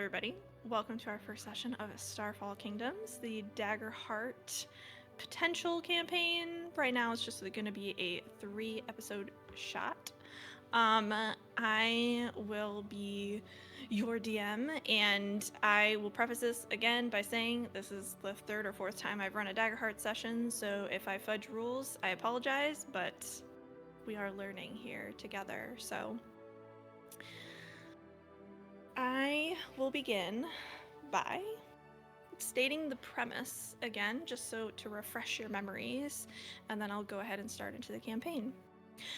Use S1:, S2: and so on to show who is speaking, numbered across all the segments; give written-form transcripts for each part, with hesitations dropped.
S1: everybody. Welcome to our first session of Starfall Kingdoms, the Daggerheart potential campaign. Right now, it's just going to be a 3-episode shot. I will be your DM, and I will preface this again by saying this is the 3rd or 4th time I've run a Daggerheart session, so if I fudge rules, I apologize, but we are learning here together, so I will begin by stating the premise again, just so to refresh your memories, and then I'll go ahead and start into the campaign.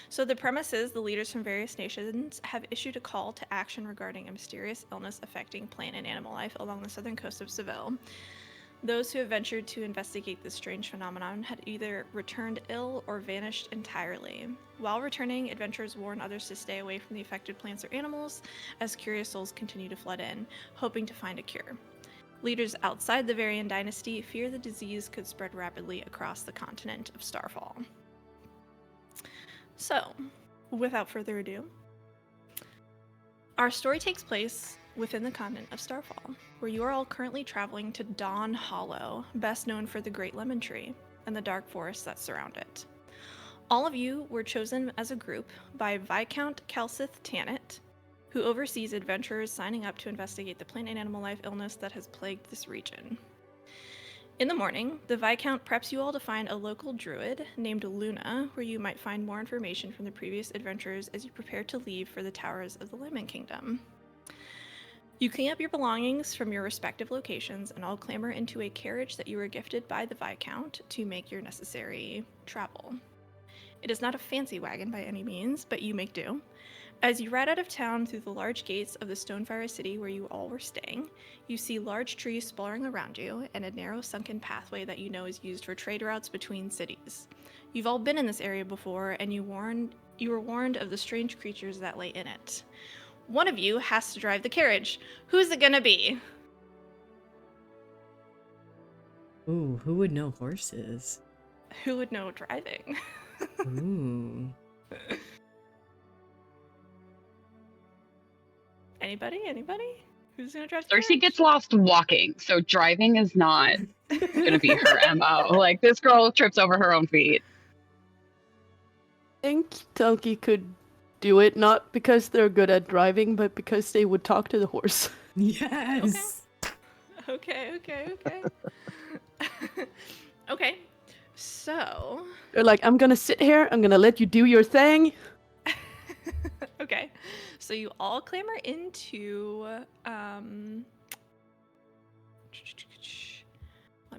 S1: So the premise is the leaders from various nations have issued a call to action regarding a mysterious illness affecting plant and animal life along the southern coast of Seville. Those who have ventured to investigate this strange phenomenon had either returned ill or vanished entirely. While returning, adventurers warn others to stay away from the affected plants or animals, as curious souls continue to flood in, hoping to find a cure. Leaders outside the Varean Dynasty fear the disease could spread rapidly across the continent of Starfall. So, without further ado, our story takes place within the continent of Starfall, where you are all currently traveling to Dawn Hollow, best known for the Great Lemon Tree and the dark forests that surround it. All of you were chosen as a group by Viscount Calcith Tannet, who oversees adventurers signing up to investigate the plant and animal life illness that has plagued this region. In the morning, the Viscount preps you all to find a local druid named Luna, where you might find more information from the previous adventurers as you prepare to leave for the towers of the Lemon Kingdom. You clean up your belongings from your respective locations and all clamber into a carriage that you were gifted by the Viscount to make your necessary travel. It is not a fancy wagon by any means, but you make do. As you ride out of town through the large gates of the Stonefire City where you all were staying, you see large trees sprawling around you and a narrow sunken pathway that you know is used for trade routes between cities. You've all been in this area before, and you were warned of the strange creatures that lay in it. One of you has to drive the carriage. Who's it gonna be?
S2: Ooh, who would know horses?
S1: Who would know driving?
S2: Ooh.
S1: Anybody? Who's gonna drive the
S3: Cersei
S1: carriage?
S3: gets lost walking, so driving is not gonna be her MO. Like, this girl trips over her own feet.
S4: I think Telki could do it, not because they're good at driving, but because they would talk to the horse.
S2: Yes!
S1: Okay. Okay, so...
S4: They're like, I'm gonna sit here, I'm gonna let you do your thing.
S1: Okay, so you all clamber into... Let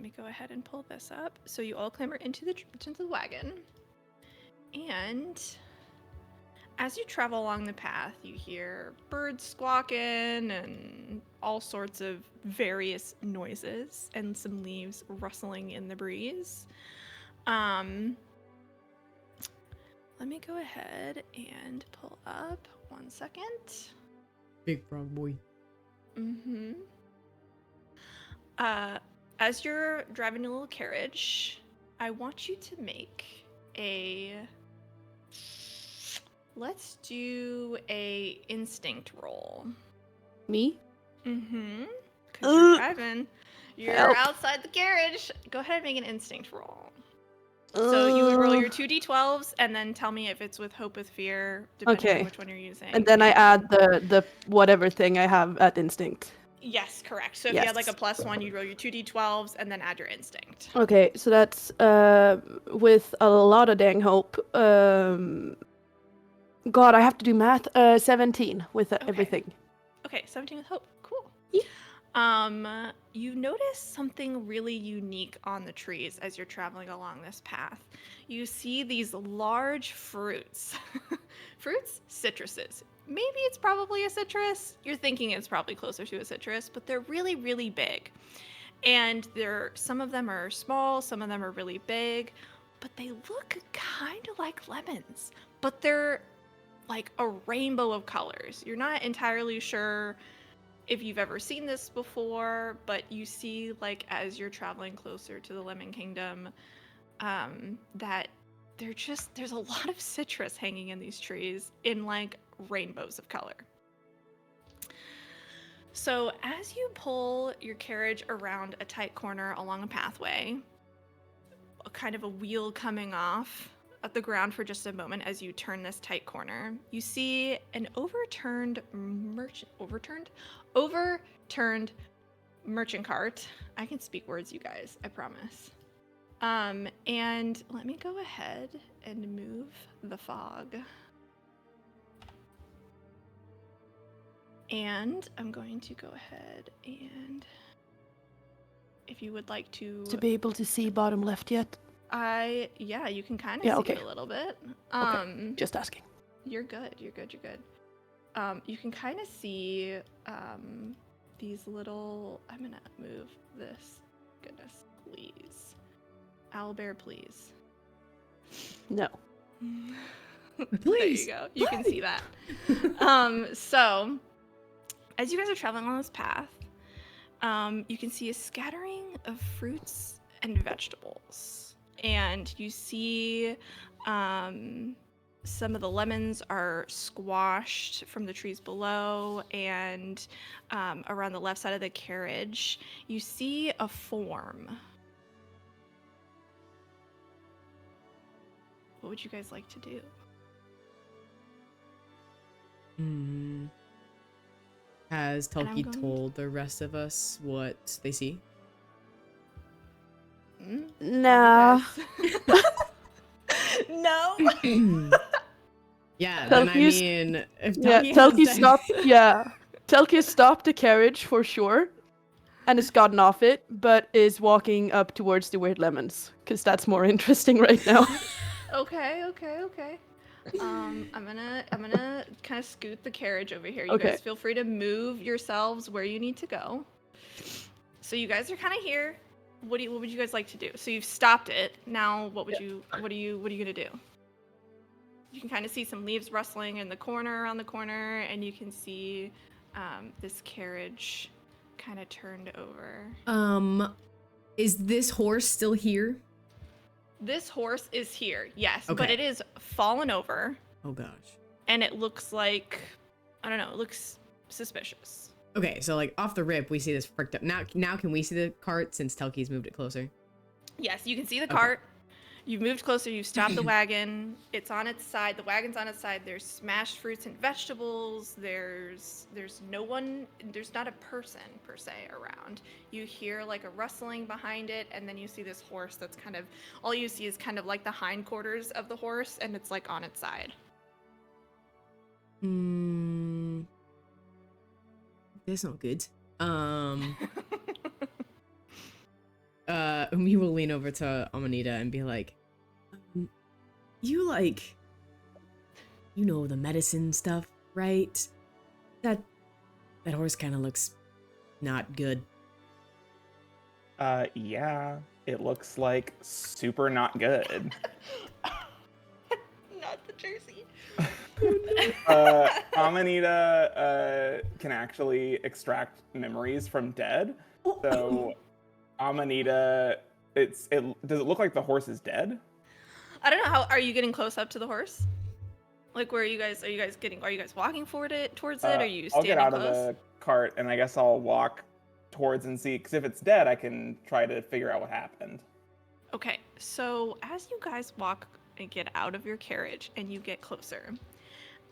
S1: me go ahead and pull this up. So you all clamber into the wagon, and as you travel along the path, you hear birds squawking and all sorts of various noises and some leaves rustling in the breeze. Let me go ahead and pull up 1 second.
S2: Big frog boy.
S1: Mm-hmm. As you're driving a little carriage, I want you to make a... Let's do a instinct roll.
S4: Me?
S1: Mm-hmm. Because you're driving. You're
S4: Help.
S1: outside the carriage. Go ahead and make an instinct roll. So you would roll your 2d12s and then tell me if it's with hope, with fear, depending
S4: Okay.
S1: on which one you're using.
S4: And then I add the whatever thing I have at instinct.
S1: Yes, correct. So if you had like a +1, you'd roll your 2d12s and then add your instinct.
S4: Okay, so that's with a lot of dang hope. God, I have to do math. 17 with everything.
S1: Okay, 17 with hope. Cool.
S4: Yeah.
S1: You notice something really unique on the trees as you're traveling along this path. You see these large fruits. Fruits? Citruses. Maybe it's probably a citrus. You're thinking it's probably closer to a citrus, but they're really, really big. And some of them are small, some of them are really big, but they look kind of like lemons, but they're like a rainbow of colors. You're not entirely sure if you've ever seen this before, but you see, like, as you're traveling closer to the Lemon Kingdom, that there's a lot of citrus hanging in these trees in, like, rainbows of color. So as you pull your carriage around a tight corner along a pathway, a kind of a wheel coming off at the ground for just a moment as you turn this tight corner, you see an overturned merchant cart. I can speak words, you guys, I promise. And let me go ahead and move the fog. And I'm going to go ahead and if you would like to
S4: be able to see bottom left yet?
S1: yeah, you can kind of
S4: Yeah,
S1: see
S4: okay.
S1: it a little bit.
S4: Just asking.
S1: You're good. You're good. You can kind of see these little. I'm gonna move this. Goodness, please, Owlbear, please.
S4: No.
S2: Please.
S1: There you go. You can see that. So, as you guys are traveling on this path, you can see a scattering of fruits and vegetables, and you see some of the lemons are squashed from the trees below, and around the left side of the carriage, you see a form. What would you guys like to do?
S2: Has
S1: And I'm
S2: Telki
S1: going-
S2: told the rest of us what they see?
S4: Nah.
S1: No.
S2: Yeah, then I
S4: Telki's-
S2: mean, if
S4: Yeah,
S2: Telki
S4: Telki
S2: has
S4: stopped. Yeah, Telki stopped the carriage for sure, and has gotten off it, but is walking up towards the weird lemons because that's more interesting right now.
S1: Okay. I'm gonna kind of scoot the carriage over here. You
S4: Okay.
S1: guys feel free to move yourselves where you need to go. So you guys are kind of here. What would you guys like to do? So you've stopped it. Now what are you gonna do? You can kind of see some leaves rustling in the corner, around the corner, and you can see this carriage kind of turned over.
S2: Is this horse still here?
S1: This horse is here, yes, but
S2: Okay.
S1: it is fallen over,
S2: Oh gosh.
S1: and it looks like, I don't know, it looks suspicious.
S2: Okay, so like off the rip, we see this fricked up. Now can we see the cart since Telki's moved it closer?
S1: Yes, you can see the
S2: Okay.
S1: cart. You've moved closer. You've stopped the wagon. It's on its side. The wagon's on its side. There's smashed fruits and vegetables. There's no one. There's not a person per se around. You hear like a rustling behind it, and then you see this horse that's kind of. All you see is kind of like the hindquarters of the horse, and it's like on its side.
S2: That's not good. Umi will lean over to Amanita and be like, you know the medicine stuff, right? That horse kind of looks not good.
S5: Yeah, it looks like super not good.
S1: Not the jersey.
S5: Amanita can actually extract memories from dead. So Amanita, does it look like the horse is dead?
S1: I don't know how. Are you getting close up to the horse? Like, where are you guys walking towards it? Are you
S5: I'll
S1: standing
S5: get out
S1: close?
S5: of the cart and I guess I'll walk towards and see, because if it's dead, I can try to figure out what happened.
S1: Okay, so as you guys walk and get out of your carriage and you get closer,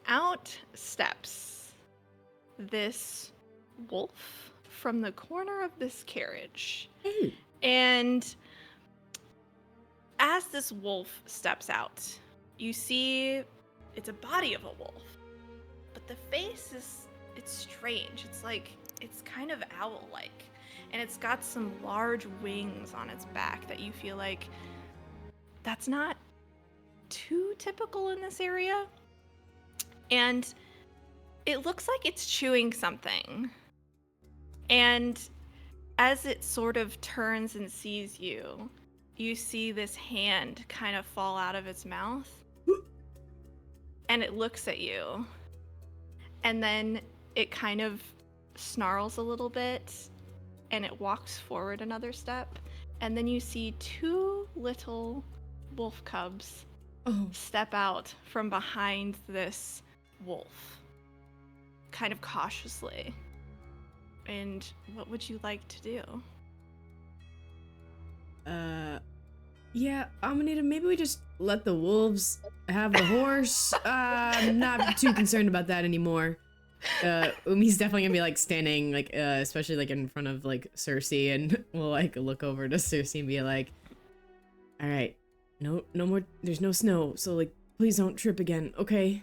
S1: out steps this wolf from the corner of this carriage.
S2: Hey.
S1: And as this wolf steps out, you see it's a body of a wolf, but the face it's strange. It's kind of owl-like, and it's got some large wings on its back that you feel like that's not too typical in this area. And it looks like it's chewing something. And as it sort of turns and sees you, you see this hand kind of fall out of its mouth. And it looks at you. And then it kind of snarls a little bit and it walks forward another step. And then you see two little wolf cubs step out from behind this wolf, kind of cautiously. And what would you like to do?
S2: Yeah, Amanita, maybe we just let the wolves have the horse. I'm not too concerned about that anymore. Umi's definitely gonna be like standing, like, especially like in front of like Cersei, and we'll like look over to Cersei and be like, all right, no more, there's no snow, so like, please don't trip again, okay?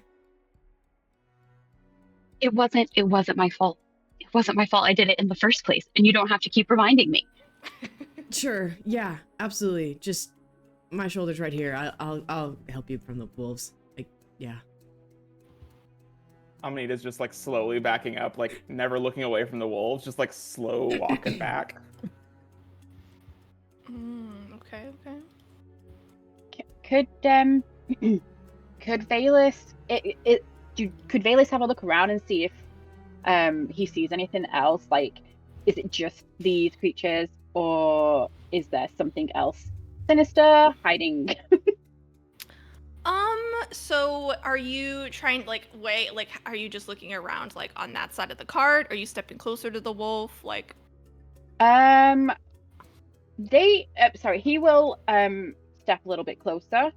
S3: It wasn't my fault. It wasn't my fault I did it in the first place, and you don't have to keep reminding me.
S2: Sure, yeah, absolutely. Just my shoulder's right here. I'll help you from the wolves. Like, yeah.
S5: Amanita's just like slowly backing up, like never looking away from the wolves, just like slow walking back.
S1: Okay.
S6: Could could Valus could Valus have a look around and see if he sees anything else? Like, is it just these creatures, or is there something else sinister hiding?
S1: So are you trying are you just looking around like on that side of the cart? Are you stepping closer to the wolf? Like
S6: He will step a little bit closer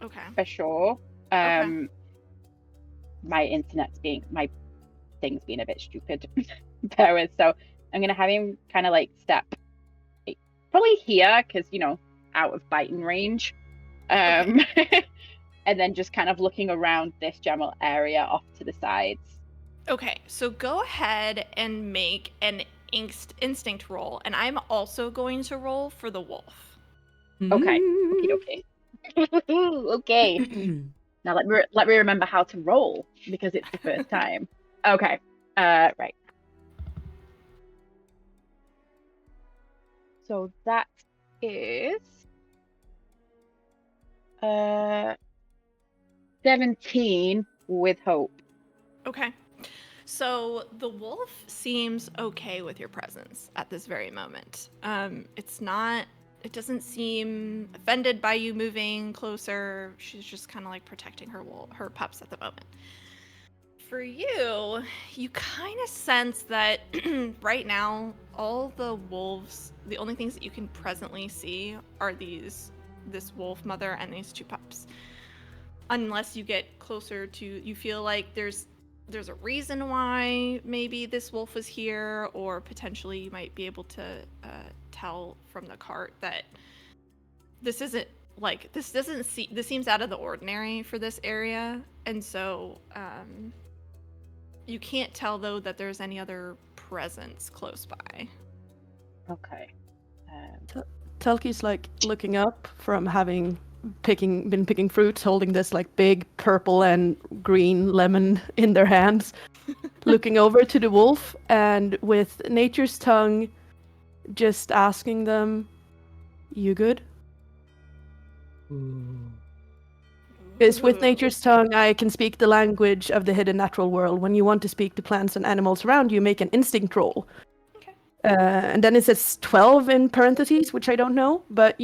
S1: okay.
S6: for sure.
S1: Okay.
S6: My thing's being a bit stupid. Bear with, so I'm gonna have him kind of like step probably here, because out of biting range.
S1: Okay.
S6: And then just kind of looking around this general area off to the sides.
S1: Okay, so go ahead and make an instinct roll, and I'm also going to roll for the wolf.
S6: Okay. Okay. Now let me remember how to roll, because it's the first time. Okay. Right. So that is 17 with hope.
S1: Okay. So the wolf seems okay with your presence at this very moment. It doesn't seem offended by you moving closer. She's just kind of like protecting her pups at the moment. For you, you kind of sense that right now, all the wolves, the only things that you can presently see are this wolf mother and these two pups. Unless you get closer to, you feel like there's a reason why maybe this wolf was here, or potentially you might be able to tell from the cart that this seems out of the ordinary for this area, and so you can't tell though that there's any other presence close by.
S6: Okay.
S4: Telki's like looking up from having been picking fruits, holding this like big purple and green lemon in their hands, looking over to the wolf, and with nature's tongue just asking them, "You good?" Because with nature's tongue, I can speak the language of the hidden natural world. When you want to speak to plants and animals around you, make an instinct roll.
S1: Okay.
S4: And then it says 12 in parentheses, which I don't know, but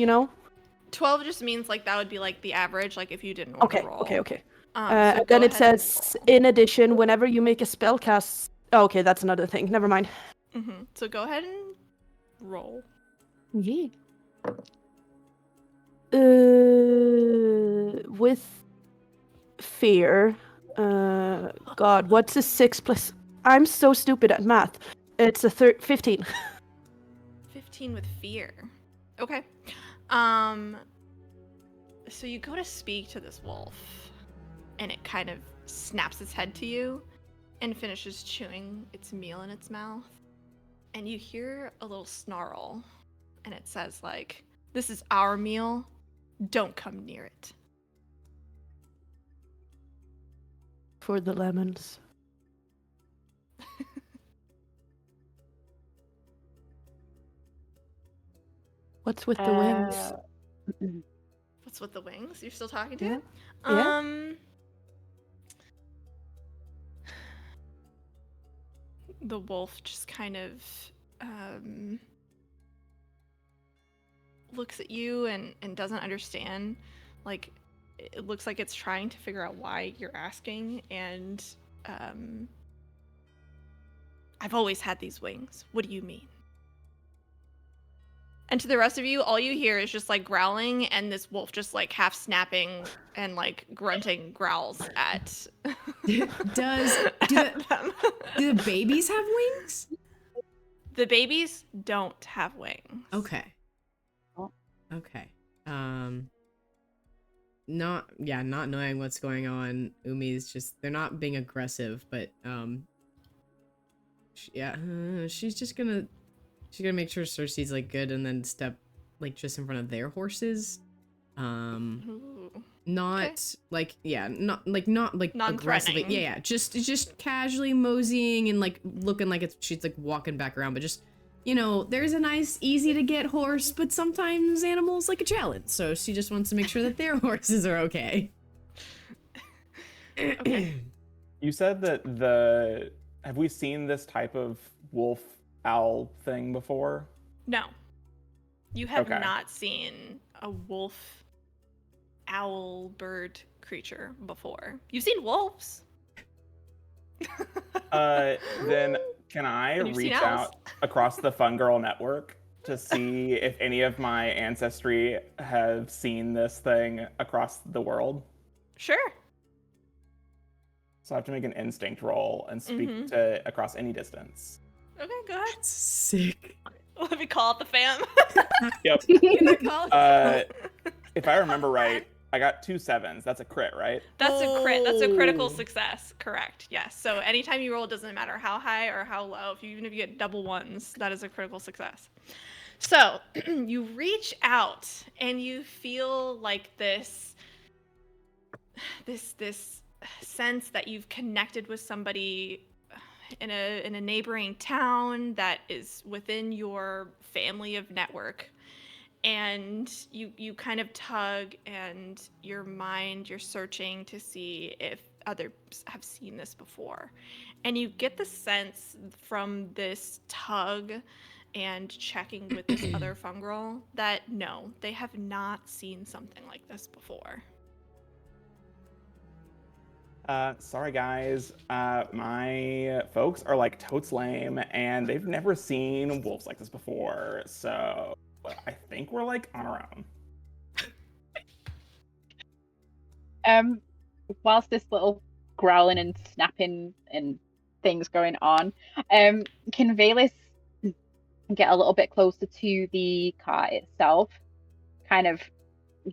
S1: 12 just means like that would be like the average, like if you didn't want to roll.
S4: Okay.
S1: So
S4: then
S1: go
S4: it
S1: ahead
S4: says, in addition, whenever you make a spell cast... Oh, okay, that's another thing. Never mind.
S1: So go ahead and roll.
S4: Yeah. With fear... God, what's a 6 plus... I'm so stupid at math. It's a 15.
S1: 15 with fear. Okay. So you go to speak to this wolf, and it kind of snaps its head to you and finishes chewing its meal in its mouth. And you hear a little snarl, and it says like, "This is our meal. Don't come near it."
S4: For the lemons. What's with the wings?
S1: What's with the wings? You're still talking to
S4: Yeah.
S1: it?
S4: Yeah.
S1: The wolf just kind of looks at you and doesn't understand. Like, it looks like it's trying to figure out why you're asking, and I've always had these wings. What do you mean? And to the rest of you, all you hear is just like growling and this wolf just like half snapping and like grunting growls at
S2: Does
S1: them.
S2: do the babies have wings?
S1: The babies don't have wings.
S2: Okay.
S6: Oh.
S2: Okay. Not knowing what's going on. Umi's just, they're not being aggressive, but she's gonna make sure Cersei's like good and then step like just in front of their horses.
S1: Ooh.
S2: Not
S1: Okay.
S2: not aggressively.
S1: Non-threatening.
S2: Yeah. Just casually moseying and like looking like she's like walking back around, but just, you know, there's a nice, easy to get horse, but sometimes animals like a challenge. So she just wants to make sure that their horses are okay.
S1: Okay.
S5: You said that have we seen this type of wolf owl thing before?
S1: No. You have
S5: Okay.
S1: not seen a wolf owl bird creature before. You've seen wolves.
S5: Then can I
S1: And you've seen
S5: reach
S1: owls.
S5: out across the Fun Girl network to see if any of my ancestry have seen this thing across the world?
S1: Sure.
S5: So I have to make an instinct roll and speak
S1: Mhm.
S5: to across any distance.
S1: Okay, go ahead.
S2: That's sick.
S1: Let me call out the fam.
S5: Yep.
S2: Can I call it?
S5: If I remember right, I got 2 7s. That's a crit, right?
S1: That's a crit. That's a critical
S2: Oh.
S1: success. Correct. Yes. So anytime you roll, it doesn't matter how high or how low. Even if you get double ones, that is a critical success. So you reach out and you feel like this sense that you've connected with somebody in a neighboring town that is within your family of network. And you kind of tug, and your mind, you're searching to see if others have seen this before. And you get the sense from this tug and checking with this other fungal that no, they have not seen something like this before.
S5: Sorry guys, my folks are like totes lame and they've never seen wolves like this before, so I think we're like on our own.
S6: Whilst this little growling and snapping and things going on, can Valis get a little bit closer to the car itself, kind of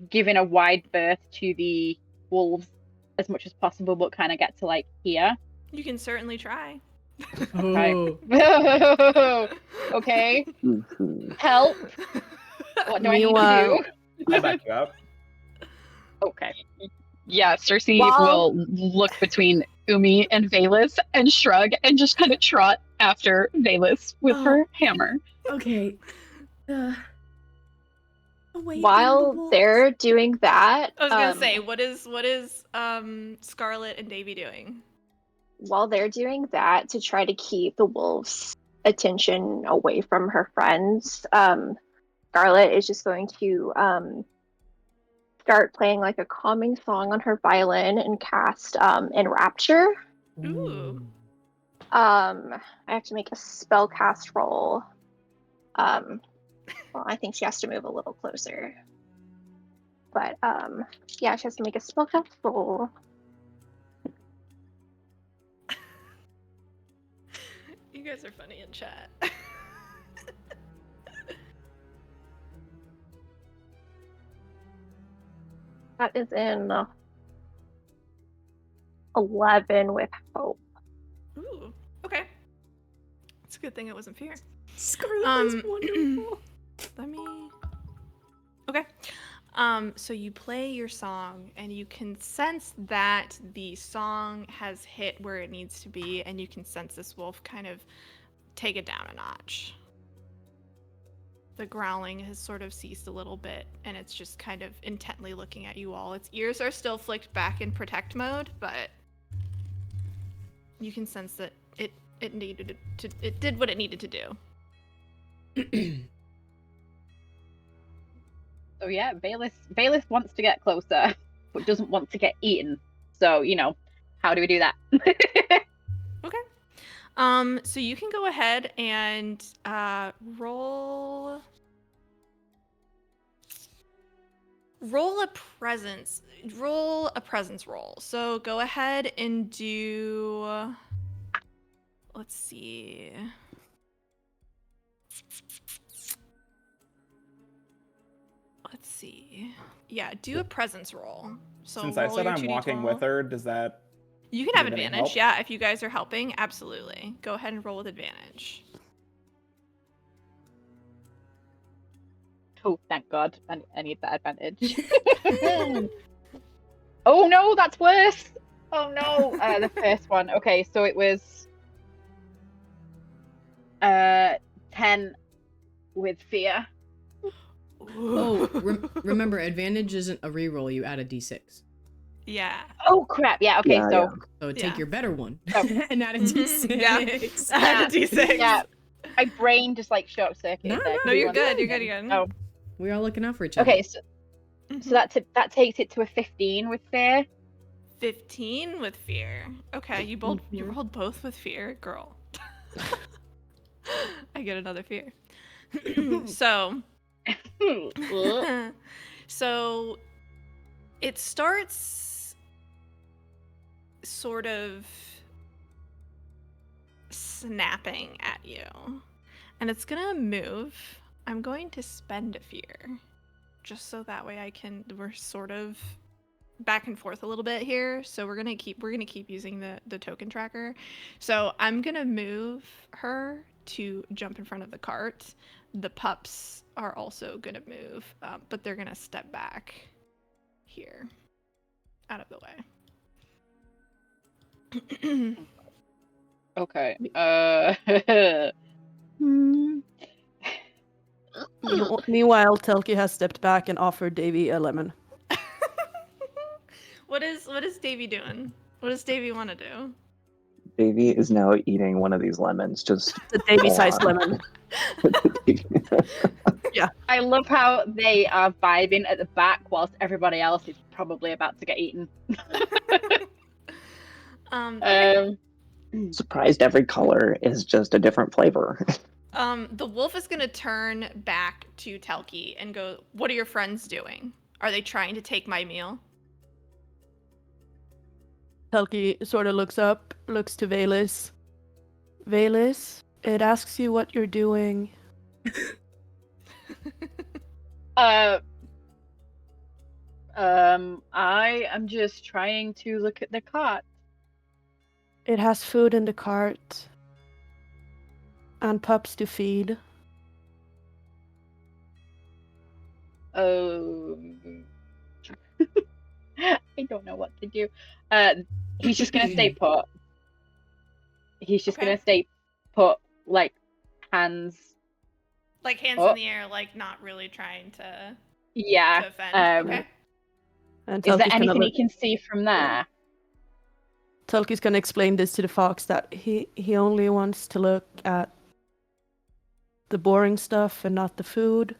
S6: giving a wide berth to the wolves as much as possible, but kind of get to like here?
S1: You can certainly try.
S2: Oh.
S6: Okay, help. What do I need to
S4: Meanwhile-
S6: do?
S5: I'll back you up.
S6: Okay.
S3: Yeah, Cersei
S4: While-
S3: will look between Umi and Valis and shrug and just kind of trot after Valis with
S2: Oh.
S3: her hammer.
S2: Okay. Away from the
S7: While
S2: wolves.
S7: they're doing that,
S1: I was gonna say, what is Scarlet and Davy doing?
S7: while they're doing that to try to keep the wolves' attention away from her friends, Scarlet is just going to start playing like a calming song on her violin and cast Enrapture.
S1: Ooh.
S7: I have to make a spell cast roll. Well, I think she has to move a little closer. But yeah, she has to make a spell cast roll.
S1: You guys are funny in chat.
S7: That is in 11 with hope.
S1: Ooh. Okay. It's a good thing it wasn't fear.
S2: Scarlet is wonderful.
S1: Let me. Okay. So you play your song, and you can sense that the song has hit where it needs to be, and you can sense this wolf kind of take it down a notch. The growling has sort of ceased a little bit, and it's just kind of intently looking at you all. Its ears are still flicked back in protect mode, but you can sense that it did what it needed to do.
S6: So yeah, Valis wants to get closer, but doesn't want to get eaten. So, you know, how do we do that?
S1: So you can go ahead and roll a presence roll. So go ahead and do, let's see. Yeah, do a presence roll. So
S5: Since I
S1: roll
S5: said
S1: your
S5: I'm walking
S1: 2d12.
S5: with her, does that
S1: You can have
S5: give any
S1: advantage,
S5: help?
S1: yeah, if you guys are helping, absolutely. Go ahead and roll with advantage.
S6: Oh, thank God. I need that advantage. Oh no, that's worse. Oh no. The first one. Okay, so it was 10 with fear.
S2: Oh, remember, advantage isn't a reroll. You add a d6.
S1: Yeah.
S6: Oh crap. Yeah, okay,
S8: Yeah,
S6: so
S2: So take
S1: Yeah.
S2: your better one
S6: Oh.
S2: and add a
S1: Mhm,
S2: d6.
S1: yeah. Add a d6.
S6: yeah. My brain just like short circuited there.
S1: No, you're good. You're good. You're good.
S6: Oh,
S2: We're all looking out for each other.
S6: okay, so that takes it to a 15 with fear.
S1: 15 with fear. Okay, you rolled both with fear, girl. I get another fear. So it starts sort of snapping at you, and it's gonna move. I'm going to spend a fear, just so that way we're sort of back and forth a little bit here. So we're gonna keep using the token tracker. So I'm gonna move her to jump in front of the cart. The pups are also gonna move, but they're gonna step back here, out of the way.
S6: Okay.
S4: Meanwhile, Telki has stepped back and offered Davy a lemon.
S1: What is Davy doing? What does Davy want to do?
S8: Davy is now eating one of these lemons. Just
S4: It's a Davy-sized
S8: full on.
S4: lemon.
S6: I love how they are vibing at the back whilst everybody else is probably about to get eaten.
S1: Okay.
S8: Surprised every color is just a different flavor.
S1: The wolf is gonna turn back to Telki and go, "What are your friends doing? Are they trying to take my meal?"
S4: Telki sort of looks up, looks to Valis. Valis, it asks you what you're doing.
S6: I am just trying to look at the cart.
S4: It has food in the cart. And pups to feed.
S6: Oh. I don't know what to do. He's just gonna stay put. He's just
S1: Okay.
S6: gonna stay put, like hands.
S1: Like hands
S6: Oh.
S1: in the air, like not really trying to
S6: Yeah.
S1: offend. Okay.
S4: And
S6: Is there
S4: Telki's gonna
S6: anything he
S4: look-
S6: can see from there?
S4: Telki's gonna explain this to the fox that he only wants to look at the boring stuff and not the food.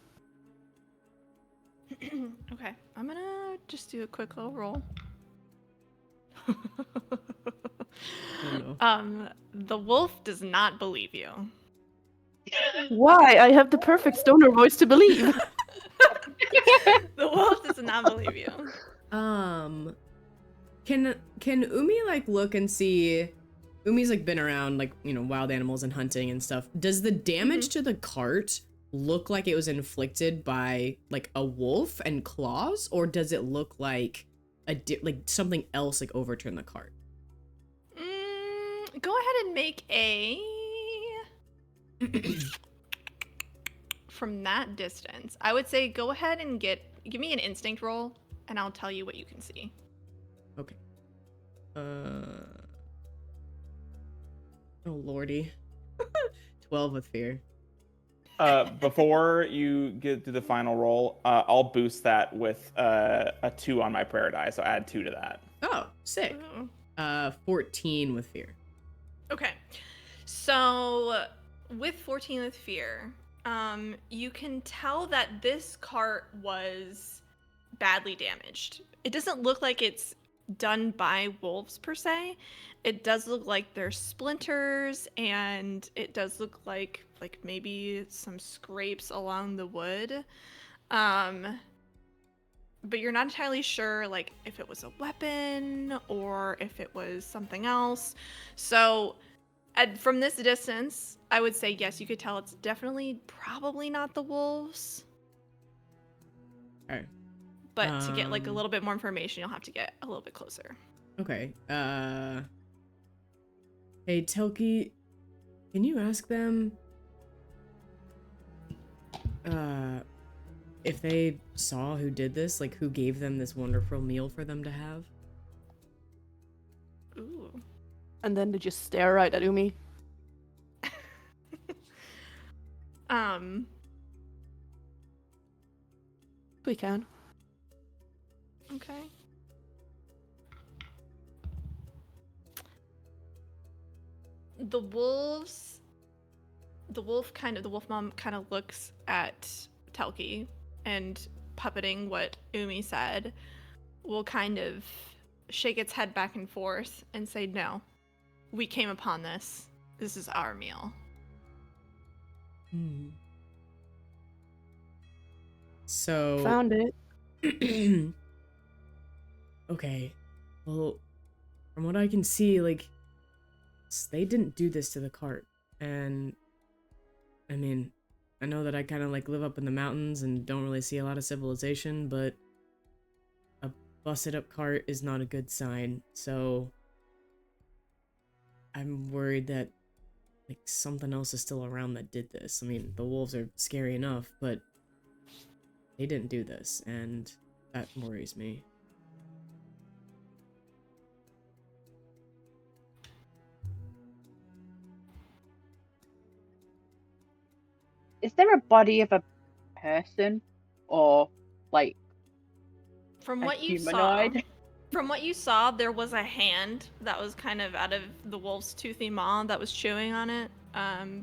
S1: Okay, I'm gonna just do a quick little roll.
S2: no.
S1: The wolf does not believe you.
S4: Why? I have the perfect stoner voice to believe.
S1: The wolf does not believe you.
S2: Can Umi like look and see? Umi's like been around like, you know, wild animals and hunting and stuff. Does the damage to the cart look like it was inflicted by like a wolf and claws, or does it look like like something else like overturned the cart?
S1: Go ahead and make a from that distance. I would say go ahead and give me an instinct roll, and I'll tell you what you can see.
S2: Okay. Oh lordy. 12 with fear.
S5: Before you get to the final roll, I'll boost that with a 2 on my prayer die, so add 2 to that.
S2: Oh, sick.
S1: Ooh.
S2: 14 with fear.
S1: Okay. So with 14 with fear, you can tell that this cart was badly damaged. It doesn't look like it's done by wolves per se. It does look like there's splinters, and it does look like maybe some scrapes along the wood. But you're not entirely sure like if it was a weapon or if it was something else. So from this distance, I would say yes, you could tell it's definitely probably not the wolves.
S2: Alright.
S1: But to get like a little bit more information, you'll have to get a little bit closer.
S2: Okay. Hey, Telki, can you ask them if they saw who did this, like who gave them this wonderful meal for them to have?
S1: Ooh.
S4: And then they just stare right at Umi. We can.
S1: Okay. The wolf mom kind of looks at Telki, and puppeting what Umi said, will kind of shake its head back and forth and say, no, we came upon this. This is our meal.
S2: So
S4: Found it.
S2: okay. Well, from what I can see, like, they didn't do this to the cart. And I mean, I know that I kind of like live up in the mountains and don't really see a lot of civilization, but a busted up cart is not a good sign. So I'm worried that like something else is still around that did this. I mean, the wolves are scary enough, but they didn't do this, and that worries me.
S6: Is there a body of a person or like
S1: From
S6: a
S1: what you
S6: humanoid?
S1: saw, there was a hand that was kind of out of the wolf's toothy maw that was chewing on it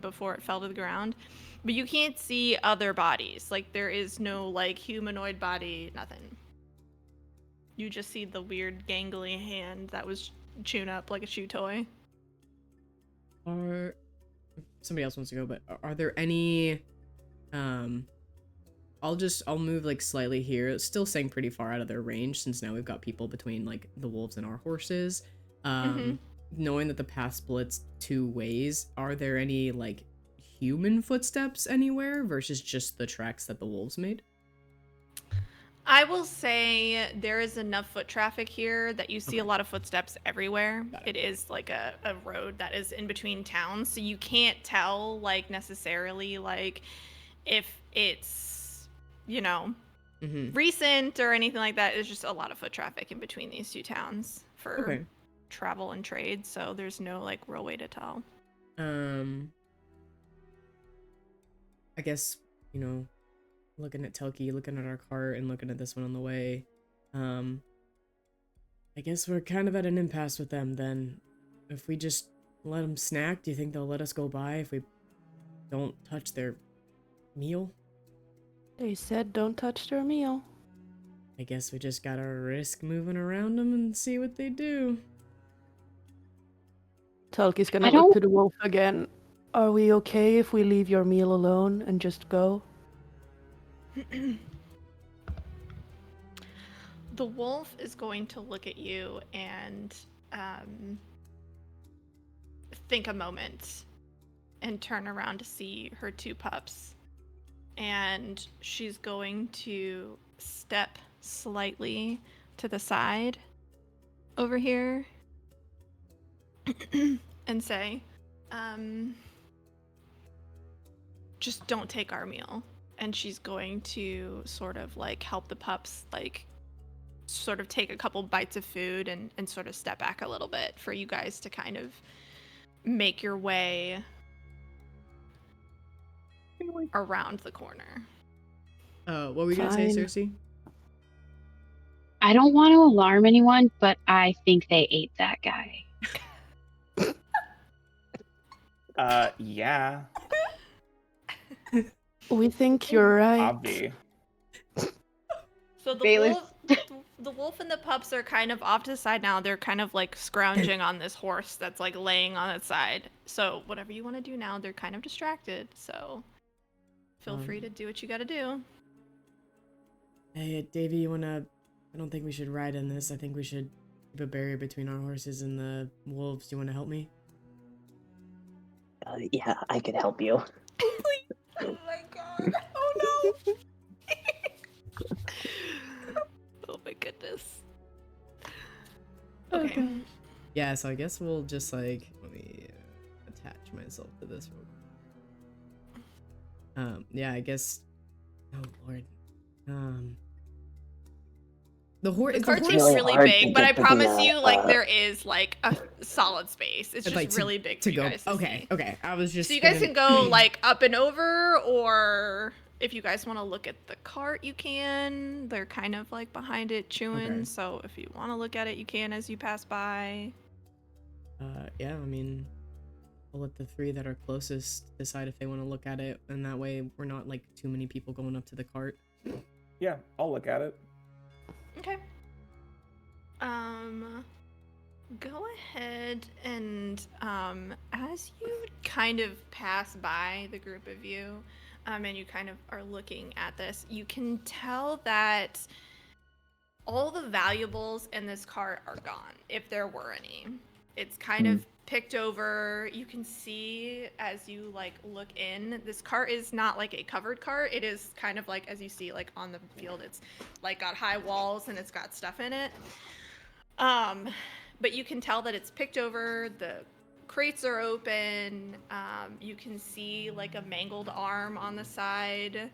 S1: before it fell to the ground. But you can't see other bodies. Like, there is no, like, humanoid body, nothing. You just see the weird gangly hand that was chewed up like a chew toy.
S2: Somebody else wants to go, but are there any, I'll move like slightly here. It's still staying pretty far out of their range since now we've got people between like the wolves and our horses. Knowing that the path splits two ways, are there any like human footsteps anywhere versus just the tracks that the wolves made?
S1: I will say there is enough foot traffic here that you see a lot of footsteps everywhere. It is like a road that is in between towns, so you can't tell like necessarily like if it's, you know, recent or anything like that. It's just a lot of foot traffic in between these two towns for travel and trade, so there's no like real way to tell.
S2: I guess, you know, looking at Telki, looking at our cart, and looking at this one on the way, I guess we're kind of at an impasse with them then. If we just let them snack, do you think they'll let us go by if we don't touch their meal?
S4: They said don't touch their meal.
S2: I guess we just gotta risk moving around them and see what they do.
S4: Tulki's gonna look to the wolf again. Are we okay if we leave your meal alone and just go?
S1: The wolf is going to look at you and think a moment and turn around to see her two pups. And she's going to step slightly to the side over here and say, just don't take our meal. And she's going to sort of like help the pups like sort of take a couple bites of food and sort of step back a little bit for you guys to kind of make your way around the corner.
S2: What were you gonna say, Cersei?
S3: I don't want to alarm anyone, but I think they ate that guy.
S5: Yeah.
S4: We think you're right.
S5: Obvi.
S1: So the
S6: Bayless
S1: wolf the wolf and the pups are kind of off to the side now. They're kind of like scrounging on this horse that's like laying on its side. So whatever you want to do now, they're kind of distracted. So feel free to do what you got to do.
S2: Hey, Davey, you wanna? I don't think we should ride in this. I think we should keep a barrier between our horses and the wolves. Do you want to help me?
S8: Yeah, I could help you.
S1: Oh my god. Oh no. Oh my goodness. Okay.
S2: Yeah, so I guess we'll just like let me attach myself to this one. Yeah, I guess. Oh lord. The cart
S1: seems really big, but I promise you, like there is like a solid space. It's just
S2: like,
S1: really big for you guys to see.
S2: Okay. I was just.
S1: So you guys can go like up and over, or if you guys want to look at the cart, you can. They're kind of like behind it chewing.
S2: Okay.
S1: So if you want to look at it, you can as you pass by.
S2: Yeah, I mean, I'll let the three that are closest decide if they want to look at it, and that way we're not like too many people going up to the cart.
S5: Yeah, I'll look at it.
S1: Okay. Go ahead and as you kind of pass by the group of you, and you kind of are looking at this, you can tell that all the valuables in this cart are gone, if there were any. It's kind of picked over. You can see as you like look in, this cart is not like a covered cart. It is kind of like, as you see like on the field, it's like got high walls and it's got stuff in it. But you can tell that it's picked over. The crates are open. You can see like a mangled arm on the side.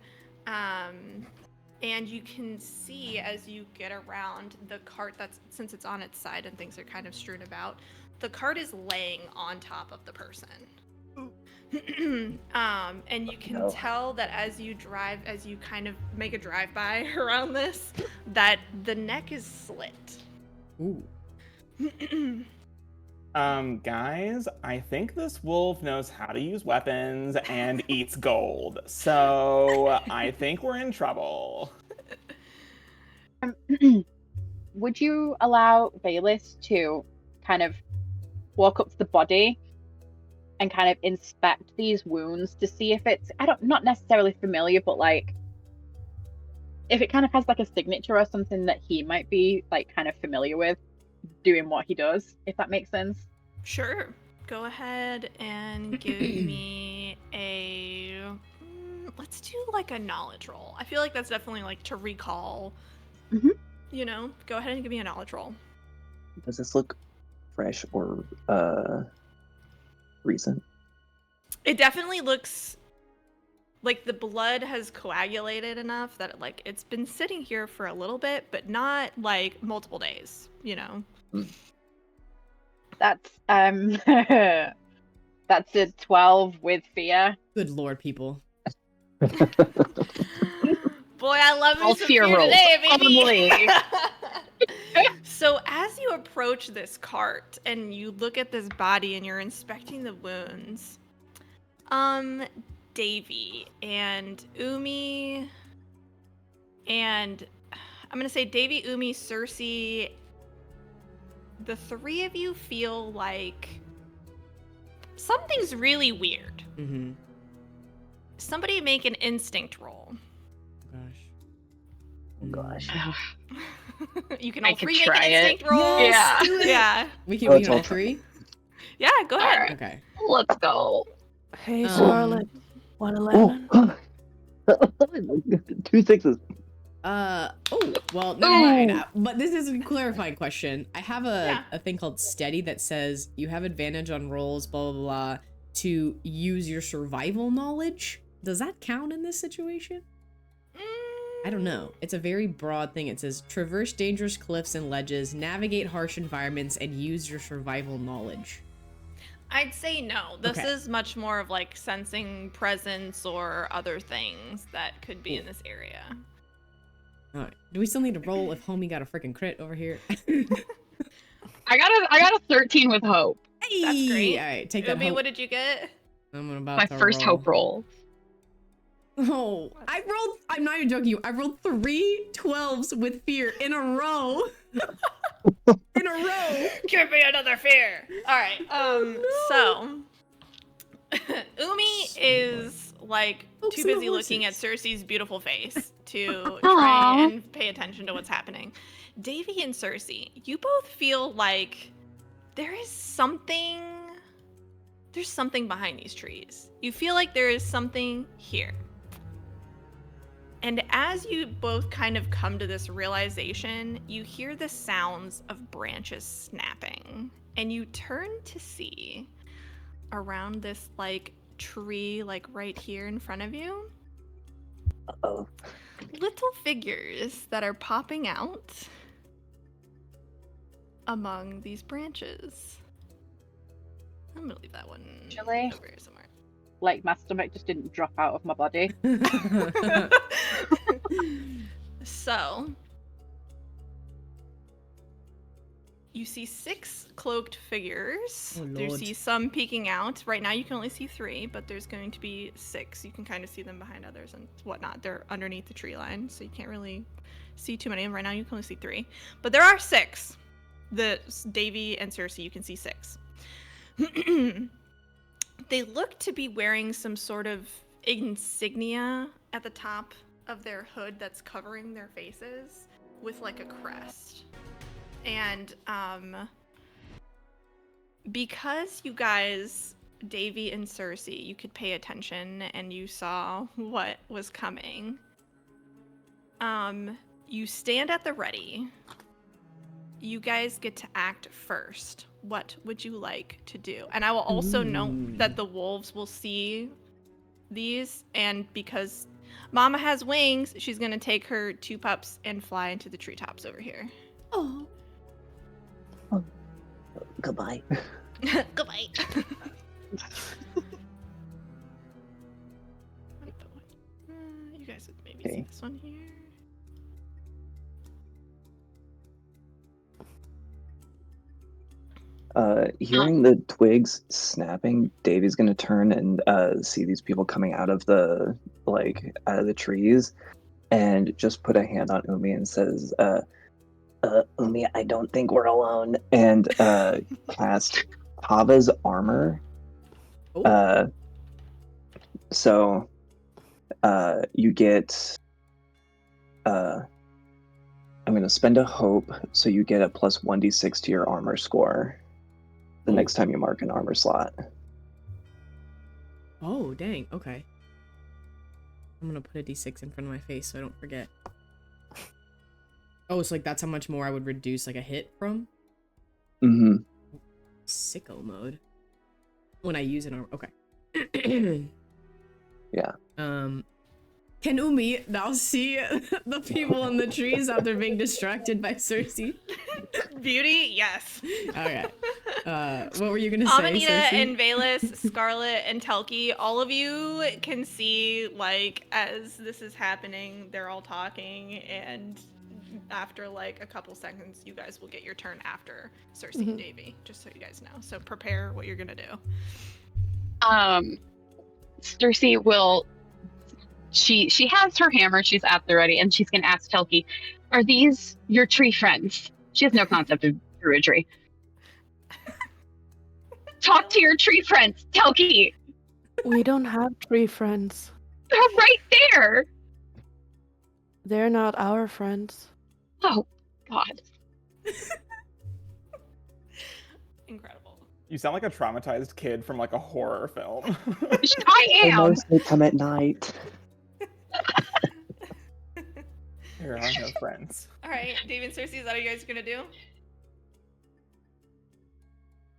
S1: And you can see as you get around the cart, that's since it's on its side and things are kind of strewn about, the cart is laying on top of the person. And you can tell that as you kind of make a drive-by around this, that the neck is slit.
S2: Ooh.
S5: Guys, I think this wolf knows how to use weapons and eats gold. So I think we're in trouble.
S6: Would you allow Bayless to kind of walk up to the body and kind of inspect these wounds to see if it's, not necessarily familiar, but like if it kind of has like a signature or something that he might be like kind of familiar with doing what he does, if that makes sense?
S1: Sure. Go ahead and give me a let's do like a knowledge roll. I feel like that's definitely like to recall. You know, go ahead and give me a knowledge roll.
S8: Does this look fresh or recent?
S1: It definitely looks like the blood has coagulated enough that it's been sitting here for a little bit, but not like multiple days, you know.
S6: That's that's a 12 with fear.
S2: Good lord, people.
S1: Boy, I love
S3: All
S1: me some
S3: fear
S1: fear
S3: rolls.
S1: today, baby.
S3: Probably.
S1: So as you approach this cart and you look at this body and you're inspecting the wounds, Davy and Umi, and I'm gonna say Davy, Umi, Cersei, the three of you feel like something's really weird.
S2: Mm-hmm.
S1: Somebody make an instinct roll.
S8: Gosh.
S1: You can
S3: I
S1: all
S3: could
S1: three make
S3: try
S1: an
S3: it.
S1: instinct roll.
S3: Yeah.
S1: Yeah.
S2: We can
S8: Let's
S2: all
S8: all try.
S2: three?
S1: Yeah, go ahead.
S3: Alright.
S2: Okay.
S3: Let's go.
S4: Hey, Scarlet. Want a lemon?
S8: Oh. 2 6s.
S2: Well, never mind. But this is a clarifying question. I have
S1: Yeah.
S2: a thing called steady that says you have advantage on rolls, blah, blah, blah, to use your survival knowledge. Does that count in this situation? I don't know. It's a very broad thing. It says traverse dangerous cliffs and ledges, navigate harsh environments, and use your survival knowledge.
S1: I'd say no. This
S2: Okay.
S1: is much more of like sensing presence or other things that could be in this area.
S2: All right. Do we still need to roll if homie got a freaking crit over here?
S3: I got a 13 with hope.
S1: That's great.
S2: All right, take that
S1: Umi,
S2: hope.
S1: what did you get?
S2: I'm about
S3: My
S2: to
S3: first
S2: roll.
S3: hope roll.
S2: Oh, I'm not even joking you. I rolled 3 12s with fear in a row. In a row.
S1: Give me another fear. All right. So Umi is like
S2: Focus
S1: too
S2: on the
S1: busy looking at
S2: horses.
S1: Cersei's beautiful face to
S3: Aw.
S1: try and pay attention to what's happening. Davy and Cersei, you both feel like there's something behind these trees. You feel like there is something here. And as you both kind of come to this realization, you hear the sounds of branches snapping. And you turn to see around this like tree, like right here in front of you,
S8: Oh,
S1: little figures that are popping out among these branches. I'm gonna leave that one
S6: Actually,
S1: over here somewhere.
S6: like my stomach just didn't drop out of my body.
S1: So, you see 6 cloaked figures.
S2: Oh,
S1: You
S2: Lord.
S1: see some peeking out. Right now you can only see 3, but there's going to be 6. You can kind of see them behind others and whatnot. They're underneath the tree line, so you can't really see too many of them. Right now you can only see 3. But there are 6. The Davy and Cersei, you can see 6. They look to be wearing some sort of insignia at the top of their hood that's covering their faces with like a crest. And because you guys, Davy and Cersei, you could pay attention and you saw what was coming, you stand at the ready. You guys get to act first. What would you like to do? And I will also note that the wolves will see these, and because Mama has wings, she's gonna take her 2 pups and fly into the treetops over here.
S2: Oh.
S8: goodbye.
S1: Goodbye. You guys would maybe see
S8: Okay.
S1: this one here.
S8: Hearing the twigs snapping, Davy's gonna turn and see these people coming out of the trees, and just put a hand on Umi and says, "Umi, I don't think we're alone," and cast Hava's armor.
S2: Oh.
S8: So you get. I'm gonna spend a hope, so you get a plus 1d6 to your armor score the next time you mark an armor slot.
S2: Oh, dang. Okay. I'm gonna put a d6 in front of my face so I don't forget. Oh, it's like that's how much more I would reduce like a hit from?
S8: Mm-hmm.
S2: Sicko mode. When I use an armor. Okay.
S8: Yeah.
S2: Can Umi now see the people in the trees after being distracted by Cersei?
S1: Beauty, yes.
S2: Okay. What were you gonna say,
S1: Amanita
S2: Cersei?
S1: and Valus, Scarlet and Telki, all of you can see, like, as this is happening, they're all talking, and after, like, a couple seconds, you guys will get your turn after Cersei and Davy, just so you guys know. So prepare what you're gonna do.
S3: Cersei will. She has her hammer. She's at the ready, and she's gonna ask Telki, "Are these your tree friends?" She has no concept of druidry. Talk to your tree friends, Telki.
S4: We don't have tree friends.
S3: They're right there.
S4: They're not our friends.
S3: Oh God.
S1: Incredible.
S5: You sound like a traumatized kid from like a horror film.
S3: I
S8: They
S3: am.
S8: mostly come at night.
S5: There are no friends.
S1: All right, Dave and Cersei, is that what you guys are gonna do?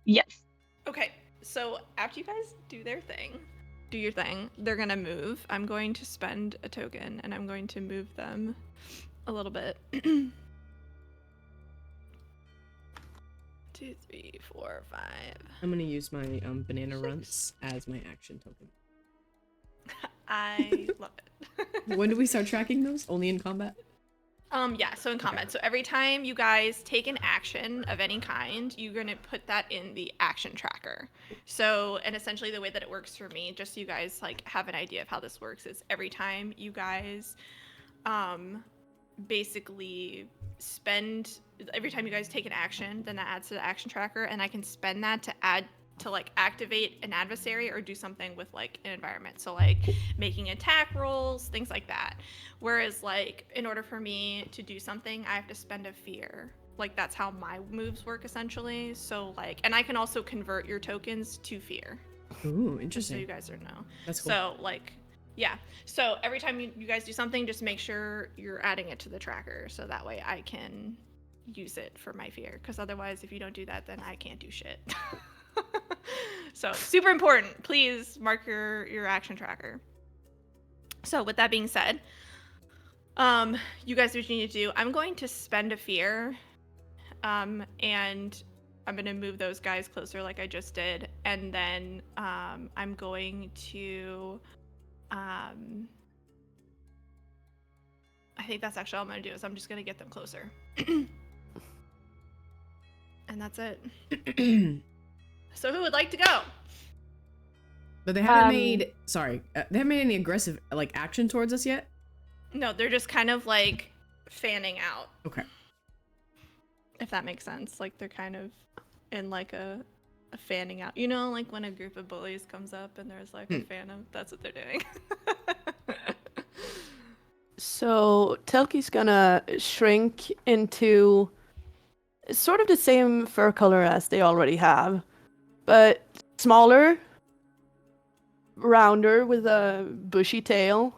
S3: Yes.
S1: Okay, so after you guys do your thing, they're gonna move. I'm going to spend a token, and I'm going to move them a little bit. 2, 3, 4, 5.
S2: I'm gonna use my banana runts as my action token.
S1: I love it.
S2: When do we start tracking those? Only in combat?
S1: Yeah, so in combat. So every time you guys take an action of any kind, you're going to put that in the action tracker. So, and essentially the way that it works for me, just so you guys like have an idea of how this works, is every time you guys basically every time you guys take an action, then that adds to the action tracker, and I can spend that to like activate an adversary or do something with like an environment. So like making attack rolls, things like that. Whereas like in order for me to do something, I have to spend a fear. Like that's how my moves work essentially. So like, and I can also convert your tokens to fear.
S2: Ooh,
S1: Just so
S2: interesting.
S1: you guys know.
S2: That's cool.
S1: So like, yeah. So every time you guys do something, just make sure you're adding it to the tracker. So that way I can use it for my fear. Because otherwise, if you don't do that, then I can't do shit. So super important. Please mark your action tracker. So with that being said, you guys what you need to do. I'm going to spend a fear, and I'm gonna move those guys closer like I just did, and then I'm going to I think that's actually all I'm gonna do is I'm just gonna get them closer. And that's it. So who would like to go?
S2: But they haven't made. Sorry, they haven't made any aggressive like action towards us yet.
S1: No, they're just kind of like fanning out.
S2: Okay.
S1: If that makes sense. Like they're kind of in like a fanning out. You know, like when a group of bullies comes up and there's like a fan of, that's what they're doing.
S4: So Telki's gonna shrink into sort of the same fur color as they already have, but smaller, rounder with a bushy tail,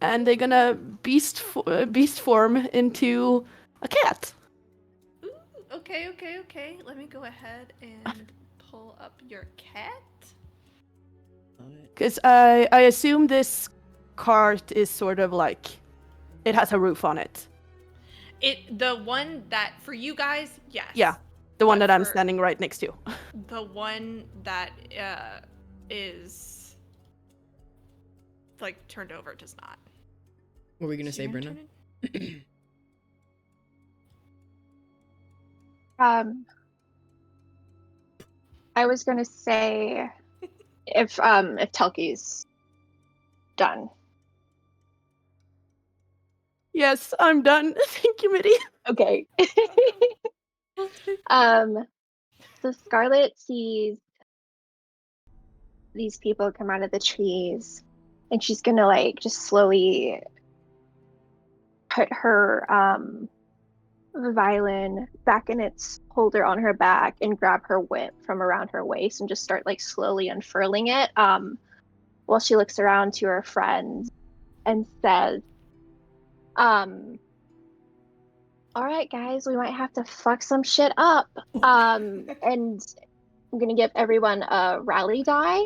S4: and they're gonna beast form into a cat.
S1: Ooh, okay. Let me go ahead and pull up your cat.
S4: Because I assume this cart is sort of like, it has a roof on it.
S1: The one that for you guys, yes.
S4: Yeah, the one
S1: But
S4: that I'm
S1: for
S4: standing right next to.
S1: The one that is like turned over does not.
S2: What were we gonna
S1: Is
S2: say,
S1: your
S2: Brenda?
S1: turn in?
S7: I was gonna say if Telki's done.
S4: Yes, I'm done. Thank you, Mitty.
S7: Okay. So Scarlet sees these people come out of the trees, and she's gonna like just slowly put her violin back in its holder on her back and grab her whip from around her waist and just start like slowly unfurling it while she looks around to her friends and says, all right guys, we might have to fuck some shit up. And I'm gonna give everyone a rally die.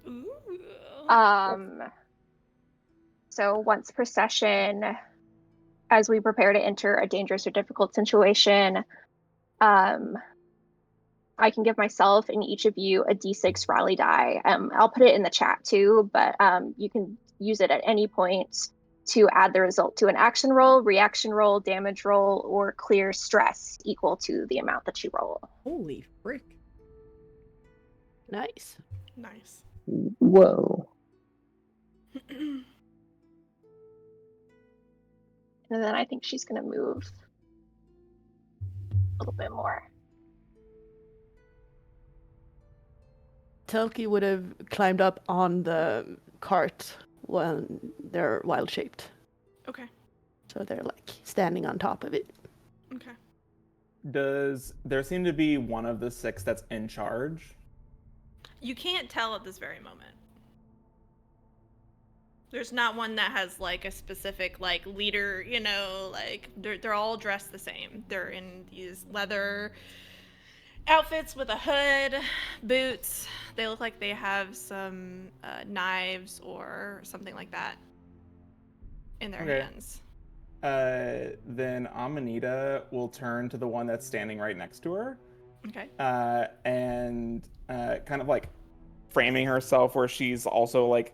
S1: Ooh.
S7: So once per session, as we prepare to enter a dangerous or difficult situation, I can give myself and each of you a d6 rally die. I'll put it in the chat too, but you can use it at any point to add the result to an action roll, reaction roll, damage roll, or clear stress equal to the amount that you roll.
S2: Holy frick!
S4: Nice.
S1: Nice.
S8: Whoa.
S7: And then I think she's going to move a little bit more.
S4: Telki would have climbed up on the cart when they're wild shaped.
S1: Okay.
S4: So they're like standing on top of it.
S1: Okay.
S5: Does there seem to be one of the 6 that's in charge?
S1: You can't tell at this very moment. There's not one that has like a specific like leader, you know, like they're all dressed the same. They're in these leather outfits with a hood, boots. They look like they have some knives or something like that in their hands.
S5: Then Amanita will turn to the one that's standing right next to her.
S1: Okay.
S5: And kind of like framing herself where she's also like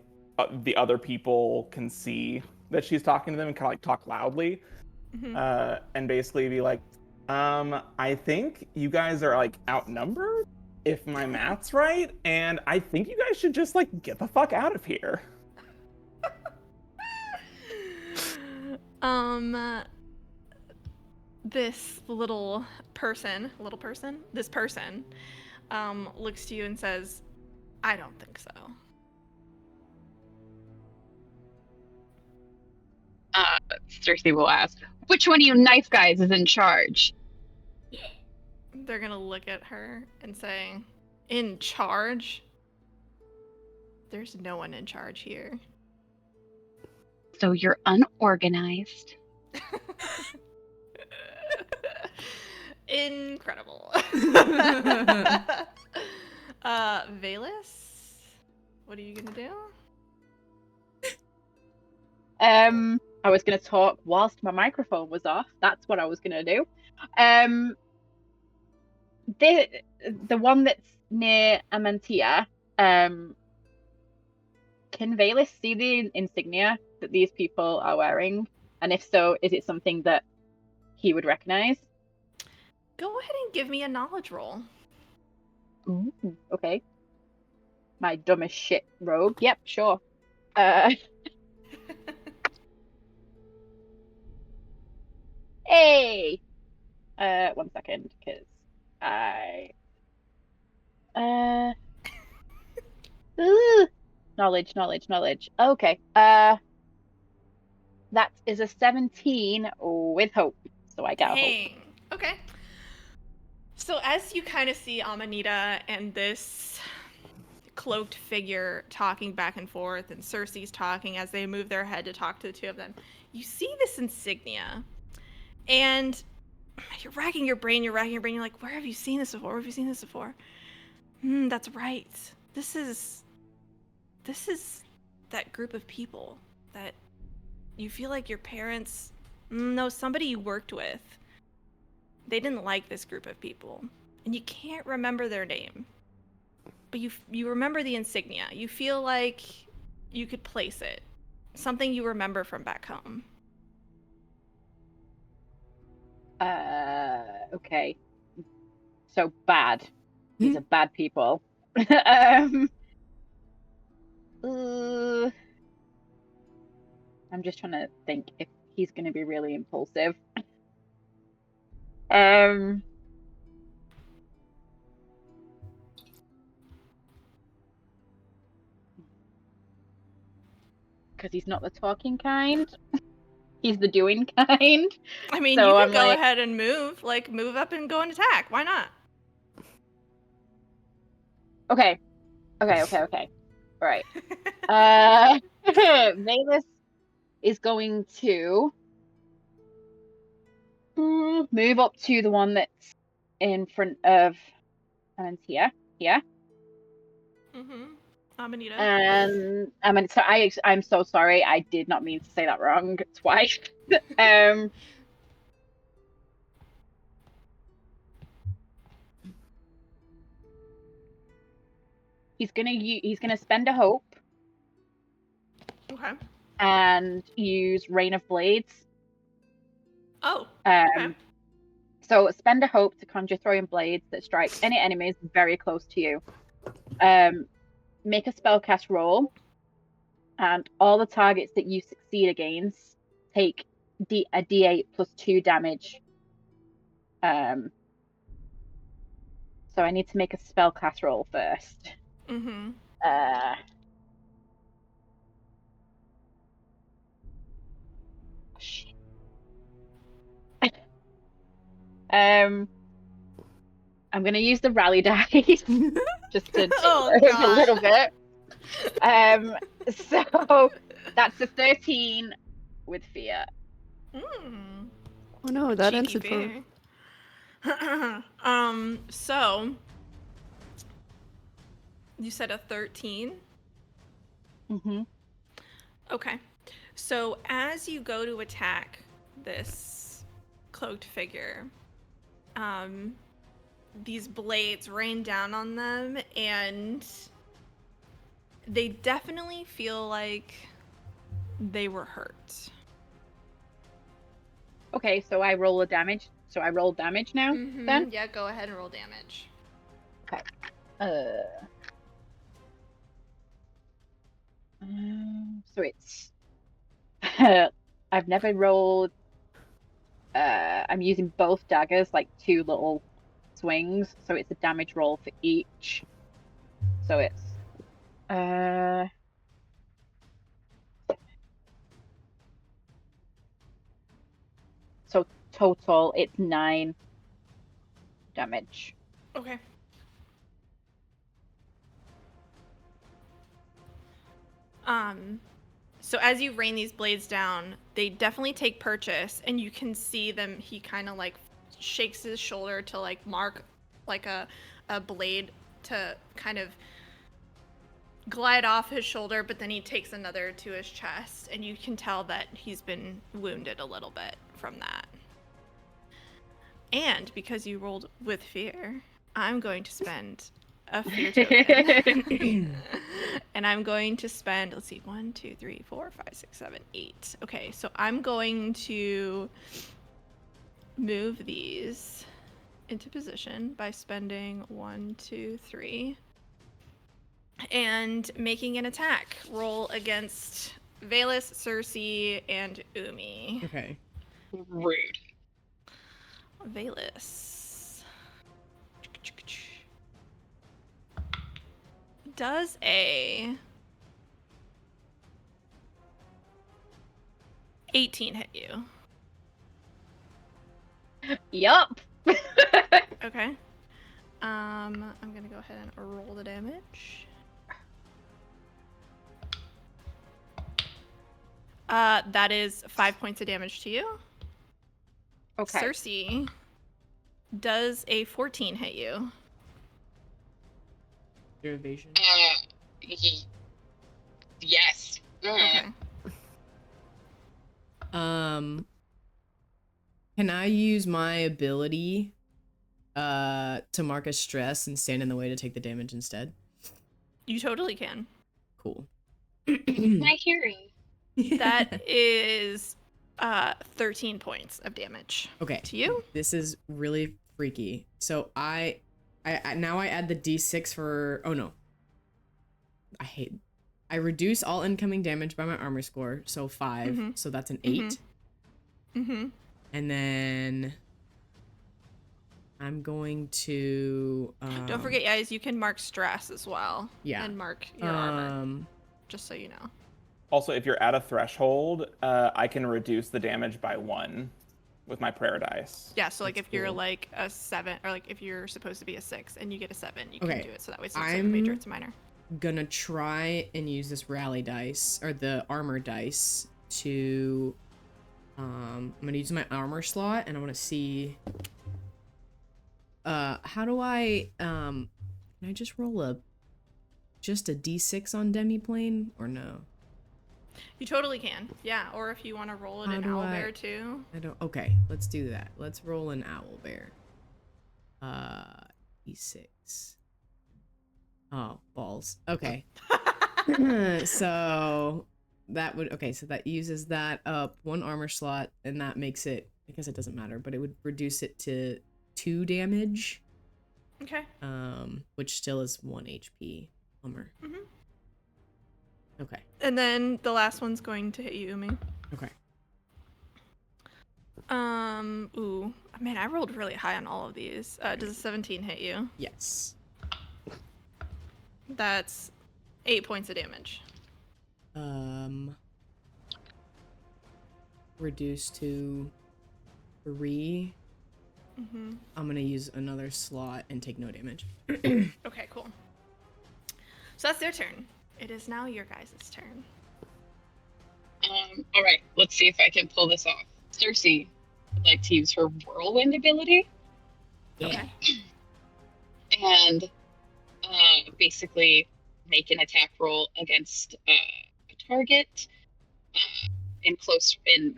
S5: the other people can see that she's talking to them and kind of like talk loudly. and basically be like, I think you guys are like outnumbered, if my math's right, and I think you guys should just like get the fuck out of here.
S1: This this person, looks to you and says, I don't think so.
S3: Cersei will ask, which one of you nice guys is in charge?
S1: They're gonna look at her and say, in charge? There's no one in charge here.
S3: So you're unorganized.
S1: Incredible. Valus, what are you gonna do?
S6: I was gonna talk whilst my microphone was off. That's what I was gonna do. The one that's near Amantia, can Valus see the insignia that these people are wearing? And if so, is it something that he would recognize?
S1: Go ahead and give me a knowledge roll.
S6: Ooh, okay. My dumbest shit rogue. Yep, sure. Hey! 1 second, because knowledge. Okay. That is a 17 with hope. So I got hope.
S1: Dang. Okay. So as you kind of see Amanita and this cloaked figure talking back and forth, and Cersei's talking as they move their head to talk to the two of them, you see this insignia. And you're racking your brain, you're like, where have you seen this before? That's right. This is that group of people that you feel like your parents, no, somebody you worked with, they didn't like this group of people. And you can't remember their name. But you remember the insignia. You feel like you could place it. Something you remember from back home.
S6: Okay. So bad. These are bad people. I'm just trying to think if he's going to be really impulsive. Because he's not the talking kind. He's the doing kind.
S1: I mean,
S6: so
S1: you
S6: I'm
S1: can go
S6: like,
S1: ahead and move up and go and attack. Why not?
S6: Okay. All right. Valus is going to move up to the one that's in front of Amantia. Yeah.
S1: Amanita.
S6: And I'm so sorry. I did not mean to say that wrong twice. He's gonna spend a hope.
S1: Okay.
S6: And use Rain of Blades.
S1: Oh. Okay.
S6: So spend a hope to conjure throwing blades that strike any enemies very close to you. Make a spellcast roll, and all the targets that you succeed against take a d8 plus 2 damage. So I need to make a spellcast roll first. Shit. I'm gonna use the rally dice just to take a little bit. So that's a 13 with fear.
S4: Oh no, that ends it for.
S1: So you said a 13? Okay. So as you go to attack this cloaked figure, these blades rain down on them, and they definitely feel like they were hurt.
S6: Okay, so I roll a damage. So I roll damage now, then?
S1: Yeah, go ahead and roll damage.
S6: Okay. So it's... I've never rolled... I'm using both daggers, like 2 little swings, so it's a damage roll for each. So it's... So total, it's 9 damage.
S1: Okay. So as you rain these blades down, they definitely take purchase, and you can see them. He kind of like shakes his shoulder to like mark like a blade to kind of glide off his shoulder, but then he takes another to his chest, and you can tell that he's been wounded a little bit from that. And because you rolled with fear, I'm going to spend a fear token. And I'm going to spend, let's see, 1, 2, 3, 4, 5, 6, 7, 8. Okay, so I'm going to move these into position by spending 1, 2, 3. And making an attack roll against Valus, Cersei, and Umi.
S2: Okay.
S3: Rude.
S1: Valus does a 18 hit you.
S6: Yup.
S1: Okay. I'm gonna go ahead and roll the damage. That is 5 points of damage to you.
S6: Okay.
S1: Cersei does a 14 hit you.
S2: Your evasion.
S3: Yes.
S1: Okay.
S2: Can I use my ability to mark a stress and stand in the way to take the damage instead?
S1: You totally can.
S2: Cool.
S3: My hero.
S1: That is 13 points of damage.
S2: Okay.
S1: To you?
S2: This is really freaky. So I now I add the d6 for, oh no. I reduce all incoming damage by my armor score, so 5. So that's an 8. And then I'm going to
S1: Don't forget, guys, you can mark stress as well.
S2: Yeah.
S1: And mark your armor. Just so you know.
S5: Also, if you're at a threshold, I can reduce the damage by 1 with my prayer dice.
S1: Yeah, so like
S2: That's
S1: if you're
S2: cool.
S1: like a 7, or like if you're supposed to be a 6 and you get a 7, you
S2: Okay.
S1: can do it. So that way it's not like a major, it's a minor.
S2: Gonna try and use this rally dice, or the armor dice, to I'm gonna use my armor slot, and I want to see how do I can I just roll just a d6 on demiplane, or no?
S1: You totally can. Yeah, or if you want to roll it
S2: How
S1: in
S2: do
S1: owlbear too.
S2: I don't. Okay, let's do that. Let's roll an owlbear. D6. Oh, balls. Okay. So that would, okay, so that uses that up 1 armor slot, and that makes it, I guess it doesn't matter, but it would reduce it to 2 damage.
S1: Okay.
S2: Which still is 1 HP. Bummer. Okay.
S1: And then the last one's going to hit you, Umi.
S2: Okay.
S1: Ooh. Man, I rolled really high on all of these. Does a 17 hit you?
S2: Yes.
S1: That's 8 points of damage.
S2: Reduce to 3. I'm gonna use another slot and take no damage.
S1: Okay, cool. So that's their turn. It is now your guys' turn.
S3: All right, let's see if I can pull this off. Cersei would like to use her whirlwind ability.
S2: Yeah.
S3: And basically make an attack roll against a target in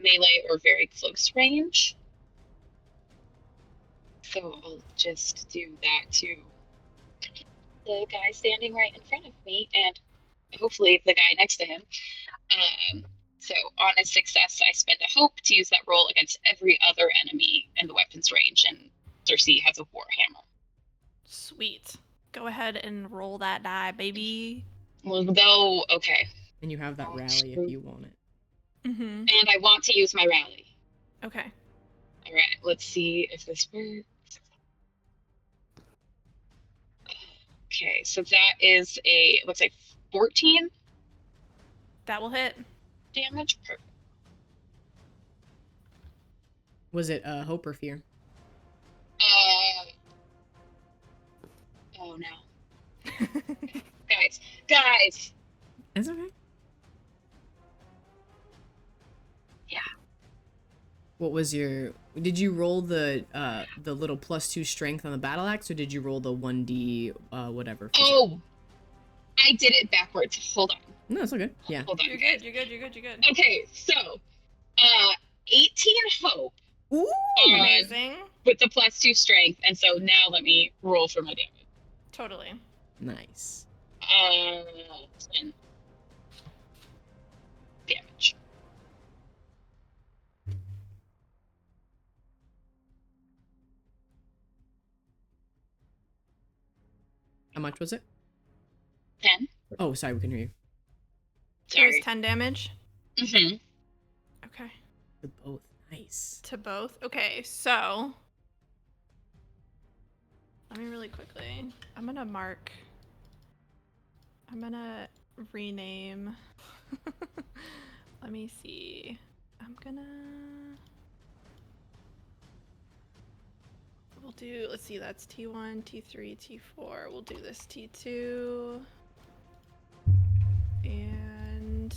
S3: melee or very close range. So I'll just do that to the guy standing right in front of me, and hopefully the guy next to him. So on a success, I spend a hope to use that roll against every other enemy in the weapon's range, and Cersei has a warhammer.
S1: Sweet. Go ahead and roll that die, baby.
S3: Well, though, okay.
S2: And you have that rally if you want it.
S1: Mm-hmm.
S3: And I want to use my rally.
S1: Okay.
S3: All right, let's see if this works. Okay, so that is a, let's say 14
S1: That will hit.
S3: damage. Perfect.
S2: Was it hope or fear?
S3: Oh no. Guys.
S2: That's okay.
S3: Yeah.
S2: What was your? Did you roll the little +2 strength on the battle axe, or did you roll the 1d whatever?
S3: Oh, I did it backwards. Hold on.
S2: No, it's all good. Yeah.
S3: Hold on.
S1: You're
S3: guys.
S1: good. You're good.
S3: Okay, so 18 hope.
S2: Ooh.
S1: Amazing.
S3: With the +2 strength, and so now let me roll for my damage.
S1: Totally.
S2: Nice.
S3: 10 damage.
S2: How much was it?
S3: 10.
S2: Oh, sorry, we can hear you.
S1: It was
S3: Sorry.
S1: 10 damage.
S3: Mm-hmm.
S1: Okay.
S2: To both. Nice.
S1: To both. Okay, so let me really quickly. I'm gonna rename. Let me see. We'll do, let's see, that's T1, T3, T4. We'll do this T2. And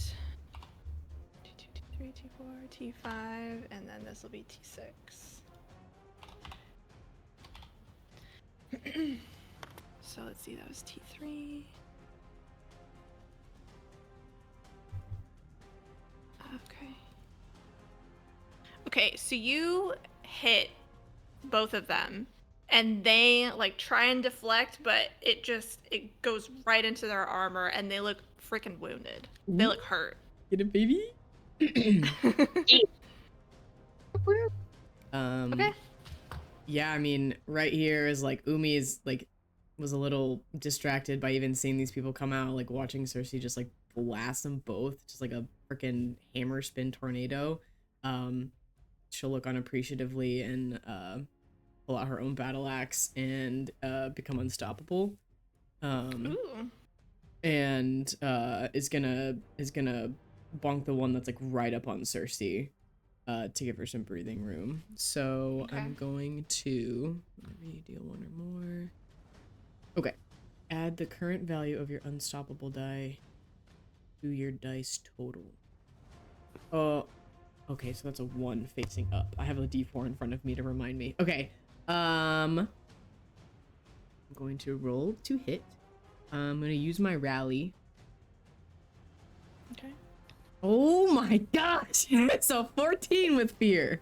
S1: T2, T3, T4, T5, and then this will be T6. So let's see, that was T3. Okay. Okay, so you hit both of them, and they like try and deflect, but it goes right into their armor, and they look freaking wounded. They look hurt.
S2: Get it, baby.
S1: Okay.
S2: Yeah, I mean, right here is like Umi is like was a little distracted by even seeing these people come out, like watching Cersei just like blast them both, just like a freaking hammer spin tornado. She'll look unappreciatively and pull out her own battle axe and become unstoppable.
S1: Ooh.
S2: And is gonna bonk the one that's like right up on Cersei. To give her some breathing room. So
S1: Okay.
S2: I'm going to let me deal one or more. Okay. Add the current value of your unstoppable die to your dice total. Okay, so that's a 1 facing up. I have a D4 in front of me to remind me. Okay. I'm going to roll to hit. I'm gonna use my rally.
S1: Okay.
S2: Oh my gosh! It's a 14 with fear.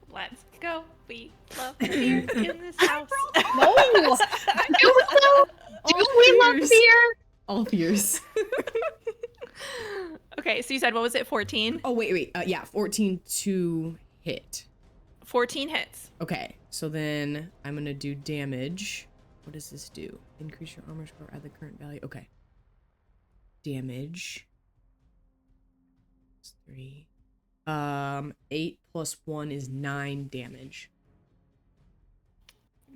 S1: Let's go. We love fear in this house.
S6: No!
S3: Do we love
S2: fears.
S3: fear?
S2: All fears.
S1: Okay, so you said, what was it, 14?
S2: Oh, wait. Yeah, 14 to hit.
S1: 14 hits.
S2: Okay, so then I'm gonna do damage. What does this do? Increase your armor score at the current value. Okay. Damage. 3. 8 plus 1 is 9 damage.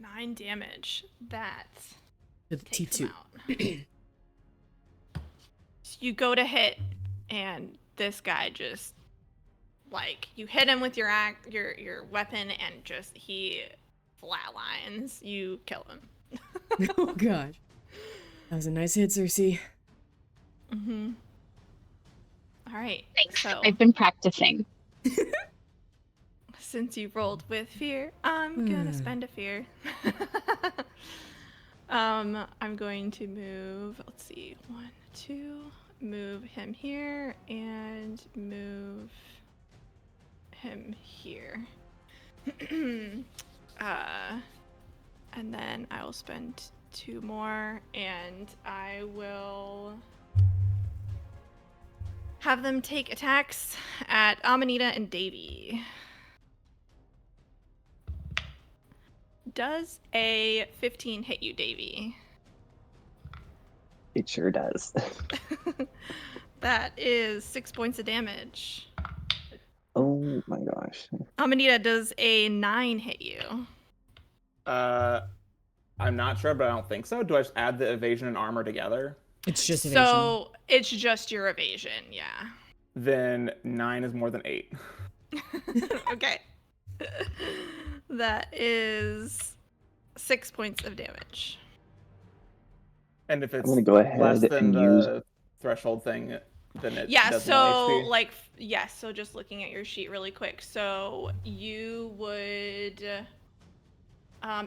S1: 9 damage. That
S2: To the
S1: takes
S2: T2.
S1: him out. So you go to hit, and this guy just, like, you hit him with your weapon, and just he flatlines. You kill him.
S2: Oh gosh. That was a nice hit, Cersei.
S1: Mm-hmm. All right.
S3: Thanks.
S1: So
S3: I've been practicing.
S1: since you rolled with fear, I'm gonna spend a fear. I'm going to move. Let's see, 1, 2. Move him here and move him here. And then I will spend 2 more, and I will have them take attacks at Amanita and Davy. Does a 15 hit you, Davy?
S8: It sure does.
S1: That is 6 points of damage.
S8: Oh my gosh.
S1: Amanita, does a 9 hit you?
S5: I'm not sure, but I don't think so. Do I just add the evasion and armor together?
S2: It's just evasion.
S1: So it's just your evasion, yeah.
S5: Then 9 is more than 8.
S1: Okay. That is 6 points of damage.
S5: And if it's
S8: I'm gonna go ahead
S5: less than
S8: and
S5: the
S8: use.
S5: threshold thing, then it
S1: Yeah,
S5: does
S1: so
S5: more HP.
S1: like yes, so just looking at your sheet really quick. So you would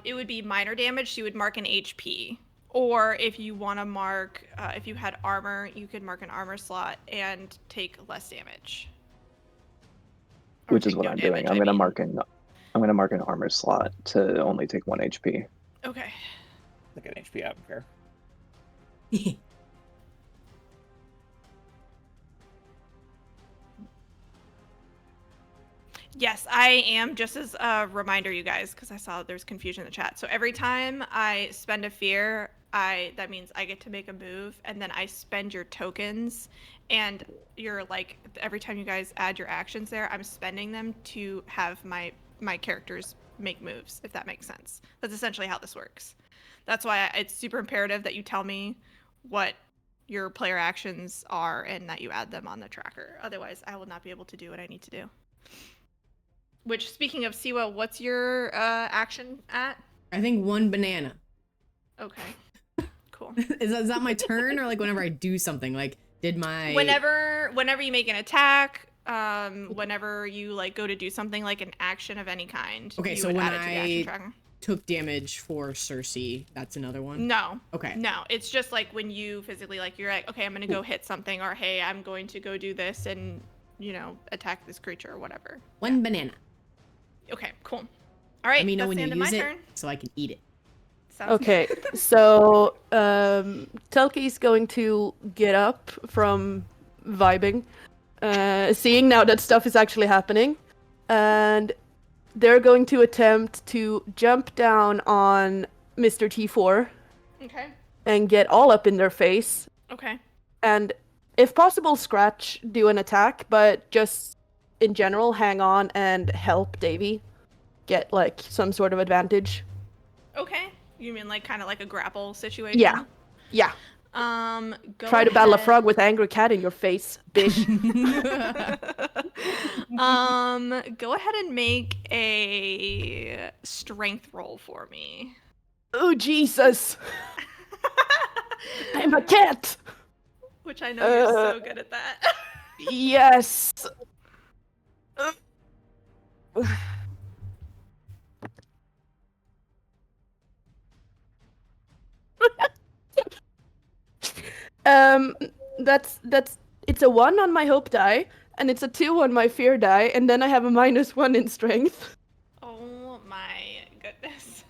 S1: it would be minor damage, so you would mark an HP. Or if you want to mark if you had armor, you could mark an armor slot and take less damage. Or
S8: Which is
S1: take
S8: what
S1: no
S8: I'm
S1: damage,
S8: doing.
S1: I
S8: I'm gonna
S1: mean.
S8: mark an armor slot to only take 1 HP.
S1: Okay.
S5: Like an HP, I don't care.
S1: Yes, I am, just as a reminder, you guys, because I saw there's confusion in the chat. So every time I spend a fear, that means I get to make a move, and then I spend your tokens, and you're like, every time you guys add your actions there, I'm spending them to have my characters make moves, if that makes sense. That's essentially how this works. That's why it's super imperative that you tell me what your player actions are and that you add them on the tracker. Otherwise, I will not be able to do what I need to do. Which, speaking of Siwa, what's your action at?
S2: I think 1 banana.
S1: Okay, cool.
S2: Is that my turn, or like whenever I do something? Like, did my
S1: Whenever you make an attack, whenever you like go to do something like an action of any kind.
S2: Okay,
S1: you
S2: so
S1: would
S2: when
S1: add it to the action
S2: I
S1: tracker.
S2: took damage for Cersei, that's another one?
S1: No.
S2: Okay.
S1: No, it's just like when you physically like you're like, okay, I'm gonna go hit something, or hey, I'm going to go do this and attack this creature or whatever.
S2: 1 banana.
S1: Okay, cool. All right,
S2: Let me know
S1: that's
S2: when
S1: the
S2: you
S1: end of my
S2: use it
S1: turn.
S2: so I can eat it.
S1: Sounds
S4: Okay, so Telki's going to get up from vibing, seeing now that stuff is actually happening, and they're going to attempt to jump down on Mr. T4
S1: Okay.
S4: and get all up in their face,
S1: Okay.
S4: and if possible, do an attack, but just in general, hang on and help Davy get like some sort of advantage.
S1: Okay. You mean like kind of like a grapple situation?
S4: Yeah. Yeah. Try to battle a frog with angry cat in your face, bitch.
S1: Go ahead and make a strength roll for me.
S4: Oh Jesus! I'm a cat.
S1: Which I know you're so good at that.
S4: Yes. That's it's a 1 on my hope die, and it's a 2 on my fear die, and then I have a -1 in strength.
S1: Oh my goodness.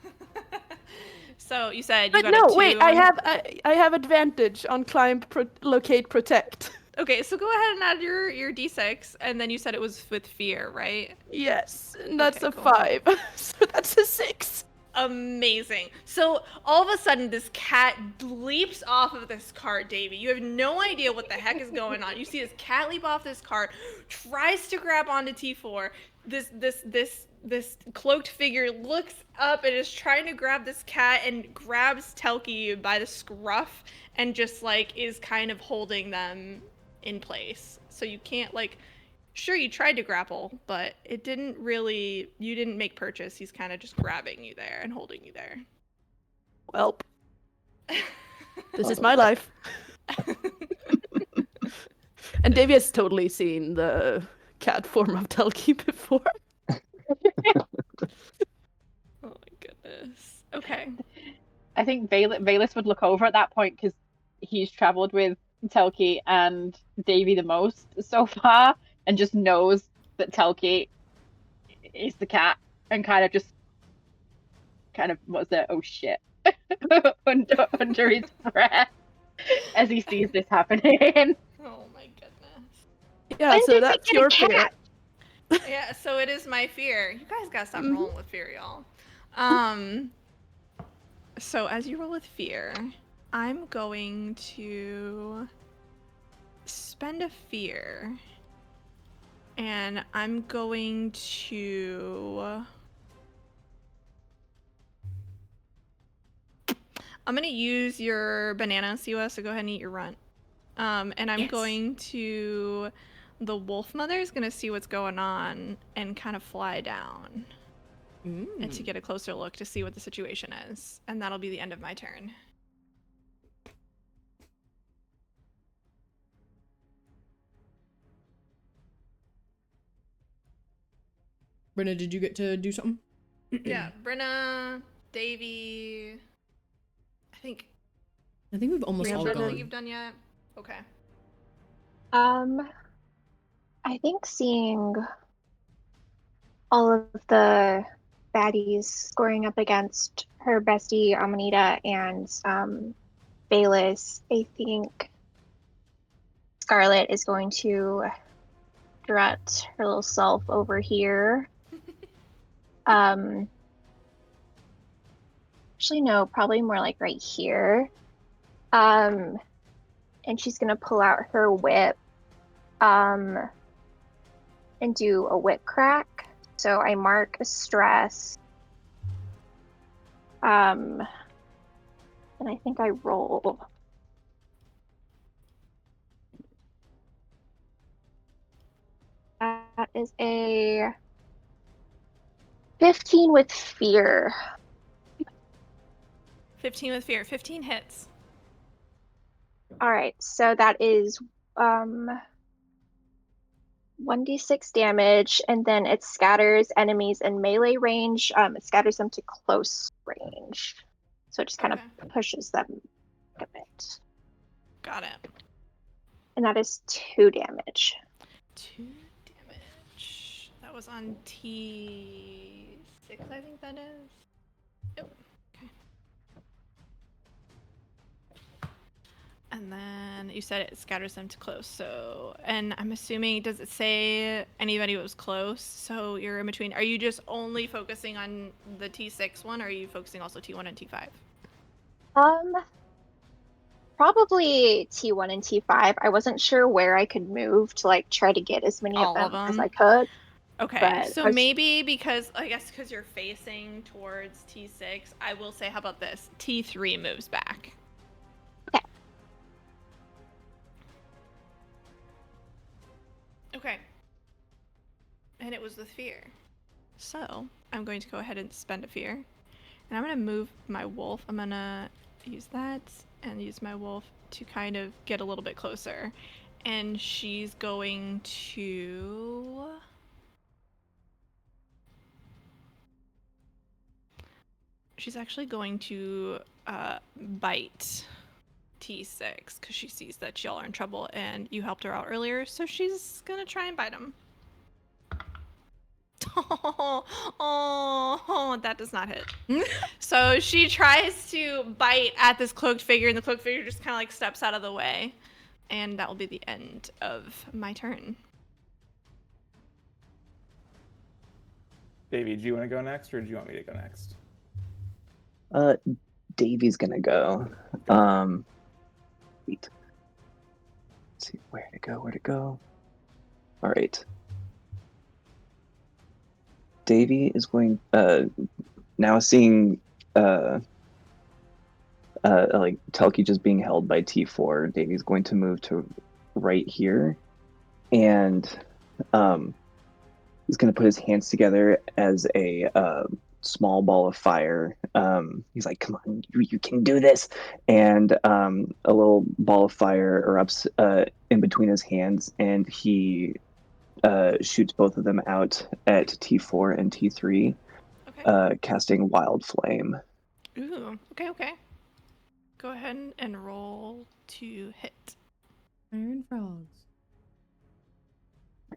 S1: So you said you
S4: But
S1: got
S4: no,
S1: a 2.
S4: wait, I have advantage on climb, locate, protect.
S1: Okay, so go ahead and add your d6, and then you said it was with fear, right?
S4: Yes, and that's
S1: Okay,
S4: a
S1: cool.
S4: 5, so that's a 6.
S1: Amazing. So all of a sudden, this cat leaps off of this cart, Davy. You have no idea what the heck is going on. You see this cat leap off this cart, tries to grab onto T4. This cloaked figure looks up and is trying to grab this cat and grabs Telki by the scruff and just like is kind of holding them in place. So you can't like. Sure, you tried to grapple, but it didn't really. You didn't make purchase. He's kind of just grabbing you there and holding you there.
S4: Welp. This is my life. And Davy has totally seen the cat form of Telki before.
S1: Oh my goodness. Okay.
S6: I think Valus would look over at that point because he's traveled with Telki and Davy the most so far, and just knows that Telki is the cat, and kind of what's that? Oh shit! under his breath as he sees this happening.
S1: Oh my goodness.
S4: Yeah,
S6: When
S4: so
S6: did we
S4: that's
S6: get a
S4: your fear.
S6: cat?
S1: Yeah, so it is my fear. You guys gotta stop
S4: Mhm.
S1: rolling with fear, y'all. So as you roll with fear, I'm going to spend a fear, and I'm going to. I'm gonna use your banana, Siwa, so go ahead and eat your runt. And I'm
S2: Yes.
S1: going to. The wolf mother is gonna see what's going on and kind of fly down and to get a closer look to see what the situation is. And that'll be the end of my turn.
S2: Brenna, did you get to do something?
S1: Yeah, Brenna, Davy. I think
S2: we've almost all
S1: Rachel, I don't think
S2: gone.
S1: you've done yet. Okay.
S7: I think seeing all of the baddies scoring up against her bestie Amanita and Bayless, I think Scarlet is going to strut her little self over here. Actually, no, probably more like right here. And she's gonna pull out her whip, and do a whip crack. So I mark a stress. And I think I roll. That is a 15 with fear.
S1: 15 with fear. 15 hits.
S7: All right, so that is 1d6 damage, and then it scatters enemies in melee range. It scatters them to close range. So it just kind of pushes them a bit.
S1: Got it.
S7: And that is 2 damage.
S1: 2 damage. That was on T6, I think that is. Yep. Okay. And then you said it scatters them to close. So, and I'm assuming, does it say anybody was close? So you're in between. Are you just only focusing on the T6 one, or are you focusing also T1 and T5?
S7: Probably T1 and T5. I wasn't sure where I could move to like try to get as many
S1: All
S7: of
S1: of
S7: them as
S1: them?
S7: I could.
S1: Okay,
S7: But
S1: so
S7: I was-
S1: maybe because, I guess because you're facing towards T6, I will say, how about this? T3 moves back.
S7: Okay.
S1: Okay. And it was with fear. So, I'm going to go ahead and spend a fear. And I'm going to move my wolf. I'm going to use that and use my wolf to kind of get a little bit closer. And she's going to... She's actually going to bite T6 because she sees that y'all are in trouble and you helped her out earlier. So she's going to try and bite him. Oh, that does not hit. So she tries to bite at this cloaked figure, and the cloaked figure just kind of like steps out of the way. And that will be the end of my turn.
S5: Davey, do you want to go next, or do you want me to go next?
S8: Davy's gonna go. Wait. Let's see where to go. All right. Davy is going now seeing like Telki just being held by T4. Davy's going to move to right here, and he's going to put his hands together as a small ball of fire. He's like, "Come on, you can do this!" And a little ball of fire erupts in between his hands, and he shoots both of them out at T4 and T3, casting Wild Flame.
S1: Ooh, okay. Go ahead and roll to hit.
S2: Iron frogs.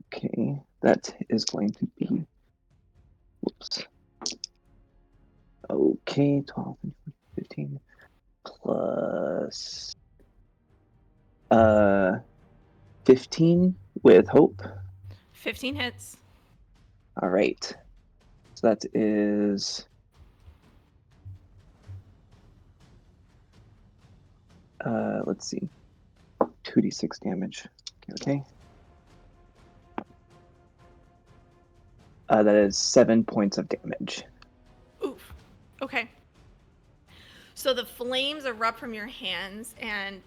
S8: Okay, that is going to be. Whoops. Okay, 12, 15 plus 15 with hope.
S1: 15 hits.
S8: All right. So that is let's see. 2d6 damage. Okay. That is 7 points of damage.
S1: Oof. Okay. So the flames erupt from your hands, and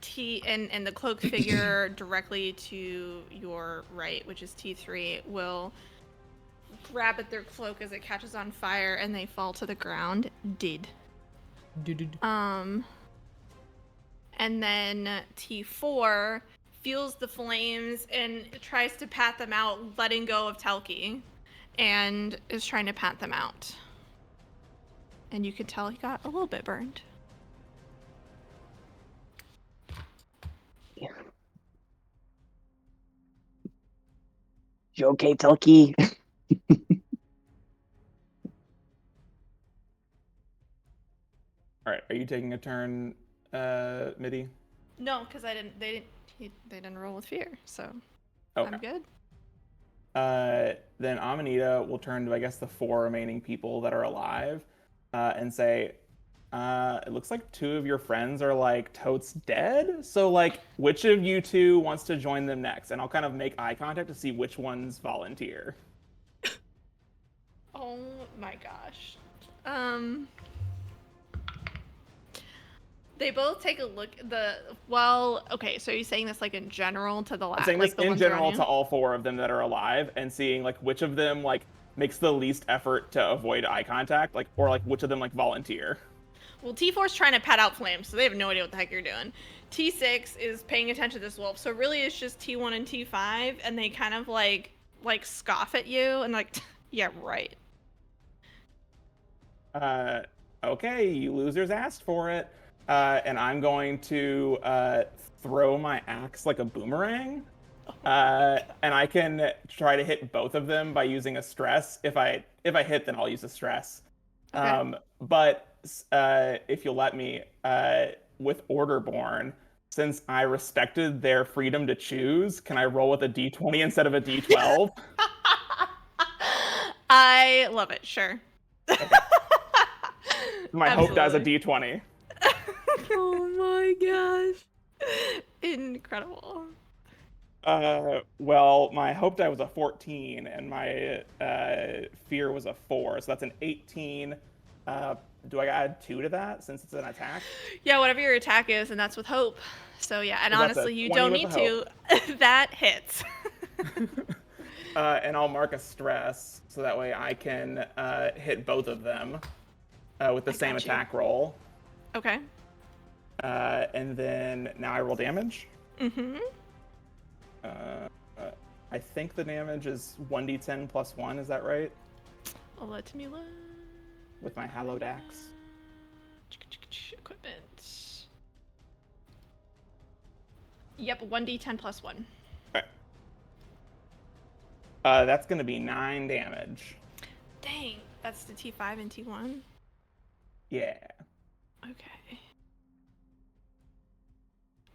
S1: and the cloaked figure directly to your right, which is T3, will grab at their cloak as it catches on fire, and they fall to the ground, dead. And then T4 feels the flames and tries to pat them out, letting go of Telki, and is trying to pat them out. And you could tell he got a little bit burned.
S8: Yeah. You okay, Telki?
S5: All right, are you taking a turn, Midi?
S1: No, because they didn't roll with fear, so
S5: Okay.
S1: I'm good.
S5: Then Amanita will turn to, I guess, the 4 remaining people that are alive, and say, it looks like 2 of your friends are, like, totes dead. So, like, which of you 2 wants to join them next? And I'll kind of make eye contact to see which ones volunteer.
S1: Oh my gosh. They both take a look. Okay, so are you saying this like in general to the last?
S5: I'm saying
S1: like
S5: this
S1: the
S5: in
S1: ones around
S5: general
S1: you?
S5: to all 4 of them that are alive, and seeing like which of them like makes the least effort to avoid eye contact, like, or like which of them like volunteer.
S1: Well, T4's trying to pat out flames, so they have no idea what the heck you're doing. T6 is paying attention to this wolf, so really it's just T1 and T5, and they kind of like scoff at you and like, yeah, right.
S5: Okay, you losers asked for it. And I'm going to throw my axe like a boomerang. And I can try to hit both of them by using a stress. If I hit, then I'll use a stress.
S1: Okay.
S5: But if you'll let me, with Orderborn, since I respected their freedom to choose, can I roll with a D20 instead of a D12?
S1: I love it. Sure.
S5: Okay. My hope dies a D20.
S2: Oh my gosh.
S1: Incredible.
S5: Well, my hope die was a 14, and my fear was a 4, so that's an 18. Do I add 2 to that since it's an attack?
S1: Yeah, whatever your attack is, and that's with hope. So yeah, and
S5: So that's a
S1: honestly, you
S5: 20
S1: don't
S5: with
S1: need
S5: the
S1: to. That hits.
S5: And I'll mark a stress, so that way I can hit both of them with the same
S1: got you.
S5: attack roll.
S1: Okay.
S5: And then now I roll damage.
S1: Mm-hmm.
S5: I think the damage is 1d10 plus 1, is that right?
S1: Let me look.
S5: With my hallowed axe.
S1: Equipment. Yep, 1d10 plus 1.
S5: Okay. That's going to be 9 damage.
S1: Dang, that's the T5 and T1?
S5: Yeah.
S1: Okay.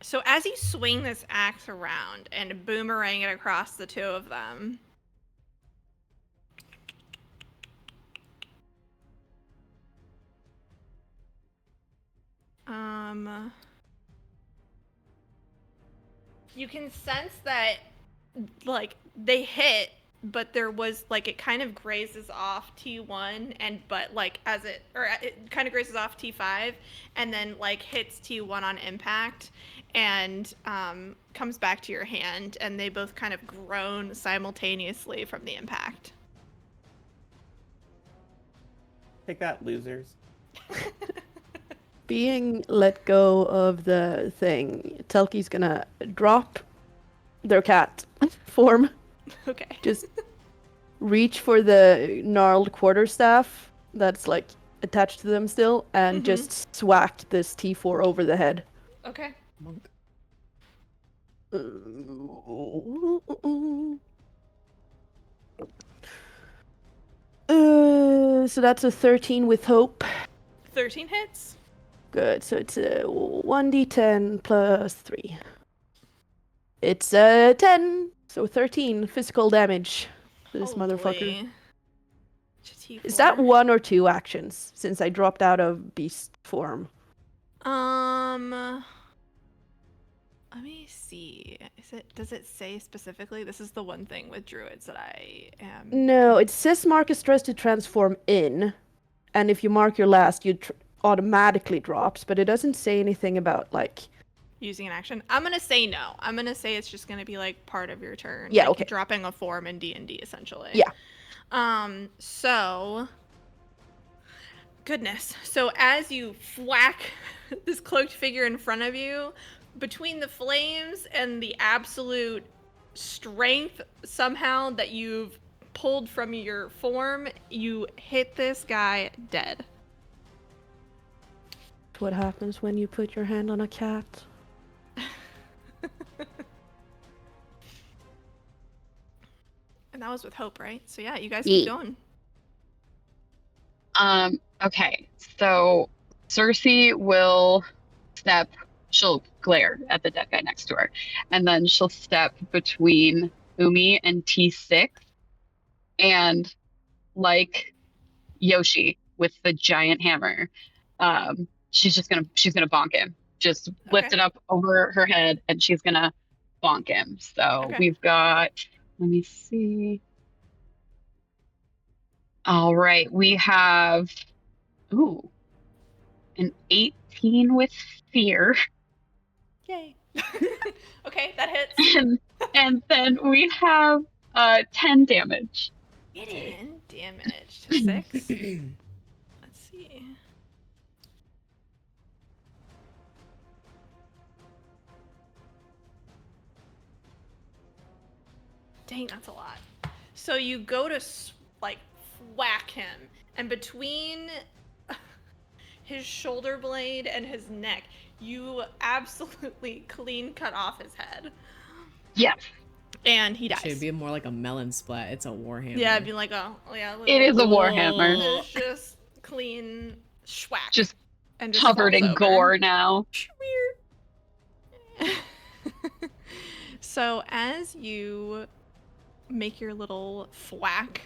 S1: So as you swing this axe around and boomerang it across the 2 of them, you can sense that, like, they hit, but there was, like, it kind of grazes off T1, but, like, it kind of grazes off T5, and then, like, hits T1 on impact, and comes back to your hand, and they both kind of groan simultaneously from the impact.
S5: Take that, losers.
S4: Being let go of the thing, Telki's gonna drop their cat form.
S1: Okay.
S4: Just reach for the gnarled quarterstaff that's like attached to them still, and just swack this T4 over the head.
S1: Okay.
S4: So that's a 13 with hope.
S1: 13 hits.
S4: Good. So it's a 1d10 plus 3. It's a 10, so 13 physical damage to this
S1: Holy.
S4: motherfucker.
S1: To T4.
S4: Is that 1 or 2 actions since I dropped out of beast form?
S1: Let me see. Does it say specifically? This is the one thing with druids that I am.
S4: No, it says mark a stress to transform in, and if you mark your last, you automatically drops, but it doesn't say anything about like
S1: Using an action. I'm gonna say no. I'm gonna say it's just gonna be like part of your turn.
S4: Yeah,
S1: like
S4: okay.
S1: Dropping a form in D&D essentially.
S4: Yeah.
S1: So. Goodness. So as you whack this cloaked figure in front of you, between the flames and the absolute strength somehow that you've pulled from your form, you hit this guy dead.
S4: what happens when you put your hand on a cat.
S1: And that was with hope, right? So yeah, you guys keep going.
S3: Okay, so Cersei will she'll glare at the dead guy next to her, and then she'll step between Umi and T6, and like Yoshi with the giant hammer, she's gonna bonk him. Just lift it up over her head, and she's gonna bonk him. So we've got, let me see. All right, we have an 18 with fear.
S1: Yay. Okay, that hits.
S3: And then we have 10 damage.
S1: 10 damage to 6. Let's see. Dang, that's a lot. So you go to like whack him, and between his shoulder blade and his neck, you absolutely clean cut off his head.
S3: Yes.
S1: And he dies.
S2: Should be more like a melon splat. It's a warhammer.
S1: Yeah, it'd be like yeah.
S3: It is a warhammer.
S1: It's just clean schwack.
S3: Just
S1: and
S3: covered in gore now.
S1: So as you make your little thwack,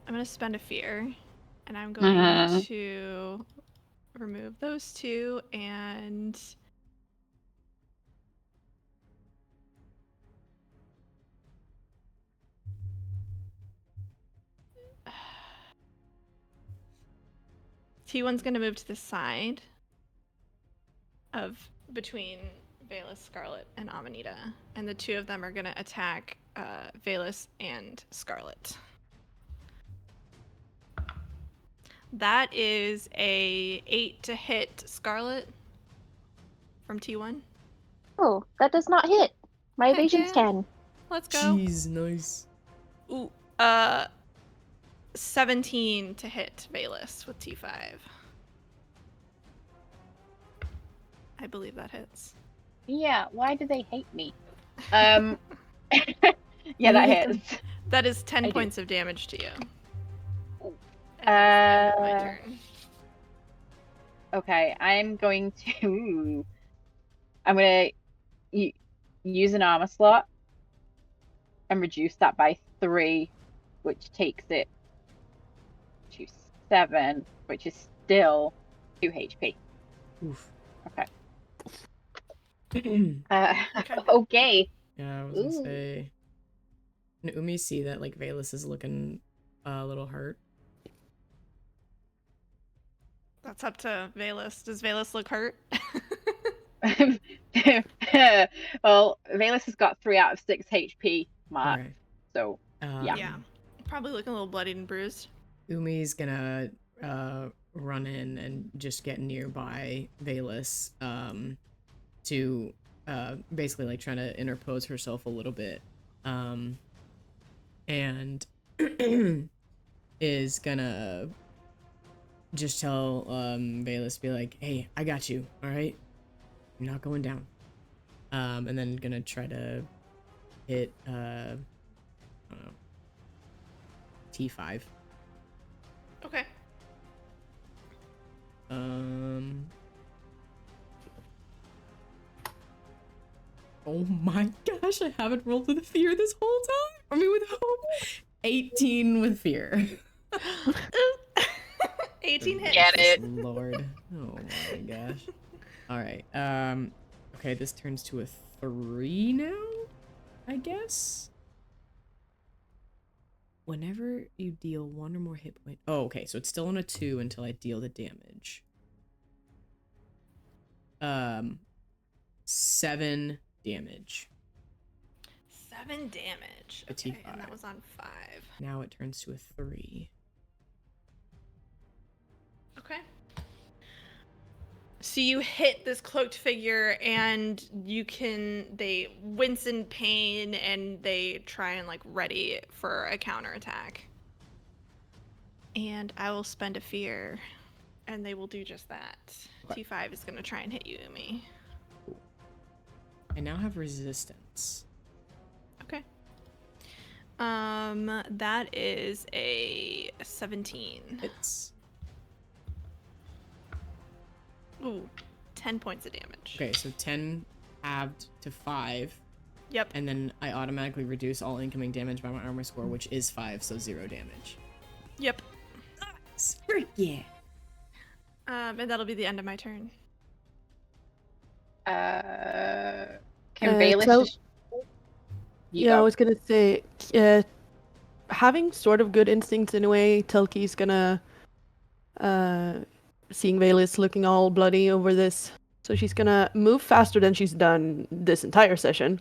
S1: I'm gonna spend a fear, and I'm going to remove those two and T1's gonna move to the side of between Valus, Scarlet, and Amanita, and the two of them are gonna attack Valus and Scarlet. That is a 8 to hit Scarlet from T1.
S7: Oh, that does not hit. My
S1: Heck
S7: evasion's
S1: yeah.
S7: 10.
S1: Let's go.
S2: Jeez, nice.
S1: Ooh, 17 to hit Valus with T5. I believe that hits.
S6: Yeah, why do they hate me? Yeah, that hits.
S1: That is 10 points of damage to you.
S6: Uh,
S1: My turn.
S6: Okay, I'm going to use an armor slot and reduce that by 3, which takes it to 7, which is still 2 HP.
S2: Oof.
S6: Okay. Okay.
S2: Yeah, I was gonna say. Can Umi see that like Valus is looking a little hurt?
S1: That's up to Valus. Does Valus look hurt?
S6: Well, Valus has got 3 out of 6 HP mark,
S2: Alright.
S6: so
S1: Yeah. Probably looking a little bloodied and bruised.
S2: Umi's gonna run in and just get nearby Valus to basically like trying to interpose herself a little bit, and is gonna just tell Valus, be like, hey, I got you, all right, you're not going down, and then gonna try to hit I don't know, T5.
S1: Okay.
S2: Oh my gosh, I haven't rolled with fear this whole time. I mean, with hope. 18 with fear.
S1: 18 hits.
S3: Get it.
S2: Lord. Oh my gosh. All right. Okay, this turns to a 3 now, I guess. Whenever you deal 1 or more hit point. Oh, okay. So it's still on a 2 until I deal the damage. 7 damage.
S1: 7 damage.
S2: A
S1: Okay,
S2: T5.
S1: and that was on 5.
S2: Now it turns to a 3.
S1: Okay. So you hit this cloaked figure and they wince in pain and they try and like ready for a counterattack. And I will spend a fear and they will do just that.
S2: Okay.
S1: T5 is going to try and hit you, Umi.
S2: I now have resistance.
S1: Okay. That is a 17.
S2: It's
S1: Ooh, 10 points of damage.
S2: okay, so 10 halved to 5.
S1: Yep.
S2: And then I automatically reduce all incoming damage by my armor score, which is 5, so 0 damage.
S1: Yep.
S2: Frick yeah.
S1: And that'll be the end of my turn.
S6: Can
S4: Tel-
S6: Baelish You
S4: I
S6: go.
S4: was gonna say, having sort of good instincts in a way, Telki's gonna, seeing Valis looking all bloody over this, so she's gonna move faster than she's done this entire session.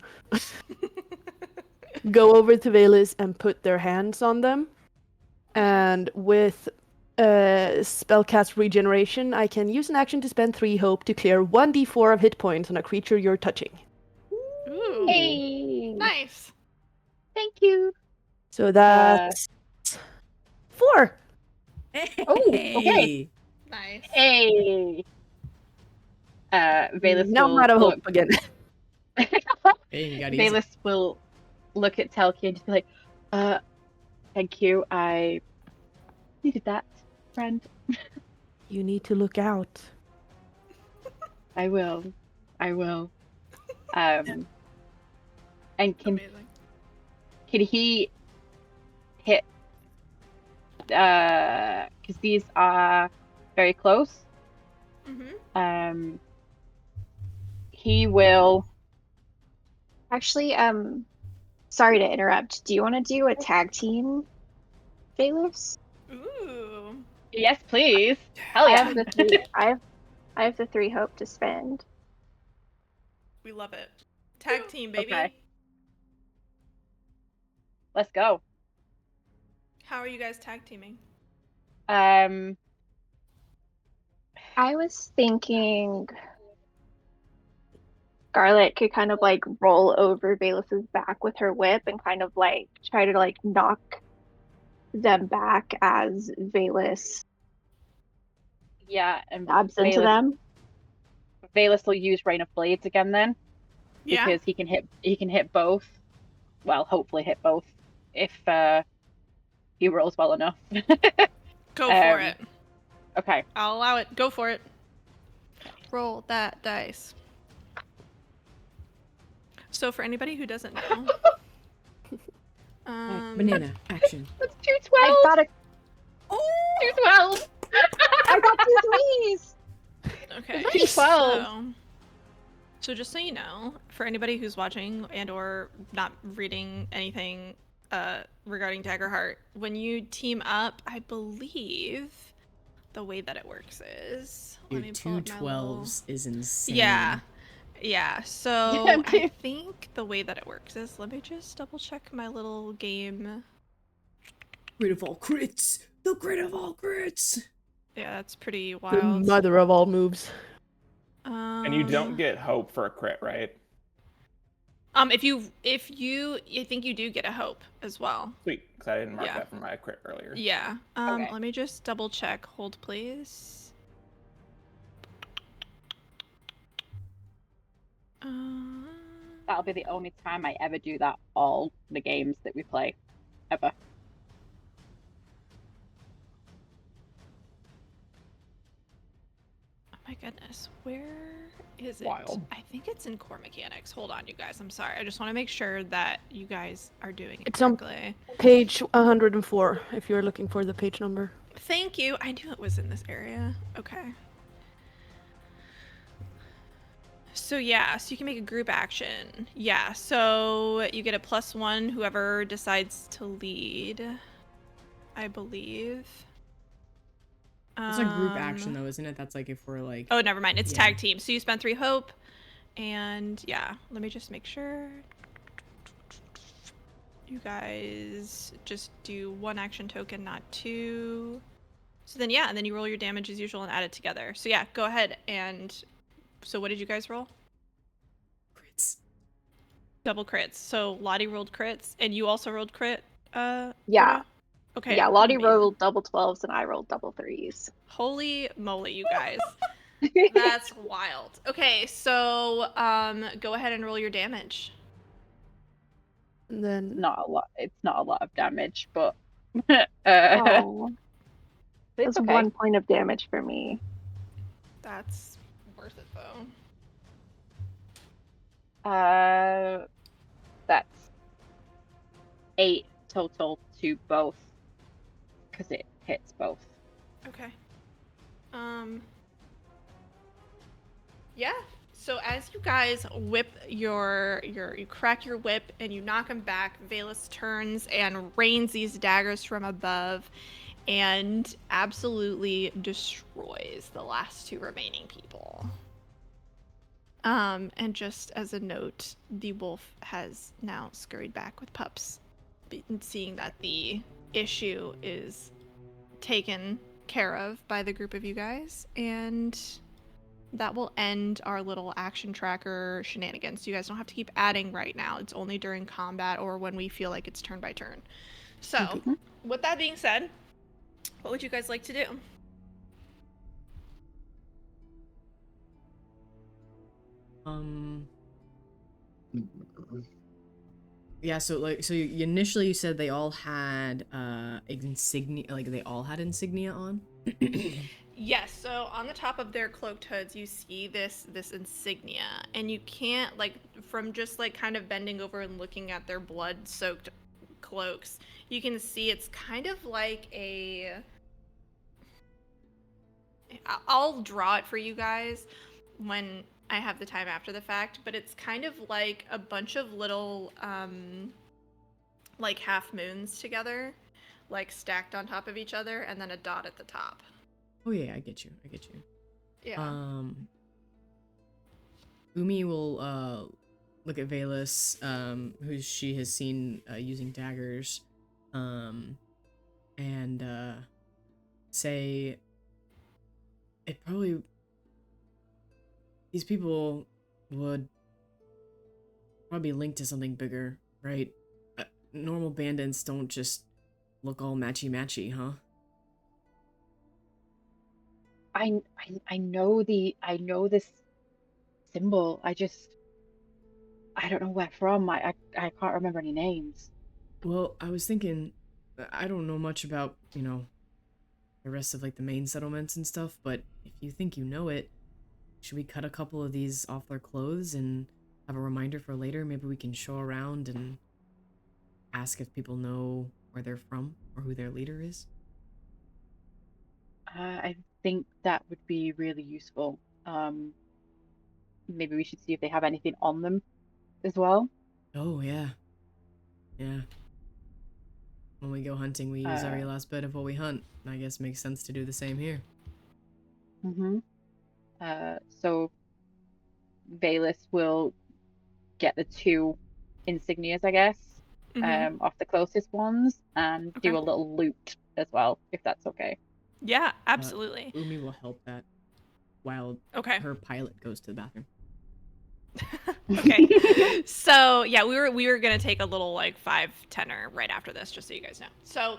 S4: Go over to Valis and put their hands on them, and with spellcast regeneration, I can use an action to spend 3 hope to clear 1d4 of hit points on a creature you're touching.
S1: Ooh.
S6: Hey,
S1: Nice.
S6: thank you.
S4: So that's 4.
S6: Oh, okay.
S1: Nice.
S6: Hey. Valis
S4: Now I'm out of hope again.
S2: Hey, you gotta use it.
S6: Valis will look at Telki and just be like, thank you. I needed that, friend.
S4: You need to look out.
S6: I will. And can
S1: Amazing.
S6: he hit? Because these are very close.
S1: Mm-hmm.
S6: He will.
S7: Actually, sorry to interrupt. Do you want to do a tag team, Bailiffs?
S1: Ooh.
S6: Yes, please. Hell
S7: I
S6: yeah.
S7: have the 3. I have the 3 hope to spend.
S1: We love it. Tag team, baby.
S6: Okay. Let's go.
S1: How are you guys tag teaming?
S7: I was thinking Scarlet could kind of like roll over Bayless's back with her whip and kind of like try to like knock them back as Bayless
S6: Yeah, and
S7: stabs into
S6: Bayless,
S7: them.
S6: Bayless will use Rain of Blades again then,
S1: Yeah.
S6: because he can hit both. Well, hopefully hit both if he rolls well enough.
S1: Go for it.
S6: Okay.
S1: I'll allow it. Go for it. Roll that dice. So for anybody who doesn't know,
S2: Banana, action.
S6: That's 2
S7: I
S6: 12.
S7: got a
S6: 2 12.
S7: I got 2 threes.
S1: Okay.
S6: Nice. 12.
S1: So just so you know, for anybody who's watching and or not reading anything regarding Daggerheart, when you team up, I believe the way that it works is
S2: Dude,
S1: pull
S2: 2
S1: up my little-
S2: 12s is insane.
S1: Yeah, so I think the way that it works is, let me just double check my little game.
S2: Grid of all crits! The grid of all crits!
S1: Yeah, that's pretty
S4: The
S1: wild.
S4: mother of all moves.
S5: And you don't get hope for a crit, right?
S1: if you I think you do get a hope as well.
S5: Sweet, because I didn't mark
S1: Yeah.
S5: that for my crit earlier.
S1: Yeah.
S6: Okay.
S1: Let me just double check. Hold, please.
S6: That'll be the only time I ever do that all the games that we play. Ever.
S1: Oh my goodness, where Is it?
S3: Wild.
S1: I think it's in core mechanics. Hold on, you guys. I'm sorry. I just want to make sure that you guys are doing it
S4: It's on
S1: correctly.
S4: page 104, if you're looking for the page number.
S1: Thank you. I knew it was in this area. Okay. So yeah, so you can make a group action. Yeah, so you get a +1 whoever decides to lead, I believe.
S2: It's a group action though, isn't it? That's like if we're like.
S1: Oh, never mind. It's
S2: Yeah.
S1: tag team. So you spend 3 hope, and yeah, let me just make sure. You guys just do 1 action token, not 2. So then yeah, and then you roll your damage as usual and add it together. So yeah, go ahead and. So what did you guys roll?
S2: Crits.
S1: Double crits. So Lottie rolled crits, and you also rolled crit.
S7: Yeah.
S1: Rhoda? Okay.
S7: Yeah, Lottie
S1: amazing.
S7: rolled double 12s and I rolled double 3s.
S1: Holy moly, you guys. That's wild. Okay, so go ahead and roll your damage.
S4: And then
S6: Not a lot. It's not a lot of damage, but
S7: Oh,
S6: it's
S7: that's
S6: okay.
S7: 1 point of damage for me.
S1: That's worth it though.
S6: That's 8 total to both, because it hits both.
S1: Okay. Yeah. So as you guys whip you crack your whip and you knock him back, Valus turns and rains these daggers from above and absolutely destroys the last 2 remaining people. And just as a note, the wolf has now scurried back with pups, seeing that the issue is taken care of by the group of you guys, and that will end our little action tracker shenanigans. You guys don't have to keep adding right now. It's only during combat or when we feel like it's turn by turn. So, with that being said, what would you guys like to do?
S2: Yeah, so you initially said they all had insignia, like they all had insignia on.
S1: Yes, so on the top of their cloaked hoods you see this insignia, and you can't, like, from just like kind of bending over and looking at their blood-soaked cloaks, you can see it's kind of like I'll draw it for you guys when I have the time after the fact, but it's kind of like a bunch of little like half moons together, like stacked on top of each other, and then a dot at the top.
S2: Oh yeah, I get you.
S1: Yeah.
S2: Umi will look at Valus, who she has seen using daggers, and say it probably, these people would probably be linked to something bigger, right? Normal bandits don't just look all matchy, huh?
S6: I know this symbol. I don't know where from. I can't remember any names.
S2: Well, I was thinking, I don't know much about, the rest of like the main settlements and stuff, but if you think you know it, should we cut a couple of these off their clothes and have a reminder for later? Maybe we can show around and ask if people know where they're from or who their leader is.
S6: I think that would be really useful. Maybe we should see if they have anything on them as well.
S2: Oh, yeah. Yeah. When we go hunting, we use every last bit of what we hunt. I guess it makes sense to do the same here.
S6: So Valus will get the 2 insignias, I guess, off the closest ones, and do a little loot as well, if that's okay.
S1: Yeah, absolutely.
S2: Umi will help that while her pilot goes to the bathroom.
S1: Okay. So yeah, we were gonna take a little like 5-10er right after this, just so you guys know. So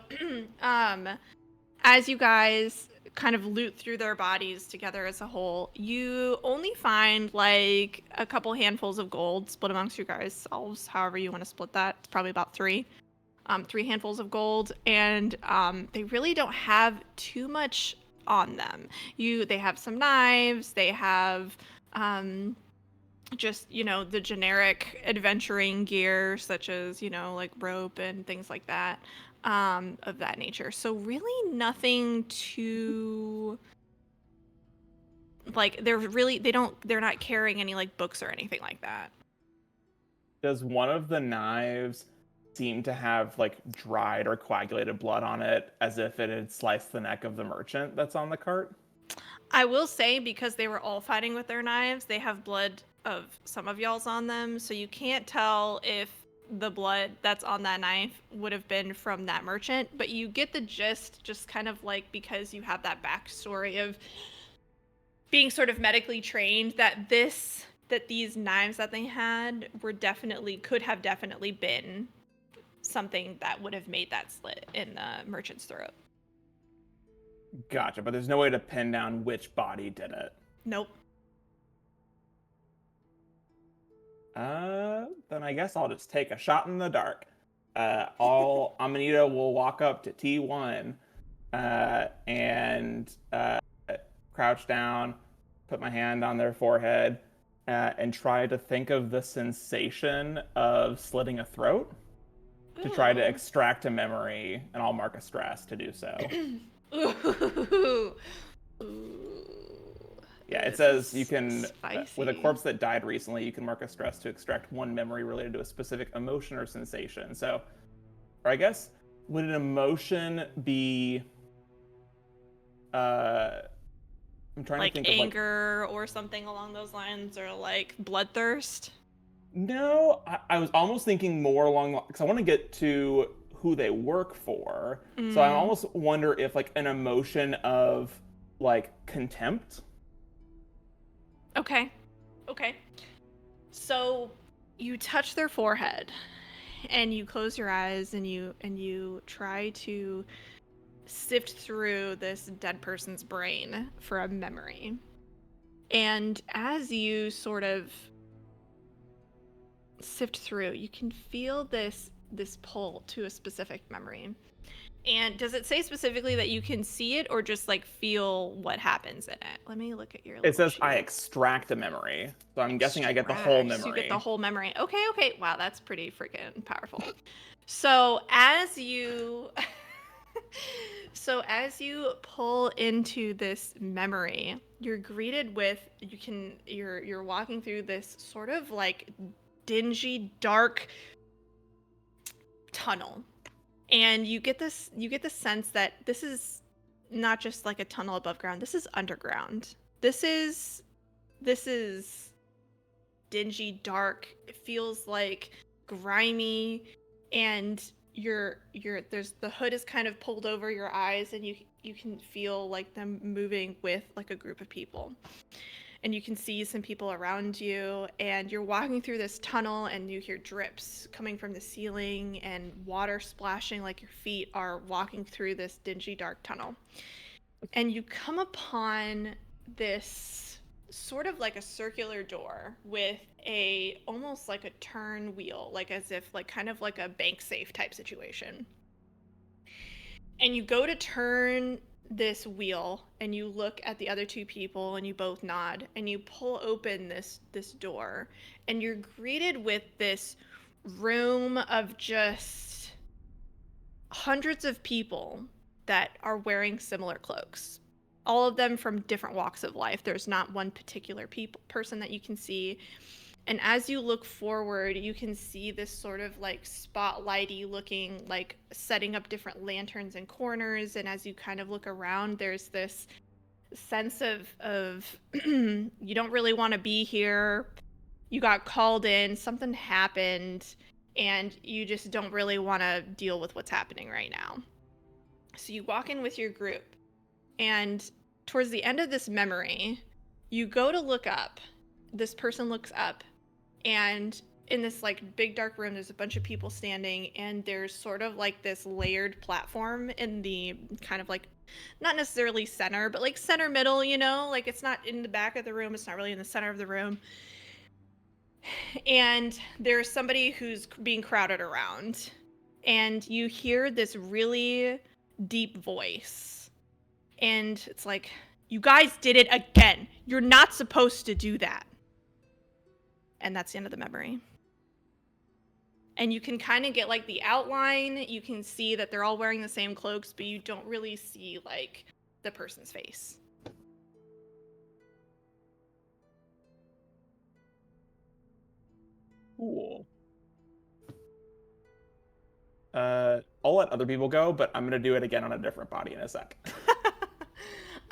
S1: as you guys kind of loot through their bodies together as a whole, you only find like a couple handfuls of gold split amongst you guys selves, however you want to split that. It's probably about 3 handfuls of gold, and they really don't have too much on them. They have some knives, they have just, the generic adventuring gear, such as, like rope and things like that, of that nature. So really nothing too, like, they're not carrying any, like, books or anything like that.
S5: Does one of the knives seem to have, like, dried or coagulated blood on it, as if it had sliced the neck of the merchant that's on the cart?
S1: I will say, because they were all fighting with their knives, they have blood of some of y'all's on them, so you can't tell if the blood that's on that knife would have been from that merchant, but you get the gist, just kind of like, because you have that backstory of being sort of medically trained, that these knives that they had could have definitely been something that would have made that slit in the merchant's throat.
S5: Gotcha, but there's no way to pin down which body did it.
S1: Nope.
S5: Then I guess I'll just take a shot in the dark. Amanita will walk up to T1 and crouch down, put my hand on their forehead, and try to think of the sensation of slitting a throat to try to extract a memory, and I'll mark a stress to do so.
S1: Ooh.
S5: Yeah, it says you can,
S1: spicy.
S5: with a corpse that died recently, you can mark a stress to extract one memory related to a specific emotion or sensation. So, or I guess, would an emotion be, I'm trying
S1: like
S5: to think of, like,
S1: anger or something along those lines, or like bloodthirst?
S5: No, I was almost thinking more along, because I want to get to who they work for. So I almost wonder if, like, an emotion of, like, contempt.
S1: Okay. So you touch their forehead and you close your eyes and you try to sift through this dead person's brain for a memory. And as you sort of sift through, you can feel this pull to a specific memory. And does it say specifically that you can see it, or just like feel what happens in it? Let me look at your.
S5: It says
S1: sheet.
S5: I extract a memory, so I'm guessing I get the whole memory.
S1: So you get the whole memory. Okay. Wow, that's pretty freaking powerful. So as you pull into this memory, you're greeted with you're walking through this sort of like dingy, dark tunnel. And you get the sense that this is not just like a tunnel above ground. This is underground. This is dingy, dark. It feels like grimy, and there's the hood is kind of pulled over your eyes, and you can feel like them moving with like a group of people. And you can see some people around you, and you're walking through this tunnel, and you hear drips coming from the ceiling and water splashing like your feet are walking through this dingy, dark tunnel. And you come upon this sort of like a circular door with almost like a turn wheel, like as if like kind of like a bank safe type situation. And you go to turn this wheel, and you look at the other two people, and you both nod, and you pull open this door, and you're greeted with this room of just hundreds of people that are wearing similar cloaks, all of them from different walks of life. There's not one particular person that you can see. And as you look forward, you can see this sort of like spotlighty looking, like setting up different lanterns and corners. And as you kind of look around, there's this sense of you don't really want to be here. You got called in, something happened, and you just don't really want to deal with what's happening right now. So you walk in with your group, and towards the end of this memory, you go to look up. This person looks up, and in this like big dark room, there's a bunch of people standing, and there's sort of like this layered platform in the kind of like, not necessarily center, but like center middle, like it's not in the back of the room, it's not really in the center of the room. And there's somebody who's being crowded around, and you hear this really deep voice, and it's like, You guys did it again. You're not supposed to do that. And that's the end of the memory. And you can kind of get like the outline. You can see that they're all wearing the same cloaks, but you don't really see like the person's face.
S5: Cool. I'll let other people go, but I'm gonna do it again on a different body in a sec.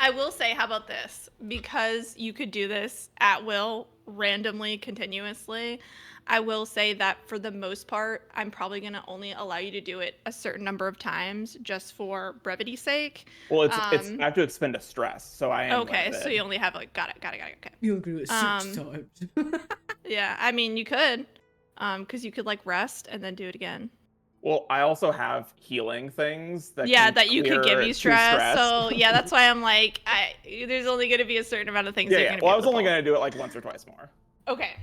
S1: I will say, how about this? Because you could do this at will, randomly, continuously, I will say that for the most part, I'm probably going to only allow you to do it a certain number of times just for brevity's sake.
S5: Well, it's I have to expend a stress, so I am
S1: Okay,
S5: limited.
S1: so you only have like, got it, okay.
S2: You'll do it 6 times.
S1: Yeah, I mean, you could, because you could like rest and then do it again.
S5: Well, I also have healing things that
S1: that you could give you
S5: clear
S1: stress. So yeah, that's why I'm like, there's only going to be a certain amount of things.
S5: Yeah,
S1: that you're
S5: yeah.
S1: gonna
S5: Well, I
S1: be
S5: was
S1: able to
S5: only
S1: pull.
S5: going to do it like once or twice more.
S1: Okay.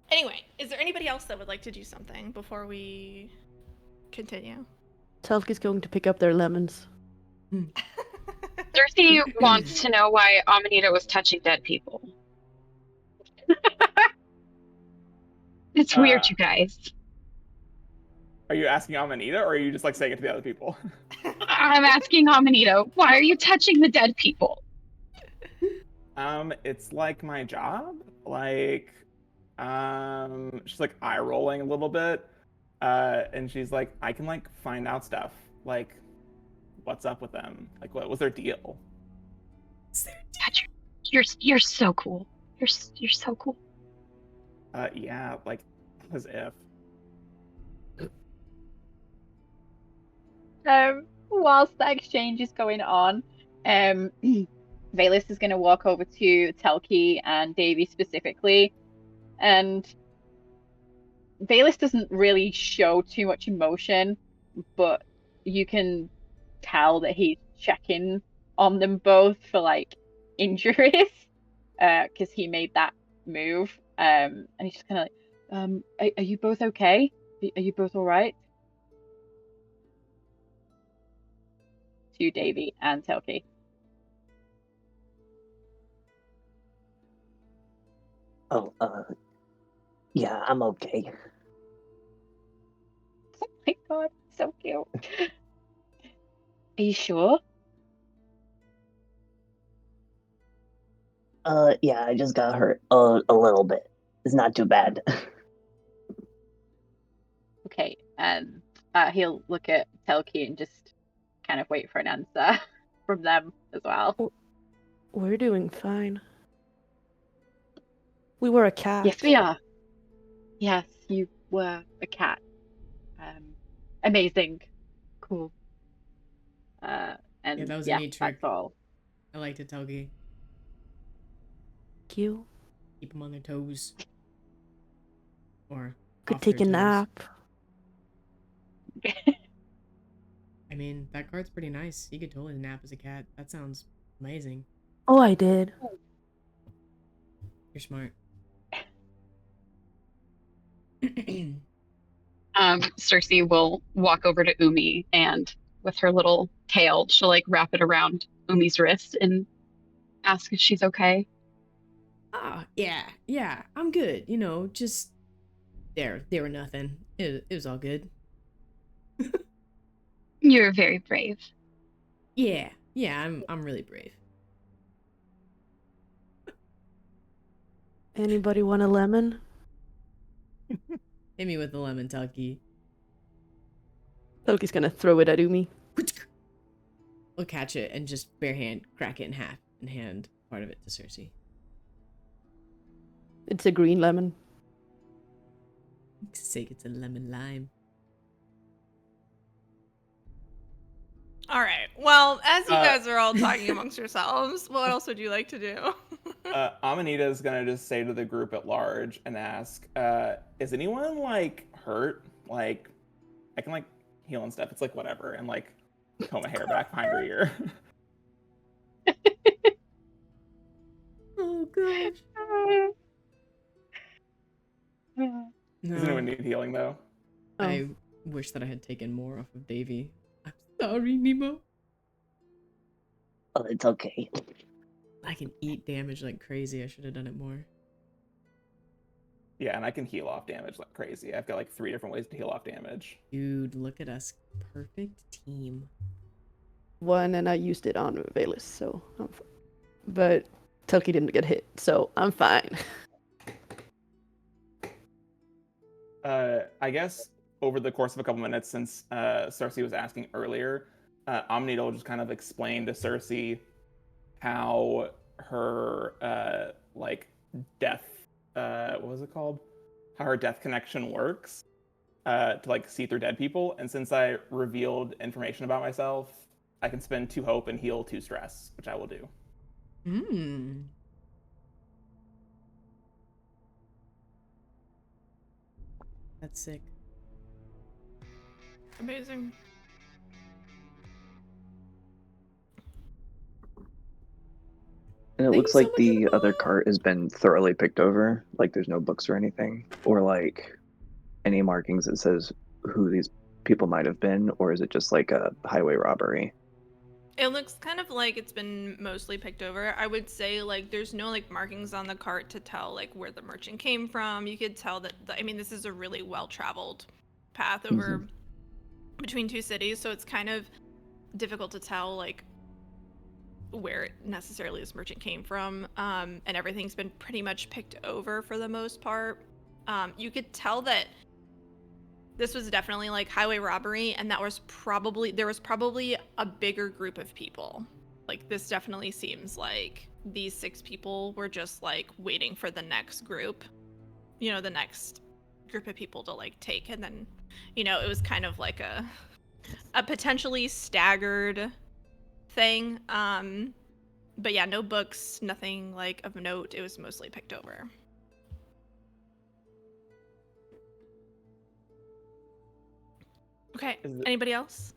S1: Anyway, is there anybody else that would like to do something before we continue?
S4: Telki's going to pick up their lemons.
S3: Cersei wants to know why Amanita was touching dead people. It's weird, you guys.
S5: Are you asking Amanita, or are you just like saying it to the other people?
S3: I'm asking Amanita, why are you touching the dead people?
S5: It's like my job. Like, she's like eye rolling a little bit, and she's like, I can like find out stuff, like, what's up with them, like what was their deal.
S3: You're so cool. You're so cool.
S5: Yeah, like as if.
S6: Whilst that exchange is going on, Valus is going to walk over to Telki and Davy specifically, and Valus doesn't really show too much emotion, but you can tell that he's checking on them both for like injuries, because he made that move, and he's just kind of like, are you both okay? Are you both all right? To Davy and Telki.
S8: Oh, yeah, I'm okay.
S6: Oh my god, so cute. Are you sure?
S8: Yeah, I just got hurt a little bit. It's not too bad.
S6: Okay, and he'll look at Telki and just kind of wait for an answer from them as well.
S4: We're doing fine. We were a cat.
S6: Yes, we are. Yes, you were a cat. Amazing. Cool. And
S2: Yeah, that was a neat trick.
S6: that's all.
S2: I liked it, Telgi.
S4: Thank you.
S2: Keep them on their toes. Or
S4: Could
S2: off
S4: take
S2: their
S4: a
S2: toes.
S4: nap.
S2: I mean, that card's pretty nice. You could totally nap as a cat. That sounds amazing.
S4: Oh, I did.
S2: You're smart.
S3: Cersei will walk over to Umi, and with her little tail, she'll like wrap it around Umi's wrist and ask if she's okay.
S2: Yeah, I'm good. You know, just they were nothing. It was all good.
S3: You're very brave.
S2: Yeah, I'm really brave.
S4: Anybody want a lemon?
S2: Hit me with the lemon, Telki.
S4: Telki's gonna throw it at Umi.
S2: We'll catch it and just bare hand crack it in half and hand part of it to Cersei.
S4: It's a green lemon.
S2: Sake, it's a lemon lime.
S1: All right. Well, as you guys are all talking amongst yourselves, what else would you like to do?
S5: Amanita is gonna just say to the group at large and ask, is anyone like hurt? Like, I can like heal and stuff. It's like whatever, and like comb a hair back behind her ear.
S2: Oh gosh.
S5: Does anyone need healing though?
S2: I wish that I had taken more off of Davy. I'm sorry, Nemo.
S8: Oh, it's okay.
S2: I can eat damage like crazy. I should have done it more.
S5: Yeah, and I can heal off damage like crazy. I've got like 3 different ways to heal off damage.
S2: Dude, look at us. Perfect team.
S4: One, and I used it on Valus, so I'm fine. But Telki didn't get hit, so I'm fine.
S5: I guess over the course of a couple minutes, since Cersei was asking earlier, Omnita will just kind of explain to Cersei how her like death, what was it called? How her death connection works to like see through dead people. And since I revealed information about myself, I can spend 2 hope and heal 2 stress, which I will do.
S2: Hmm. That's sick.
S1: Amazing.
S8: And it
S2: Thank
S8: looks
S2: you so
S8: like
S2: much,
S8: the other
S2: Annabelle.
S8: cart has been thoroughly picked over. Like there's no books or anything, or like any markings that says who these people might have been, or is it just like a highway robbery?
S1: It looks kind of like it's been mostly picked over. I would say like there's no like markings on the cart to tell like where the merchant came from. You could tell that I mean this is a really well-traveled path over between 2 cities, so it's kind of difficult to tell like where necessarily this merchant came from. And everything's been pretty much picked over for the most part. You could tell that this was definitely like highway robbery, and there was probably a bigger group of people. Like this definitely seems like these 6 people were just like waiting for the next group, the next group of people to like take, and then it was kind of like a potentially staggered thing. But yeah, no books, nothing like of note. It was mostly picked over. Okay, anybody else?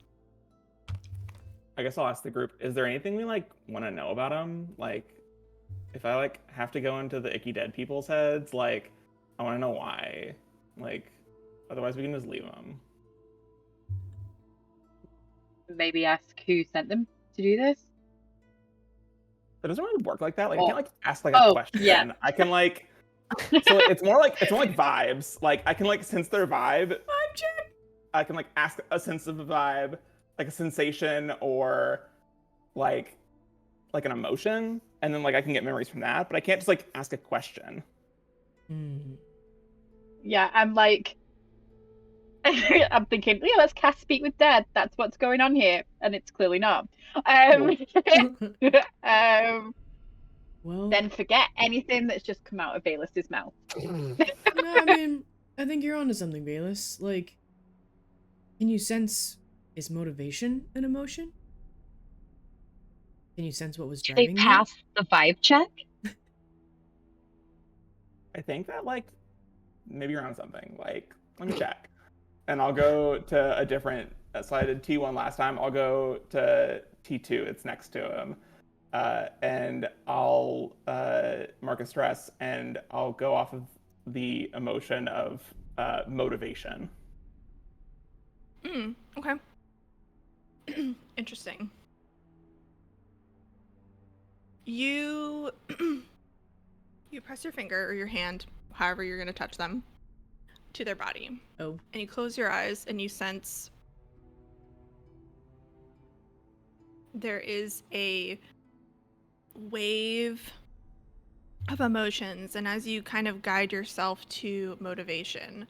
S5: I guess I'll ask the group, is there anything we like want to know about them? Like, if I like have to go into the icky dead people's heads, like, I want to know why. Like, otherwise we can just leave them.
S6: Maybe ask who sent them to do this.
S5: It doesn't really work like that. Like, I
S6: Oh.
S5: can't like ask like a question.
S6: Yeah.
S5: I can like, so it's more like vibes. Like, I can like sense their vibe. Vibe check. I can like ask a sense of a vibe, like a sensation, or like an emotion, and then like I can get memories from that. But I can't just like ask a question.
S6: Yeah, I'm like, I'm thinking, yeah, let's cast Speak with Dead. That's what's going on here, and it's clearly not.
S2: Well,
S6: Then forget anything that's just come out of Baelis's mouth.
S2: no, I mean, I think you're onto something, Baelis. Like, can you sense is motivation an emotion? Can you sense what was
S3: Did they
S2: driving
S3: pass the vibe check?
S5: I think that like maybe you're on something. Like, let me check, and I'll go to a different. So I did T1 last time. I'll go to T2. It's next to him, and I'll mark a stress, and I'll go off of the emotion of motivation.
S1: Okay. Interesting. You press your finger or your hand, however you're going to touch them, to their body.
S2: Oh.
S1: And you close your eyes and you sense there is a wave of emotions, and as you kind of guide yourself to motivation,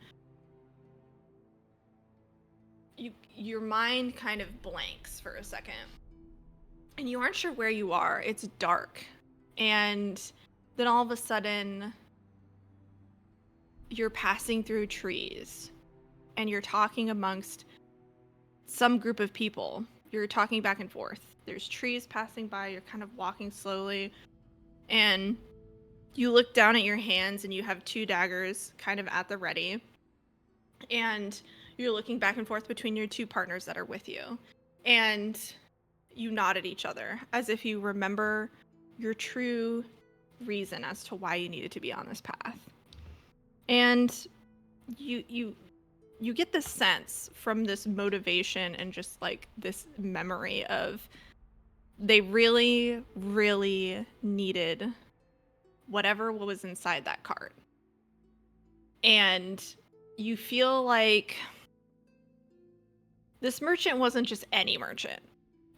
S1: your mind kind of blanks for a second. And you aren't sure where you are. It's dark. And then all of a sudden, you're passing through trees. And you're talking amongst some group of people. You're talking back and forth. There's trees passing by. You're kind of walking slowly. And you look down at your hands and you have 2 daggers kind of at the ready. And you're looking back and forth between your 2 partners that are with you. And you nod at each other as if you remember your true reason as to why you needed to be on this path. And you get the sense from this motivation and just like this memory of They really, really needed whatever was inside that cart. And you feel like this merchant wasn't just any merchant.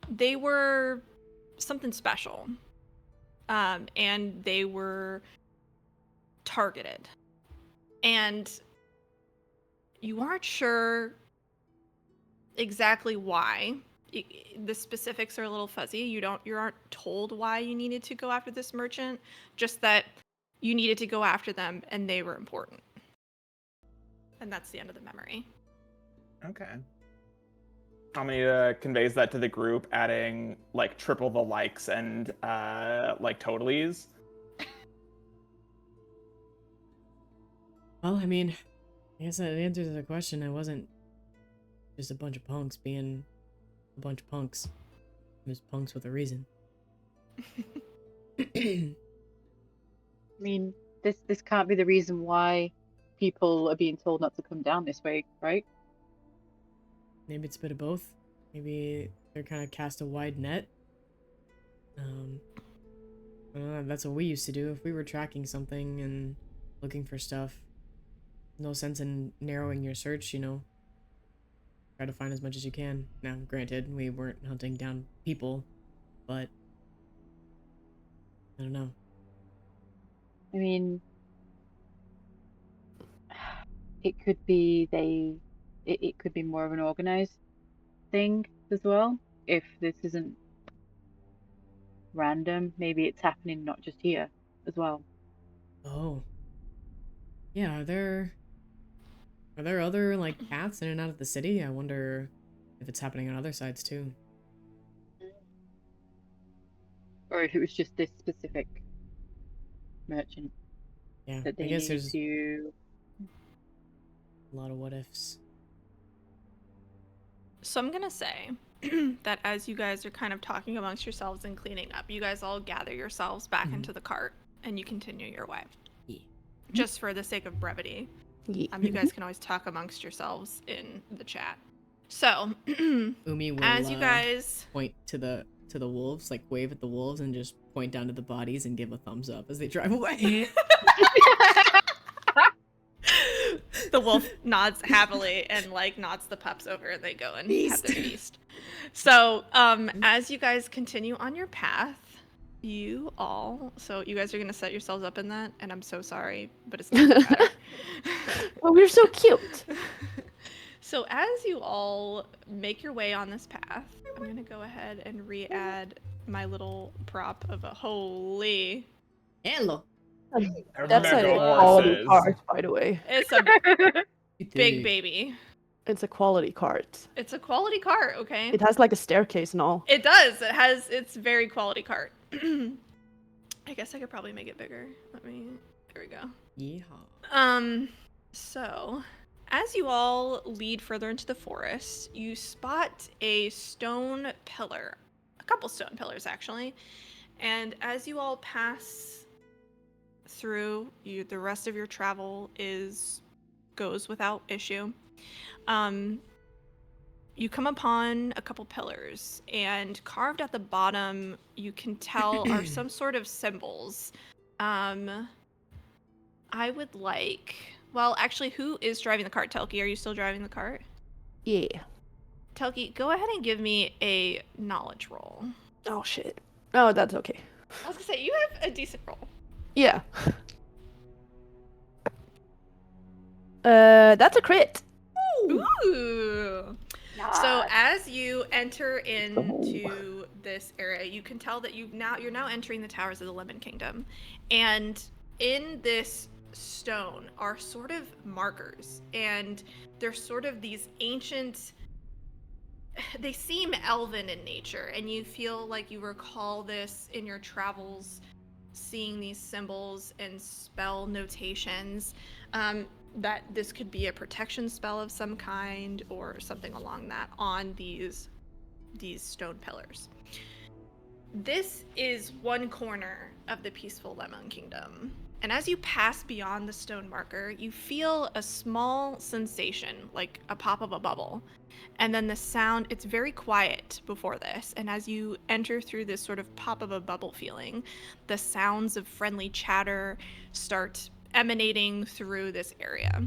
S1: They were something special. And they were targeted. And you aren't sure exactly why. The specifics are a little fuzzy. You aren't told why you needed to go after this merchant, just that you needed to go after them and they were important. And that's the end of the memory.
S5: Okay. Amani conveys that to the group, adding like triple the likes and like totalies.
S2: Well, I mean, I guess that answers the question. I wasn't just a bunch of punks being a bunch of punks. It was punks with a reason.
S6: I mean, this can't be the reason why people are being told not to come down this way, right?
S2: Maybe it's a bit of both. Maybe they're kind of cast a wide net. I don't know, that's what we used to do. If we were tracking something and looking for stuff, no sense in narrowing your search, you know. Try to find as much as you can. Now, granted, we weren't hunting down people, but I don't know.
S6: I mean, it could be it could be more of an organized thing as well. If this isn't random, maybe it's happening not just here as well.
S2: Oh. Yeah, are there other, like, paths in and out of the city? I wonder if it's happening on other sides, too.
S6: Or if it was just this specific merchant
S2: Yeah,
S6: that
S2: I
S6: they
S2: guess
S6: needed
S2: there's
S6: to.
S2: a lot of what ifs.
S1: So I'm going to say that as you guys are kind of talking amongst yourselves and cleaning up, you guys all gather yourselves back into the cart and you continue your way.
S2: Yeah.
S1: Just for the sake of brevity.
S4: Yeah.
S1: You guys can always talk amongst yourselves in the chat. So,
S2: Umi will
S1: as you guys
S2: point to the wolves, like wave at the wolves and just point down to the bodies and give a thumbs up as they drive away.
S1: The wolf nods happily and like nods the pups over and they go and have their feast. So, as you guys continue on your path, you guys are gonna set yourselves up in that, and I'm so sorry, but it's not gonna matter.
S4: Oh, we're so cute.
S1: So as you all make your way on this path, I'm gonna go ahead and re-add my little prop of a holy.
S2: Hello.
S4: That's a
S5: Mega
S4: quality
S5: horses.
S4: cart, by the way.
S1: It's a big baby.
S4: It's a quality cart.
S1: It's a quality cart, okay?
S4: It has like a staircase and all.
S1: It does. It's very quality cart. I guess I could probably make it bigger. There we go.
S2: Yeehaw.
S1: So as you all lead further into the forest, you spot a stone pillar. A couple stone pillars, actually. And as you all pass through, the rest of your travel goes without issue. You come upon a couple pillars, and carved at the bottom, you can tell are some sort of symbols. I would like... Well, actually, who is driving the cart? Telki, are you still driving the cart?
S4: Yeah.
S1: Telki, go ahead and give me a knowledge roll.
S4: Oh, shit. Oh, that's okay.
S1: I was gonna say, you have a decent roll.
S4: Yeah. That's a crit.
S1: Ooh! So as you enter into this area, you can tell that you're now entering the Towers of the Lemon Kingdom. And in this stone are sort of markers, and they're sort of these ancient, they seem elven in nature, and you feel like you recall this in your travels, seeing these symbols and spell notations, that this could be a protection spell of some kind or something along that on these stone pillars. This is one corner of the peaceful Lemon Kingdom. And as you pass beyond the stone marker, you feel a small sensation, like a pop of a bubble. And then the sound, it's very quiet before this. And as you enter through this sort of pop of a bubble feeling, the sounds of friendly chatter start emanating through this area.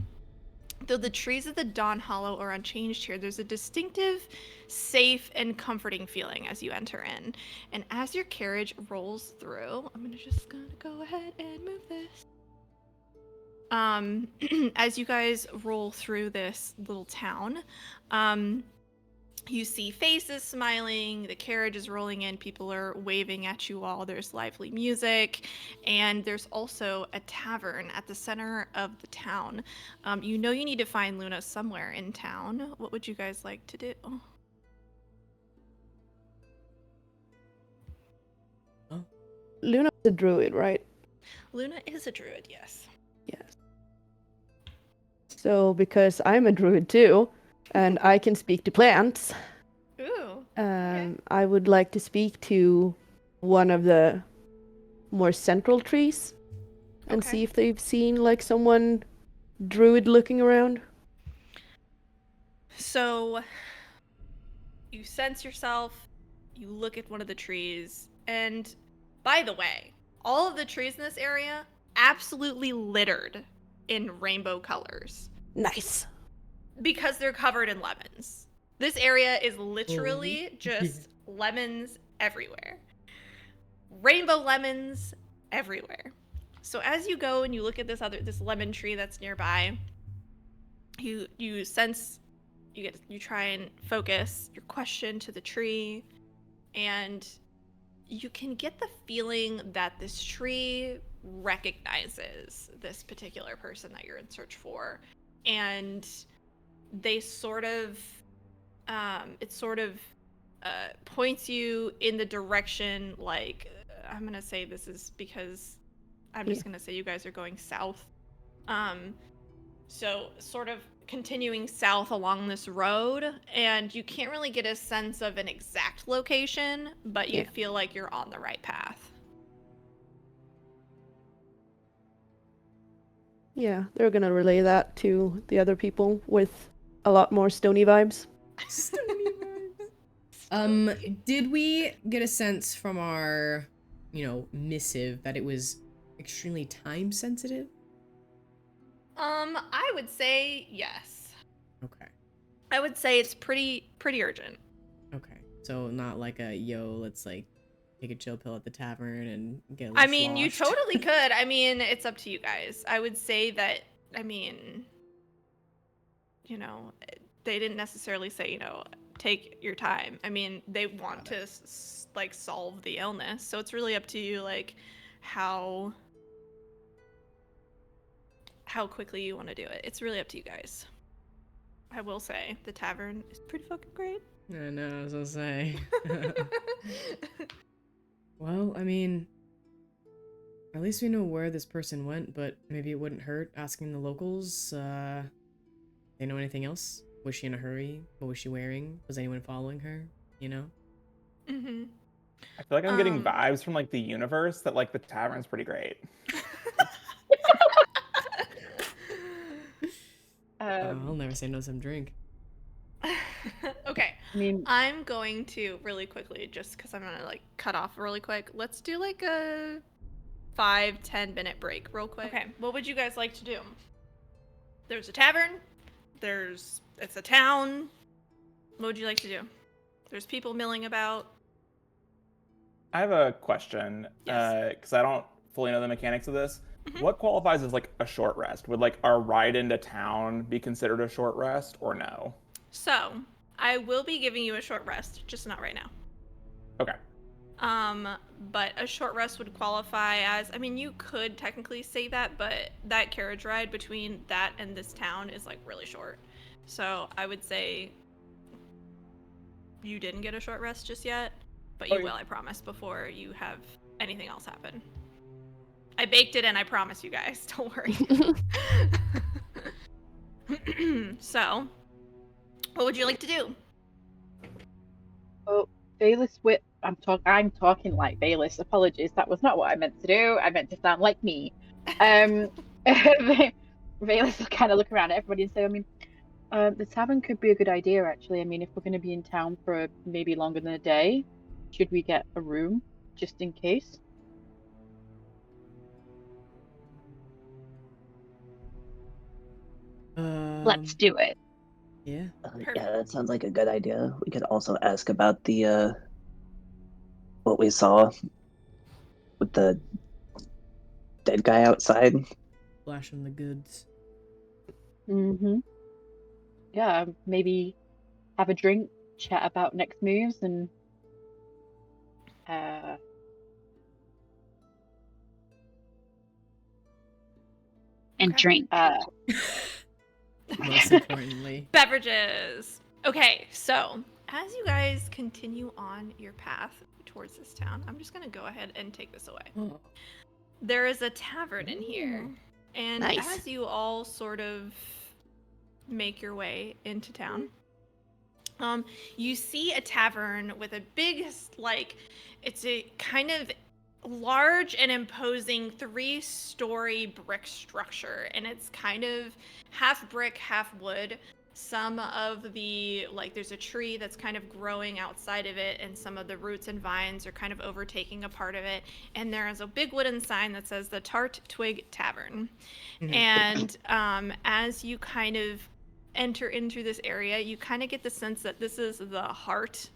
S1: Though the trees of the Dawn Hollow are unchanged here, there's a distinctive, safe, and comforting feeling as you enter in. And as your carriage rolls through, I'm just gonna go ahead and move this. As you guys roll through this little town, you see faces smiling, the carriage is rolling in, people are waving at you all, there's lively music, and there's also a tavern at the center of the town. You know you need to find Luna somewhere in town. What would you guys like to do?
S4: Luna's a druid, right?
S1: Luna is a druid, yes.
S4: Yes. So, because I'm a druid too, and I can speak to plants,
S1: Ooh.
S4: I would like to speak to one of the more central trees and
S1: Okay.
S4: see if they've seen like someone druid looking around.
S1: So you sense yourself, you look at one of the trees, and by the way, all of the trees in this area absolutely littered in rainbow colors
S4: Nice.
S1: because they're covered in lemons. This area is literally just lemons everywhere. Rainbow lemons everywhere. So as you go and you look at this lemon tree that's nearby, you sense you try and focus your question to the tree, and you can get the feeling that this tree recognizes this particular person that you're in search for, and they sort of points you in the direction, like, I'm gonna say this is because I'm just gonna say you guys are going south. So sort of continuing south along this road, and you can't really get a sense of an exact location, but you feel like you're on the right path.
S4: Yeah, they're gonna relay that to the other people with a lot more stony vibes.
S2: Stony vibes. Did we get a sense from our, missive that it was extremely time sensitive?
S1: I would say yes.
S2: Okay.
S1: I would say it's pretty urgent.
S2: Okay. So not like a let's like take a chill pill at the tavern and get
S1: I mean, you
S2: sloshed.
S1: totally could. I mean, it's up to you guys. I would say that, they didn't necessarily say, take your time. I mean, they want to solve the illness. So it's really up to you, like, how quickly you want to do it. It's really up to you guys. I will say the tavern is pretty fucking great.
S2: I know, I was gonna say. Well, I mean, at least we know where this person went, but maybe it wouldn't hurt asking the locals. They know anything else? Was she in a hurry? What was she wearing? Was anyone following her?
S1: Mm-hmm.
S5: I feel like I'm getting vibes from like the universe that like the tavern's pretty great.
S2: I'll never say no to some drink.
S1: Okay.
S6: I mean,
S1: I'm going to really quickly, just because I'm gonna cut off really quick. Let's do a 5-10 minute break real quick. Okay. What would you guys like to do? There's a tavern. It's a town. What would you like to do? There's people milling about.
S5: I have a question, because I don't fully know the mechanics of this.
S1: Mhm.
S5: What qualifies as like a short rest? Would like our ride into town be considered a short rest or no?
S1: So, I will be giving you a short rest, just not right now.
S5: Okay.
S1: But a short rest would qualify as, you could technically say that, but that carriage ride between that and this town is really short. So I would say you didn't get a short rest just yet, but you
S5: Okay.
S1: will, I promise, before you have anything else happen. I baked it in, I promise you guys, don't worry. So, what would you like to do?
S6: oh, Bayless I'm talking like Bayless. Apologies, that was not what I meant to do. I meant to sound like me. Valus will kind of look around at everybody and say, I mean, the tavern could be a good idea, actually. I mean, if we're going to be in town for maybe longer than a day, should we get a room just in case?
S3: Let's do it.
S2: Yeah.
S8: Yeah, that sounds like a good idea. We could also ask about the what we saw with the dead guy outside.
S2: Flash him the goods.
S6: Mm-hmm. Yeah, maybe have a drink, chat about next moves, and
S3: And drink.
S2: Most importantly.
S1: Beverages. Okay, so as you guys continue on your path towards this town, I'm just gonna go ahead and take this away.
S2: Oh.
S1: There is a tavern in here, and
S4: Nice.
S1: as you all sort of make your way into town, you see a tavern with a big, like, it's a kind of large and imposing 3-story brick structure, and it's kind of half brick, half wood. Some of the, like, there's a tree that's kind of growing outside of it, and some of the roots and vines are kind of overtaking a part of it. And there is a big wooden sign that says the Tart Twig Tavern. And as you kind of enter into this area, you kind of get the sense that this is the heart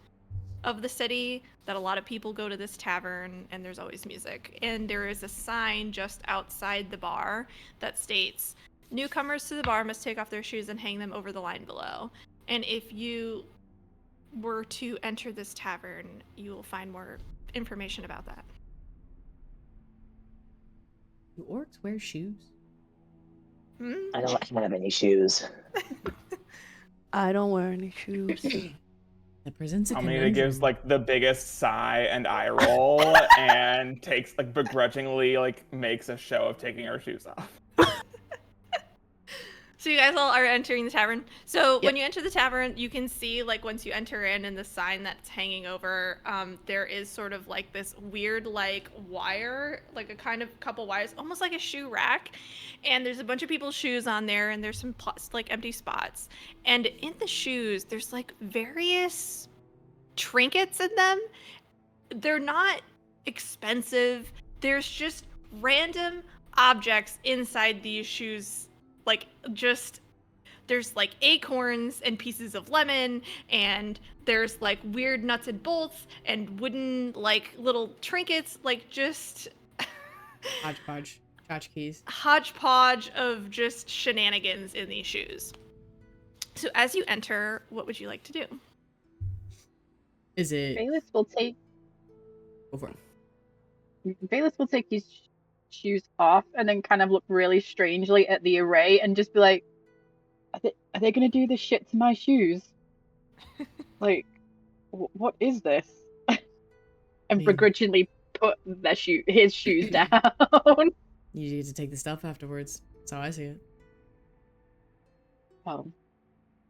S1: of the city, that a lot of people go to this tavern, and there's always music. And there is a sign just outside the bar that states, newcomers to the bar must take off their shoes and hang them over the line below. And if you were to enter this tavern, you will find more information about that.
S2: Do orcs wear shoes?
S8: I don't have any shoes.
S4: I don't wear any shoes.
S2: That presents a
S5: Amanita
S2: conundrum.
S5: gives like the biggest sigh and eye roll and takes like begrudgingly like makes a show of taking her shoes off.
S1: So you guys all are entering the tavern. So
S4: Yep.
S1: when you enter the tavern, you can see, like, once you enter in and the sign that's hanging over, there is sort of like this weird, like, wire, like a kind of couple wires, almost like a shoe rack. And there's a bunch of people's shoes on there, and there's some like empty spots. And in the shoes, there's like various trinkets in them. They're not expensive. There's just random objects inside these shoes. Like, just, there's like acorns and pieces of lemon, and there's like weird nuts and bolts and wooden like little trinkets, like just
S2: Hodgepodge. Tchotchkes.
S1: hodgepodge of just shenanigans in these shoes. So as you enter, what would you like to do?
S2: Is it
S6: Valus will take
S2: over?
S6: his shoes off and then kind of look really strangely at the array and just be like, are they gonna do this shit to my shoes? Like, what is this? And begrudgingly put his shoes down.
S2: You get to take the stuff afterwards. That's how I see it.
S6: Well,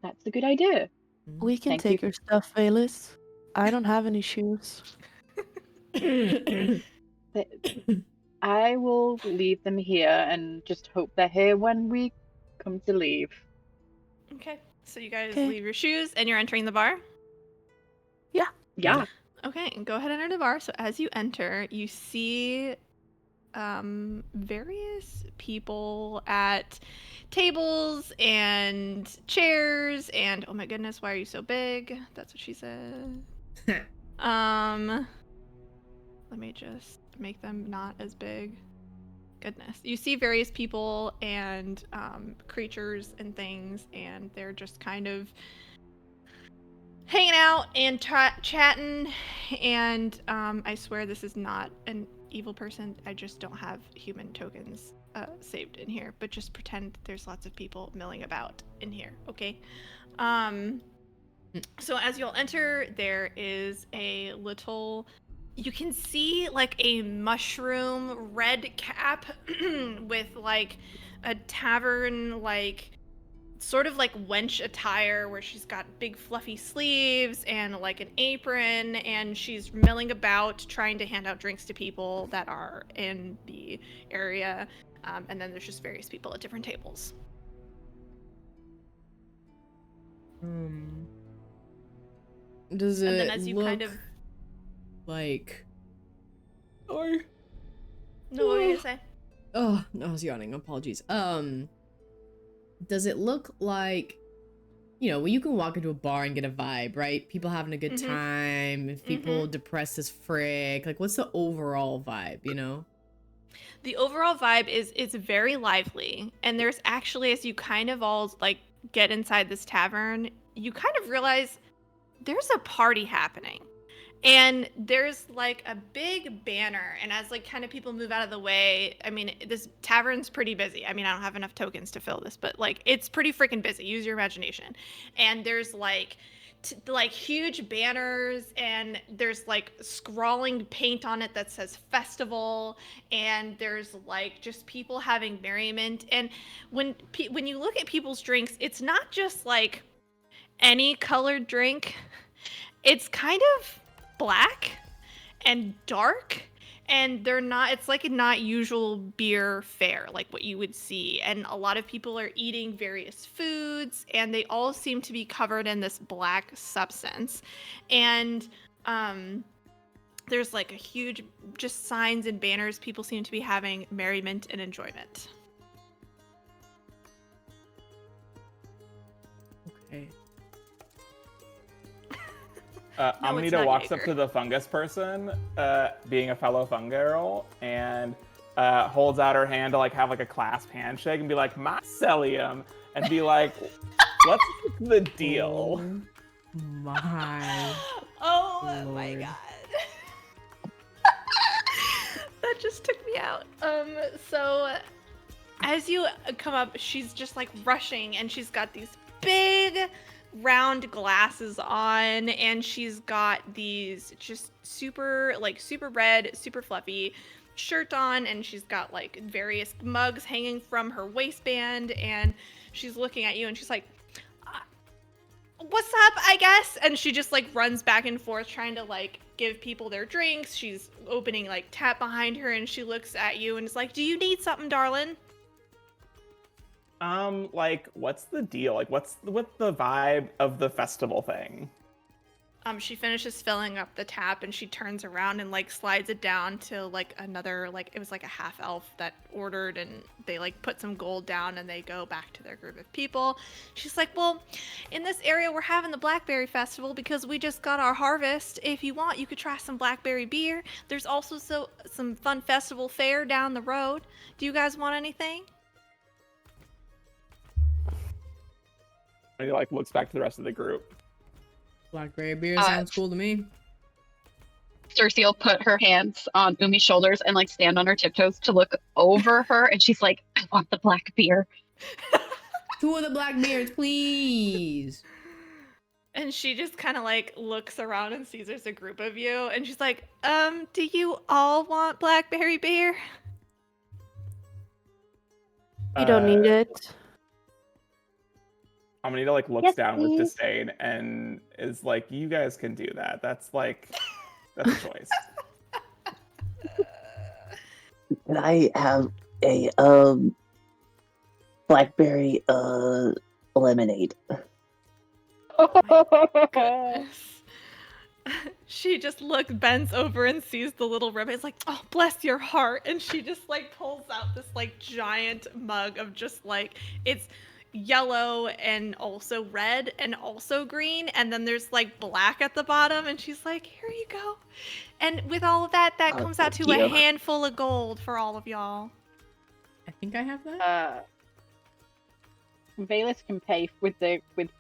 S6: that's a good idea.
S4: We can
S6: Thank
S4: take
S6: you.
S4: your stuff, Valus. I don't have any shoes.
S6: I will leave them here and just hope they're here when we come to leave.
S1: Okay, so you guys
S4: Okay.
S1: leave your shoes and you're entering the bar?
S6: Yeah.
S1: Okay, and go ahead and enter the bar. So as you enter, you see various people at tables and chairs, and oh my goodness, why are you so big? That's what she said. Let me just make them not as big. Goodness. You see various people and creatures and things, and they're just kind of hanging out and chatting. And I swear this is not an evil person. I just don't have human tokens saved in here. But just pretend there's lots of people milling about in here, okay? So as you'll enter, there is a little... You can see like a mushroom red cap with like a tavern like sort of like wench attire where she's got big fluffy sleeves and like an apron, and she's milling about trying to hand out drinks to people that are in the area. And then there's just various people at different tables.
S2: Does
S1: And
S2: it
S1: then as you
S2: look
S1: kind of...
S2: like...
S1: No, what were you gonna say?
S2: Oh, no, I was yawning. Apologies. Does it look like, you know, well, you can walk into a bar and get a vibe, right? People having a good time, people depressed as frick. Like, what's the overall vibe, you know?
S1: The overall vibe is it's very lively, and there's actually, as you kind of all like get inside this tavern, you kind of realize there's a party happening. And there's like a big banner, and as like kind of people move out of the way, I mean, this tavern's pretty busy. I mean, I don't have enough tokens to fill this, but like it's pretty freaking busy. Use your imagination. And there's like like huge banners, and there's like scrawling paint on it that says festival, and there's like just people having merriment. And when you look at people's drinks, it's not just like any colored drink. It's kind of black and dark, and they're not, it's like a not usual beer fare like what you would see. And a lot of people are eating various foods, and they all seem to be covered in this black substance. And there's like a huge just signs and banners. People seem to be having merriment and enjoyment.
S2: Okay.
S5: Amanita walks up to the fungus person, being a fellow fungirl, and holds out her hand to like have like a clasp handshake and be like, mycelium, and be like, what's the deal?
S2: My
S1: Oh
S2: Lord.
S1: my god. That just took me out. So as you come up, she's just like rushing, and she's got these big round glasses on, and she's got these just super red, super fluffy shirt on, and she's got like various mugs hanging from her waistband, and she's looking at you, and she's like, what's up, I guess? And she just like runs back and forth trying to like give people their drinks. She's opening like tap behind her, and she looks at you and is like, do you need something, darling?
S5: Like, what's the deal? Like, what's the vibe of the festival thing?
S1: She finishes filling up the tap, and she turns around and like slides it down to like another, like it was like a half elf that ordered, and they like put some gold down, and they go back to their group of people. She's like, well, in this area we're having the Blackberry Festival because we just got our harvest. If you want, you could try some blackberry beer. There's also some fun festival fare down the road. Do you guys want anything?
S5: And he like looks back to the rest of the group.
S2: blackberry beer sounds cool to me.
S3: Cersei will put her hands on Umi's shoulders and like stand on her tiptoes to look over her, and she's like, I want the black beer.
S2: 2 of the black beers, please.
S1: And she just kind of like looks around and sees there's a group of you, and she's like, do you all want blackberry beer?
S4: You don't need it.
S5: Amanita like looks
S6: Yes,
S5: down with
S6: please.
S5: disdain and is like, you guys can do that. That's like, that's a choice.
S8: Can I have a blackberry lemonade?
S1: She just bends over and sees the little ribbon. It's like, oh, bless your heart. And she just like pulls out this like giant mug of just like, it's yellow and also red and also green. And then there's like black at the bottom. And she's like, here you go. And with all of that, that
S8: Oh,
S1: comes out to
S8: thank
S1: a
S8: you.
S1: handful of gold for all of y'all.
S2: I think I have that.
S6: Valus can pay with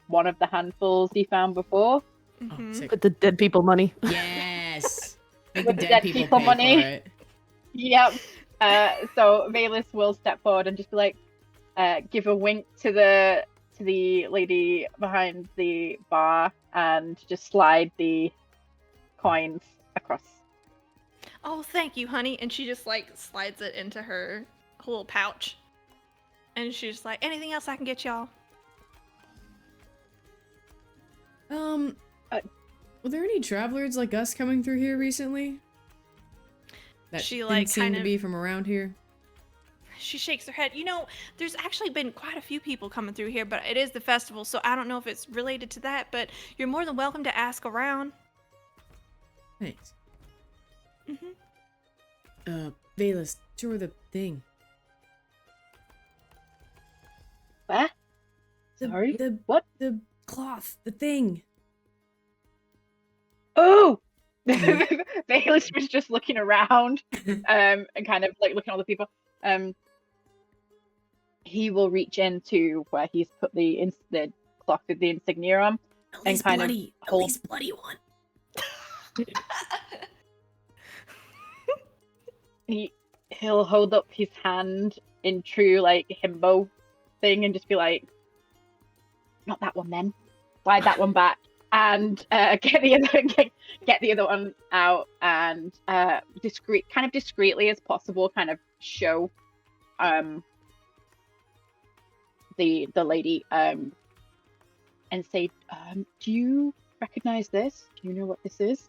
S6: one of the handfuls he found before.
S1: Mhm.
S2: Sick.
S4: With the dead people money.
S2: Yes. Make the
S6: With the
S2: dead
S6: dead
S2: people
S6: people
S2: pay
S6: money.
S2: for it.
S6: Yep. So Valus will step forward and just be like, give a wink to the lady behind the bar and just slide the coins across.
S1: Oh, thank you, honey. And she just like slides it into her little pouch. And she's just like, anything else I can get y'all?
S2: Were there any travelers like us coming through here recently? That
S1: She,
S2: didn't
S1: like,
S2: seem
S1: kind
S2: to
S1: of-
S2: be from around here.
S1: She shakes her head. You know, there's actually been quite a few people coming through here, but it is the festival, so I don't know if it's related to that, but you're more than welcome to ask around.
S2: Thanks.
S1: Mm-hmm.
S2: Valus, show her the thing.
S6: Where?
S2: The,
S6: Sorry?
S2: The,
S6: What?
S2: The cloth. The thing.
S6: Oh! Baelish was just looking around, and kind of like looking at all the people. He will reach into where he's put the cloth with the insignia on, and kind of hold.
S2: At least bloody one.
S6: He'll hold up his hand in true like himbo thing and just be like, "Not that one, then. Slide that one back." And get the other one out and discreetly as possible, kind of show the lady and say, "Do you recognize this? Do you know what this is?"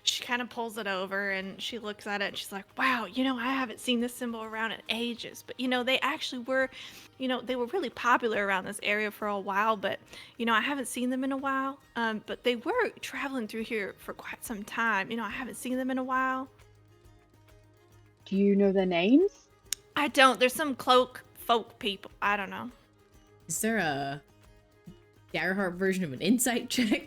S1: She kind of pulls it over and she looks at it and she's like, wow, you know, I haven't seen this symbol around in ages. But, you know, they actually were, you know, they were really popular around this area for a while. But, you know, I haven't seen them in a while. But they were traveling through here for quite some time. You know, I haven't seen them in a while.
S6: Do you know their names?
S1: I don't. There's some cloak folk people. I don't know.
S2: Is there a Daggerheart version of an insight check?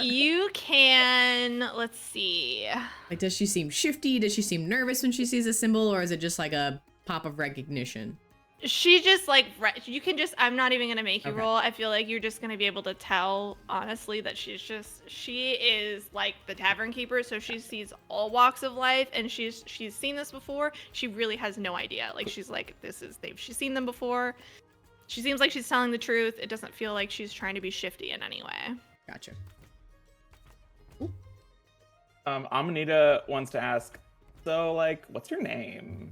S1: You can, let's see.
S2: Like, does she seem shifty? Does she seem nervous when she sees a symbol? Or is it just like a pop of recognition?
S1: She just like, you can just, I'm not even going to make you
S2: Okay.
S1: roll. I feel like you're just going to be able to tell, honestly, that she is like the tavern keeper. So she sees all walks of life and she's seen this before. She really has no idea. Like, she's like, she's seen them before. She seems like she's telling the truth. It doesn't feel like she's trying to be shifty in any way.
S2: Gotcha.
S5: Amanita wants to ask, so like, what's your name?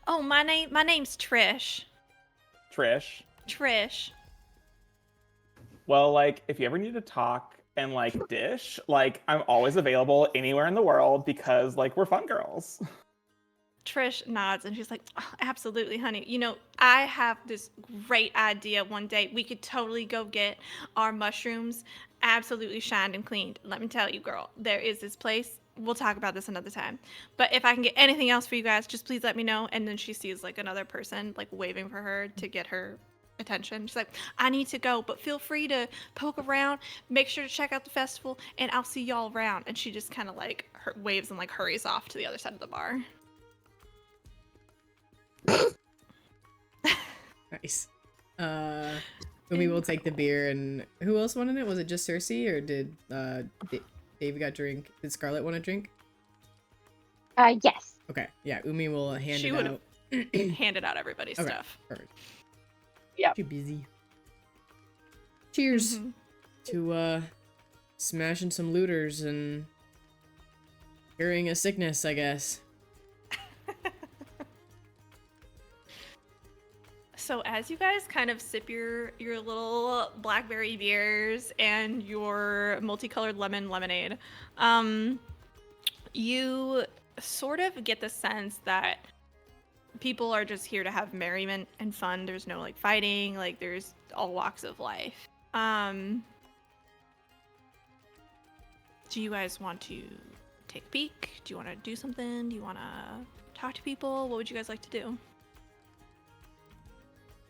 S1: Oh, my name's Trish.
S5: Trish.
S1: Trish.
S5: Well, like, if you ever need to talk and like dish, like, I'm always available anywhere in the world because like we're fun girls.
S1: Trish nods and she's like, oh, absolutely, honey. You know, I have this great idea one day. We could totally go get our mushrooms absolutely shined and cleaned. Let me tell you, girl, there is this place. We'll talk about this another time. But if I can get anything else for you guys, just please let me know. And then she sees like another person like waving for her to get her attention. She's like, I need to go, but feel free to poke around. Make sure to check out the festival and I'll see y'all around. And she just kind of like waves and like hurries off to the other side of the bar.
S2: Nice. Umi will take the beer, and who else wanted it? Was it just Cersei, or did Dave got drink? Did Scarlet want a drink?
S7: Yes.
S2: Okay, yeah. Umi will hand
S1: She
S2: it
S1: would
S2: out.
S1: have handed out everybody's
S2: Okay.
S1: stuff.
S2: Perfect.
S6: Yeah.
S2: Too busy. Cheers
S1: Mhm.
S2: to smashing some looters and curing a sickness, I guess.
S1: So as you guys kind of sip your little blackberry beers and your multicolored lemonade, you sort of get the sense that people are just here to have merriment and fun. There's no like fighting, like there's all walks of life. Do you guys want to take a peek? Do you want to do something? Do you want to talk to people? What would you guys like to do?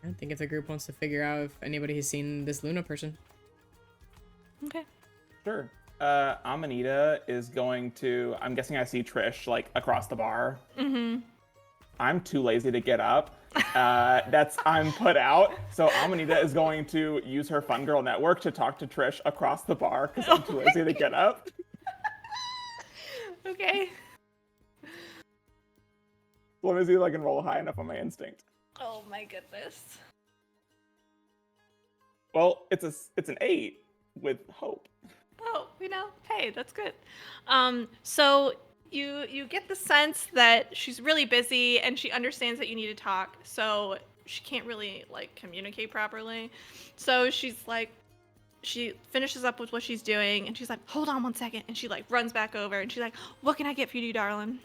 S2: I think if the group wants to figure out if anybody has seen this Luna person.
S1: Okay.
S5: Sure. Amanita is going to, I'm guessing I see Trish like across the bar.
S1: Mm-hmm.
S5: I'm too lazy to get up. I'm put out. So Amanita is going to use her Fun Girl network to talk to Trish across the bar because I'm too lazy to get up.
S1: Okay.
S5: Let me see if I can roll high enough on my instinct.
S1: Oh my goodness.
S5: Well, it's an 8 with hope.
S1: Oh, you know, hey, that's good. So you get the sense that she's really busy and she understands that you need to talk, so she can't really like communicate properly. So she's like, she finishes up with what she's doing and she's like, hold on one second, and she like runs back over and she's like, what can I get for you, darling?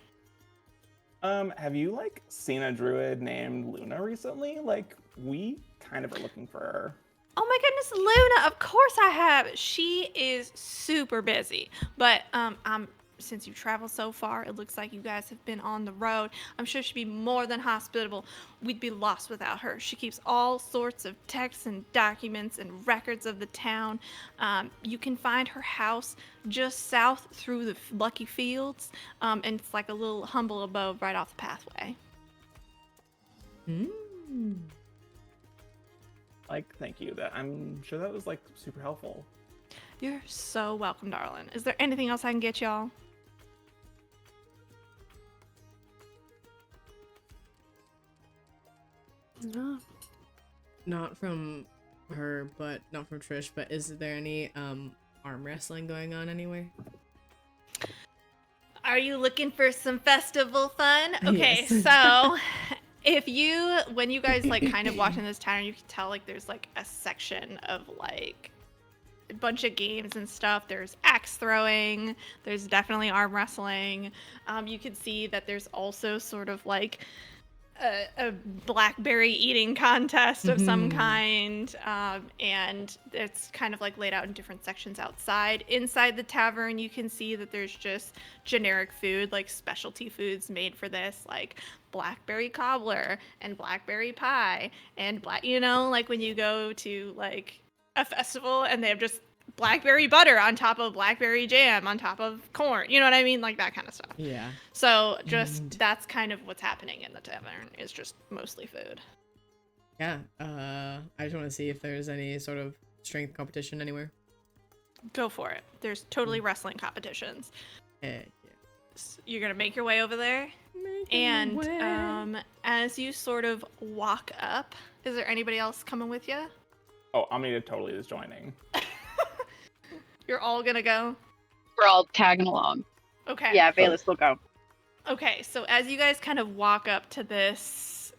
S5: Have you like seen a druid named Luna recently? Like, we kind of are looking for her.
S1: Oh my goodness, Luna, of course I have. She is super busy. But since you travel so far, it looks like you guys have been on the road. I'm sure she'd be more than hospitable. We'd be lost without her. She keeps all sorts of texts and documents and records of the town. You can find her house just south through the Lucky Fields, and it's like a little humble abode right off the pathway.
S5: Like, thank you. That I'm sure that was like super helpful.
S1: You're so welcome, darling. Is there anything else I can get y'all?
S4: No.
S2: Not from her, but not from Trish, but is there any arm wrestling going on anywhere?
S1: Are you looking for some festival fun? Okay,
S2: Yes.
S1: so when you guys like kind of walk in this town, you can tell like there's like a section of like a bunch of games and stuff. There's axe throwing, there's definitely arm wrestling. You can see that there's also sort of like a blackberry eating contest of some kind, and it's kind of like laid out in different sections outside. Inside the tavern, you can see that there's just generic food, like specialty foods made for this, like blackberry cobbler and blackberry pie and like when you go to like a festival and they have just blackberry butter on top of blackberry jam on top of corn, you know what I mean, like that kind of stuff.
S2: Yeah.
S1: So just that's kind of what's happening in the tavern, is just mostly food.
S2: Yeah. I just want to see if there's any sort of strength competition anywhere.
S1: Go for it. There's totally wrestling competitions.
S2: Yeah.
S1: You're gonna make your way over there, and as you sort of walk up, is there anybody else coming with you?
S5: Oh, Amanita totally is joining.
S1: You're all gonna go?
S3: We're all tagging along.
S1: Okay.
S6: Yeah, Bayless will go.
S1: Okay, so as you guys kind of walk up to this,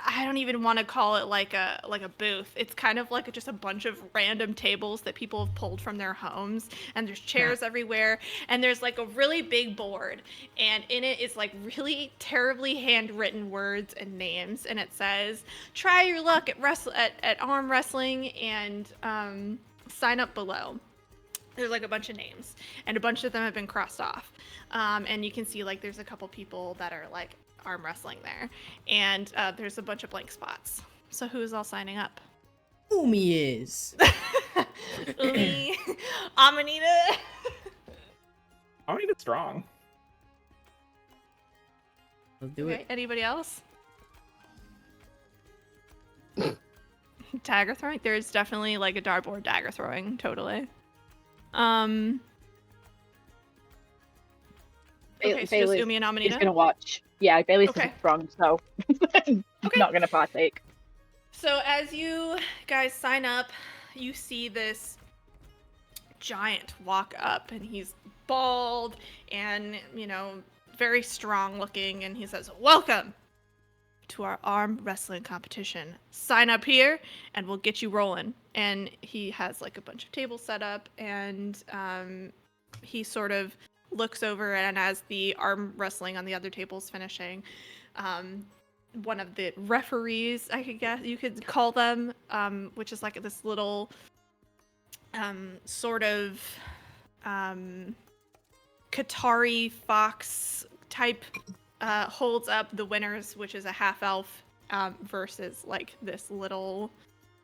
S1: I don't even want to call it like a booth. It's kind of like just a bunch of random tables that people have pulled from their homes, and there's chairs everywhere, and there's like a really big board, and in it is like really terribly handwritten words and names, and it says, "Try your luck at arm wrestling and sign up below." There's like a bunch of names, and a bunch of them have been crossed off, and you can see like there's a couple people that are like arm wrestling there, and there's a bunch of blank spots. So who's all signing up?
S2: Umi is.
S1: Umi, Amanita.
S5: Amanita's strong.
S2: Let's do
S1: Okay,
S2: it.
S1: anybody else? Dagger throwing? There's definitely like a dartboard dagger throwing, totally. Okay, so just
S6: Bailey's
S1: Umi and
S6: He's
S1: Amanita?
S6: gonna watch. Yeah, Bailey's
S1: Okay.
S6: isn't strong, so not gonna partake.
S1: So as you guys sign up, you see this giant walk up, and he's bald and, very strong looking, and he says, "Welcome to our arm wrestling competition. Sign up here and we'll get you rolling." And he has like a bunch of tables set up, and he sort of looks over, and as the arm wrestling on the other tables finishing, one of the referees, I could guess you could call them, which is like this little sort of Qatari fox type, holds up the winners, which is a half elf versus like this little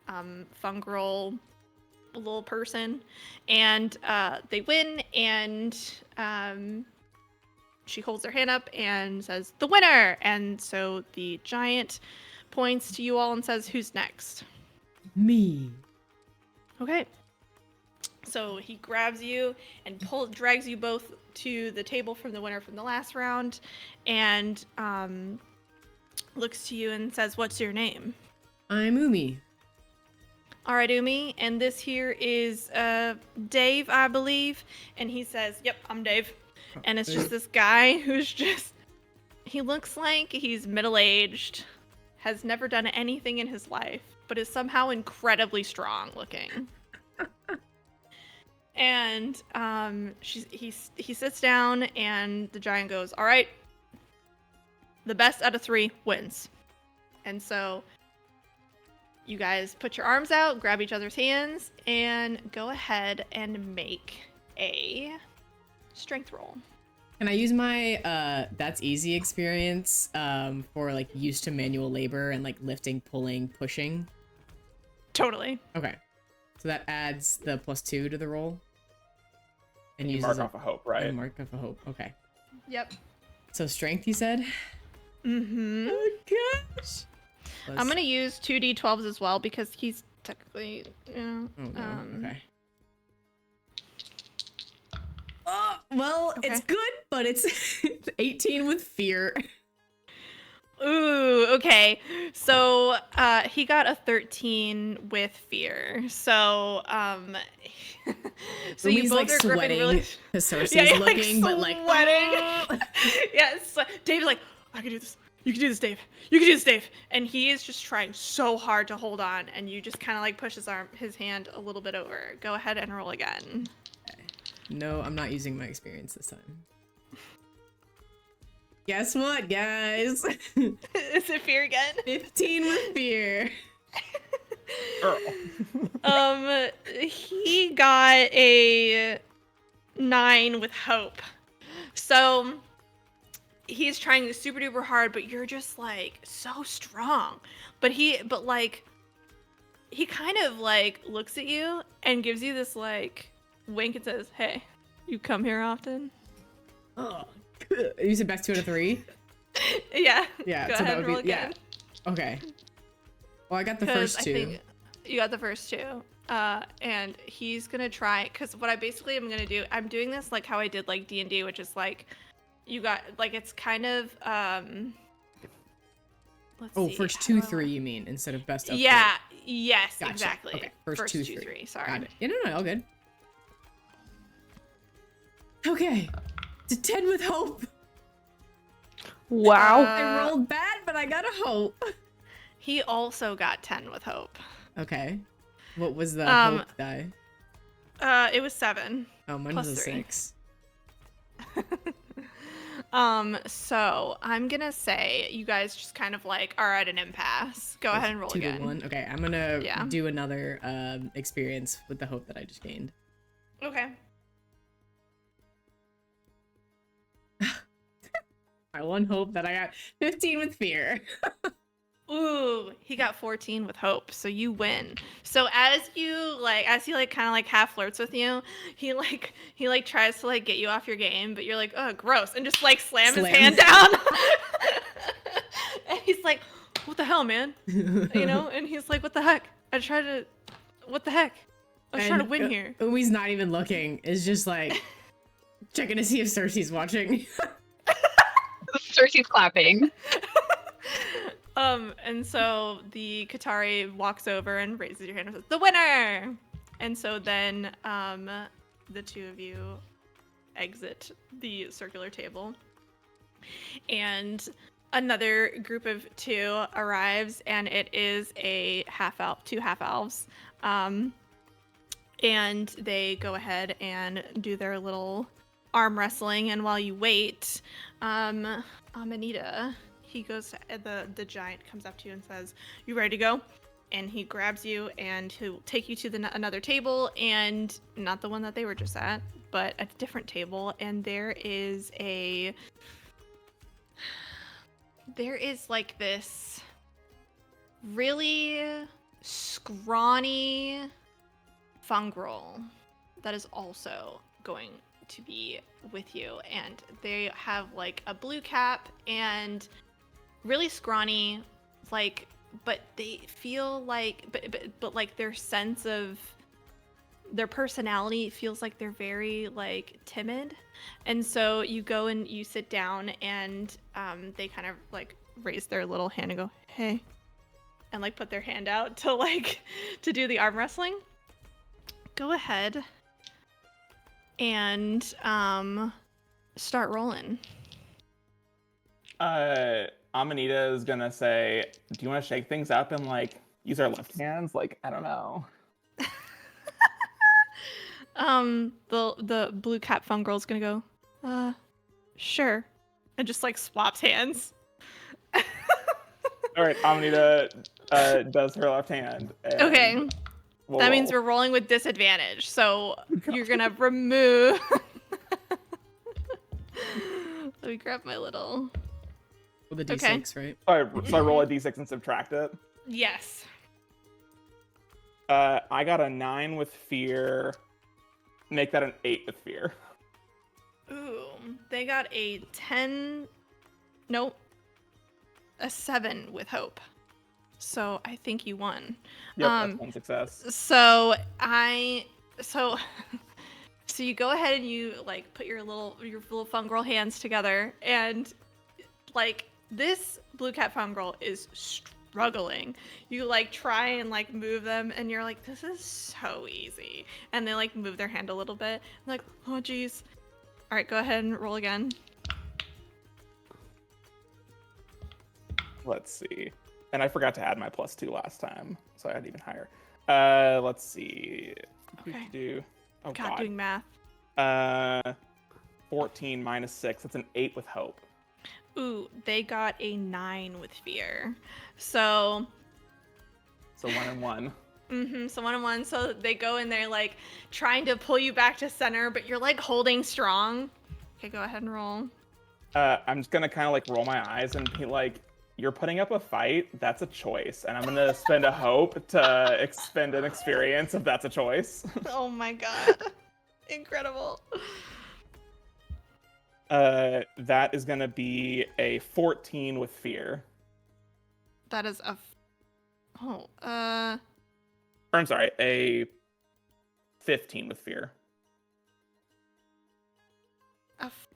S1: fungal little person, and they win, and she holds her hand up and says, "The winner!" And so the giant points to you all and says, "Who's next?"
S2: Me.
S1: Okay. So he grabs you and drags you both to the table from the winner from the last round, and looks to you and says, "What's your name?"
S2: I'm Umi.
S1: All right, Umi, and this here is Dave, I believe. And he says, "Yep, I'm Dave." And it's just this guy who's he looks like he's middle-aged, has never done anything in his life, but is somehow incredibly strong looking. And he sits down, and the giant goes, "All right, the best out of 3 wins. And so you guys put your arms out, grab each other's hands, and go ahead and make a strength roll.
S2: Can I use my that's easy experience for like used to manual labor and like lifting, pulling, pushing?
S1: Totally.
S2: Okay. So that adds the +2 to the roll. And
S5: You
S2: uses
S5: mark off a hope, right?
S2: And mark off a hope. Okay.
S1: Yep.
S2: So strength, you said?
S1: Mm-hmm.
S2: Oh gosh.
S1: I'm gonna use 2d12s as well because he's technically,
S2: Oh no. Okay. Oh, well,
S1: Okay.
S2: it's good, but it's 18 with fear.
S1: Ooh, okay. So he got a 13 with fear. So so you
S2: Umi's,
S1: both
S2: like,
S1: are gripping
S2: sweating
S1: really.
S2: because Cersei's
S1: Yeah, you're,
S2: looking,
S1: like,
S2: but like
S1: sweating. Yes, Dave's like, I can do this. You can do this, Dave. You can do this, Dave. And he is just trying so hard to hold on, and you just kind of like push his hand a little bit over. Go ahead and roll again.
S2: No, I'm not using my experience this time. Guess what, guys?
S1: Is it fear again?
S2: 15 with fear.
S1: He got a 9 with hope. So he's trying super duper hard, but you're just like so strong. But he kind of like looks at you and gives you this like wink and says, "Hey, you come here often?"
S2: Oh, good. You said best 2 out of 3?
S1: Yeah.
S2: Yeah,
S1: Go
S2: so
S1: ahead
S2: that
S1: and
S2: would
S1: roll
S2: be
S1: again.
S2: yeah. Okay. Well, I got the
S1: 'Cause
S2: first
S1: I
S2: 2.
S1: think you got the first 2. And he's gonna try, because what I basically am gonna do, I'm doing this like how I did like D&D, which is like you got like it's kind of let's
S2: Oh,
S1: see,
S2: first
S1: how
S2: 2,
S1: do I
S2: 3
S1: want-
S2: you mean, instead of best of 3.
S1: Yeah, yes,
S2: Gotcha.
S1: exactly.
S2: Okay, first 2, 3.
S1: Sorry.
S2: Got it. Yeah, no, all good. Okay. To 10 with hope.
S4: Wow.
S2: I rolled bad, but I got a hope.
S1: He also got 10 with hope.
S2: Okay. What was the
S1: Um,
S2: hope die?
S1: It was 7.
S2: Oh, mine
S1: plus
S2: was a
S1: 3.
S2: 6.
S1: So I'm gonna say you guys just kind of like are at an impasse. Go ahead and roll
S2: 2
S1: again.
S2: to 1. Okay, I'm gonna
S1: Yeah.
S2: do another experience with the hope that I just gained.
S1: Okay.
S2: My one hope that I got 15 with fear.
S1: Ooh, he got 14 with hope, so you win. So as he kind of like half flirts with you, he tries to like get you off your game, but you're like, oh, gross, and just like slam his hand down. And he's like, what the hell, man? You know? And he's like, what the heck? What the heck? I was trying to win here.
S2: Umi's not even looking. Is just like checking to see if Cersei's watching.
S3: Cersei's clapping.
S1: And so the Qatari walks over and raises your hand and says, the winner! And so then the two of you exit the circular table. And another group of 2 arrives, and it is a half-elf, 2 half-elves. And they go ahead and do their little arm wrestling, and while you wait, Amanita, he goes, the giant comes up to you and says, you ready to go? And he grabs you and he'll take you to another table, and not the one that they were just at, but a different table. And there is like this really scrawny fungrel that is also going to be with you, and they have like a blue cap and really scrawny, like, but they feel like but like their sense of their personality feels like they're very like timid. And so you go and you sit down, and they kind of like raise their little hand and go, hey, and like put their hand out to do the arm wrestling. Go ahead and start rolling.
S5: Amanita is gonna say, do you want to shake things up and like use our left hands? Like, I don't know.
S1: The blue cap fun girl's gonna go, sure, and just like swaps hands.
S5: All right, Amanita does her left hand. And
S1: Okay.
S5: we'll
S1: That means
S5: roll.
S1: we're rolling with disadvantage. So you're gonna remove. Let me grab my little.
S2: With a
S1: Okay.
S2: D6, right?
S5: So I roll a d6 and subtract it.
S1: Yes.
S5: I got a 9 with fear. Make that an 8 with fear.
S1: Ooh, they got a 10. Nope. A 7 with hope. So I think you won.
S5: Yep, that's one success.
S1: So so you go ahead and you like put your little fun girl hands together, and like this blue cat fun girl is struggling. You like try and like move them, and you're like, this is so easy. And they like move their hand a little bit. I'm like, oh geez. All right, go ahead and roll again.
S5: Let's see. And I forgot to add my +2 last time, so I had even higher. Let's see.
S1: Okay.
S5: Oh
S1: God,
S5: God.
S1: doing math.
S5: 14 minus 6. That's an 8 with hope.
S1: Ooh, they got a 9 with fear. So
S5: 1 and 1.
S1: so 1 and 1. So they go in there like trying to pull you back to center, but you're like holding strong. Okay, go ahead and roll.
S5: I'm just gonna kind of like roll my eyes and be like, you're putting up a fight, that's a choice. And I'm gonna spend a hope to expend an experience if that's a choice.
S1: Oh my god. Incredible.
S5: That is gonna be a 14 with fear.
S1: That is a
S5: Or I'm sorry, a 15 with fear.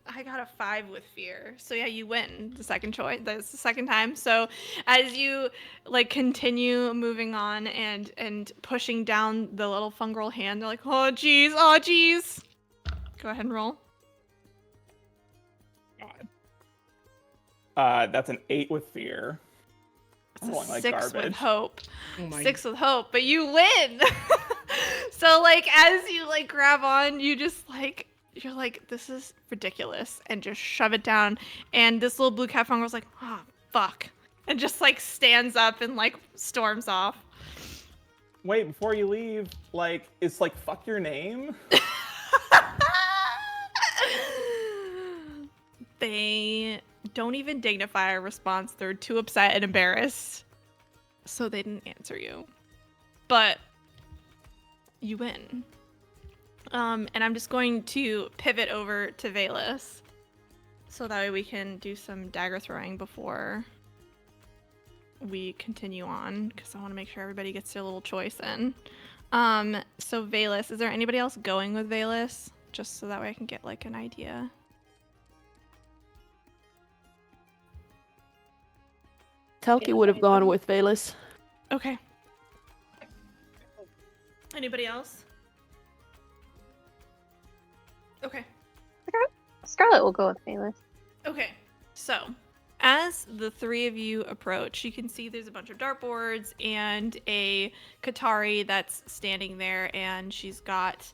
S1: I got a 5 with fear. So yeah, you win the second choice. That's the second time. So as you like continue moving on and pushing down the little fungal hand, they're like, oh geez. Go ahead and roll.
S5: God. That's an 8 with fear.
S1: It's
S5: I'm
S1: a
S5: rolling like
S1: 6 with
S5: garbage.
S1: hope.
S2: Oh my
S1: 6 with hope, but you win. So like as you like grab on, you're like, this is ridiculous, and just shove it down. And this little blue cat fungal's like, oh fuck, and just like stands up and like storms off.
S5: Wait, before you leave, like, it's like fuck your name.
S1: They don't even dignify a response. They're too upset and embarrassed, so they didn't answer you. But you win. And I'm just going to pivot over to Valus, so that way we can do some dagger throwing before we continue on, because I want to make sure everybody gets their little choice in. So Valus, is there anybody else going with Valus? Just so that way I can get like an idea.
S4: Telki would have gone with Valus.
S1: Okay. Anybody else? Okay.
S7: Scarlet will go with Valus.
S1: Okay. So, as the three of you approach, you can see there's a bunch of dartboards and a Qatari that's standing there, and she's got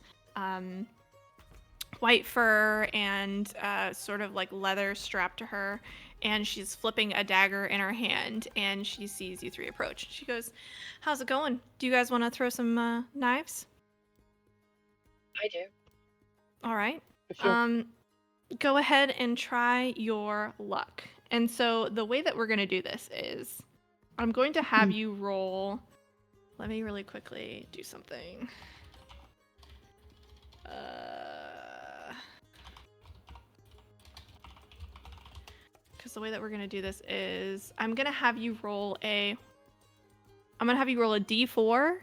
S1: white fur and sort of like leather strapped to her, and she's flipping a dagger in her hand, and she sees you three approach. She goes, how's it going? Do you guys want to throw some knives?
S6: I do.
S1: All right.
S6: Sure.
S1: Go ahead and try your luck. And so the way that we're going to do this is I'm going to have you roll. Let me really quickly do something. Because the way that we're going to do this is I'm going to have you roll a D4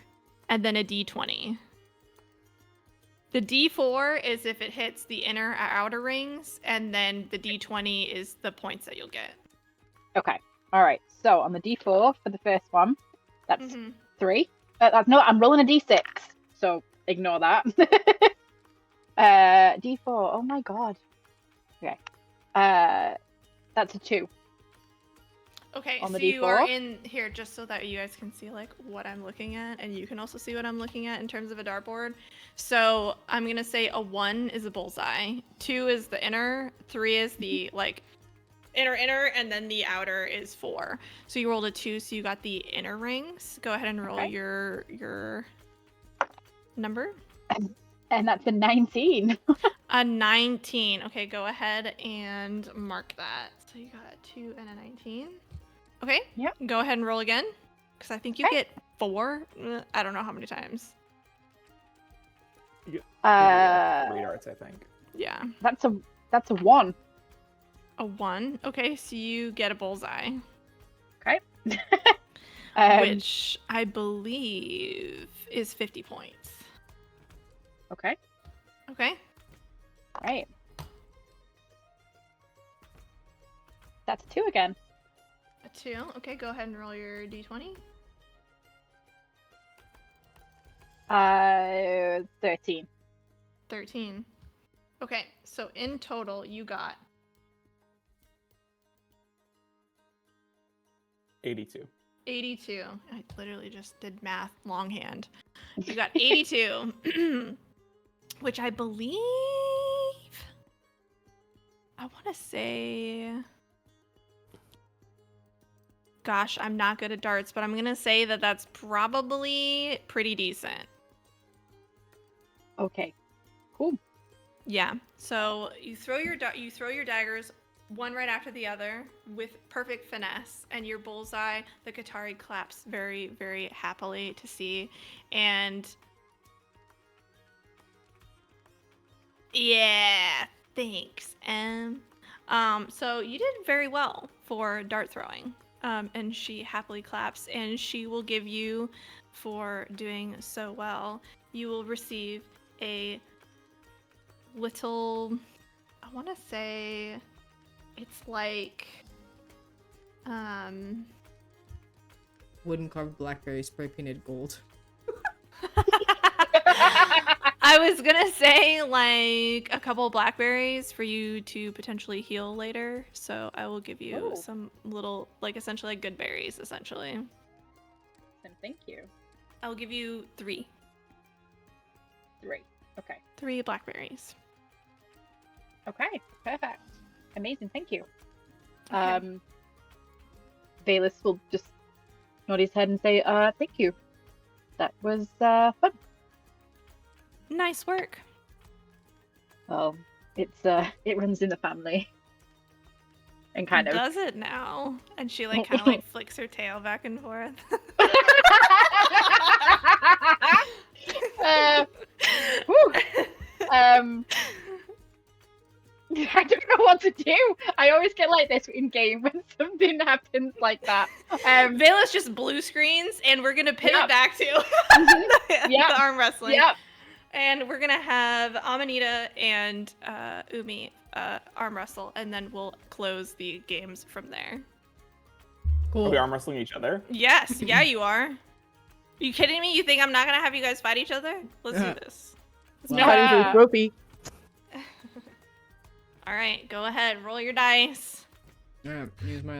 S1: and then a D20. The D4 is if it hits the inner or outer rings, and then the D20 is the points that you'll get.
S6: Okay. All right. So on the D4 for the first one, that's
S1: Mhm.
S6: 3. No, I'm rolling a D6, so ignore that. D4. Oh my god. Okay. That's a 2.
S1: Okay,
S6: On
S1: so
S6: the
S1: you are
S6: D4?
S1: in here just so that you guys can see like what I'm looking at, and you can also see what I'm looking at in terms of a dartboard. So I'm gonna say a 1 is a bullseye, 2 is the inner, 3 is the like inner, and then the outer is 4. So you rolled a 2, so you got the inner rings. Go ahead and roll
S6: Okay.
S1: your number.
S6: And that's a 19.
S1: A 19. Okay, go ahead and mark that. So you got a 2 and a 19. Okay.
S6: Yep.
S1: Go ahead and roll again, because I think you
S6: Okay.
S1: get 4. I don't know how many times.
S5: You get 3
S6: Uh,
S5: darts, I think.
S1: Yeah.
S6: that's a 1.
S1: A 1. Okay, so you get a bullseye,
S6: Okay.
S1: which I believe is 50 points.
S6: Okay.
S1: Okay.
S6: Right. That's a 2 again.
S1: A 2. Okay, go ahead and roll your d20.
S6: 13.
S1: 13. Okay, so in total, you got
S5: 82.
S1: 82. I literally just did math longhand. You got 82, which I believe. I want to say. Gosh, I'm not good at darts, but I'm going to say that that's probably pretty decent.
S6: Okay. Cool.
S1: Yeah. So you throw your daggers one right after the other with perfect finesse, and your bullseye, the Qatari claps very, very happily to see. And yeah, thanks. So you did very well for dart throwing. And she happily claps, and she will give you, for doing so well, you will receive a little, I want to say, it's like,
S2: Wooden carved blackberry spray painted gold.
S1: I was gonna say like a couple blackberries for you to potentially heal later. So I will give you
S6: Ooh.
S1: some little, like essentially like good berries, essentially.
S6: And thank you.
S1: I will give you 3.
S6: 3. Okay.
S1: 3 blackberries.
S6: Okay. Perfect. Amazing. Thank you.
S1: Okay.
S6: Valus will just nod his head and say, thank you. That was fun.
S1: Nice work.
S6: Well, it runs in the family. And kind of
S1: Does it now? And she like kind of like flicks her tail back and forth.
S6: whew. I don't know what to do. I always get like this in game when something happens like that.
S1: Valus just blue screens, and we're gonna pivot
S6: Yep.
S1: back to
S6: Yep.
S1: the arm wrestling.
S6: Yep.
S1: And we're gonna have Amanita and Umi arm wrestle, and then we'll close the games from there.
S2: Cool.
S5: Are we arm wrestling each other?
S1: Yes, yeah, you are. Are you kidding me? You think I'm not gonna have you guys fight each other? Let's do this.
S2: Well,
S4: Fighting for his trophy.
S1: All right, go ahead, roll your dice.
S2: Alright, use my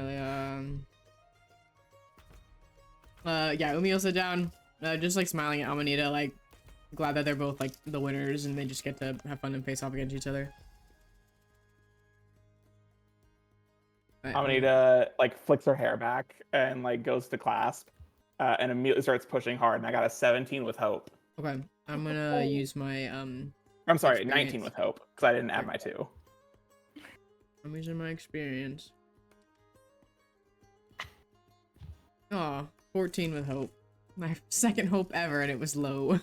S2: yeah, Umi will sit down, just like smiling at Amanita, like glad that they're both like the winners and they just get to have fun and face off against each other.
S5: Amanita like flicks her hair back and like goes to clasp, and immediately starts pushing hard. And I got a 17 with hope.
S2: Okay, I'm gonna use my
S5: I'm sorry,
S2: experience.
S5: 19 with hope because I didn't add my 2.
S2: I'm using my experience. Aw, 14 with hope. My second hope ever, and it was low.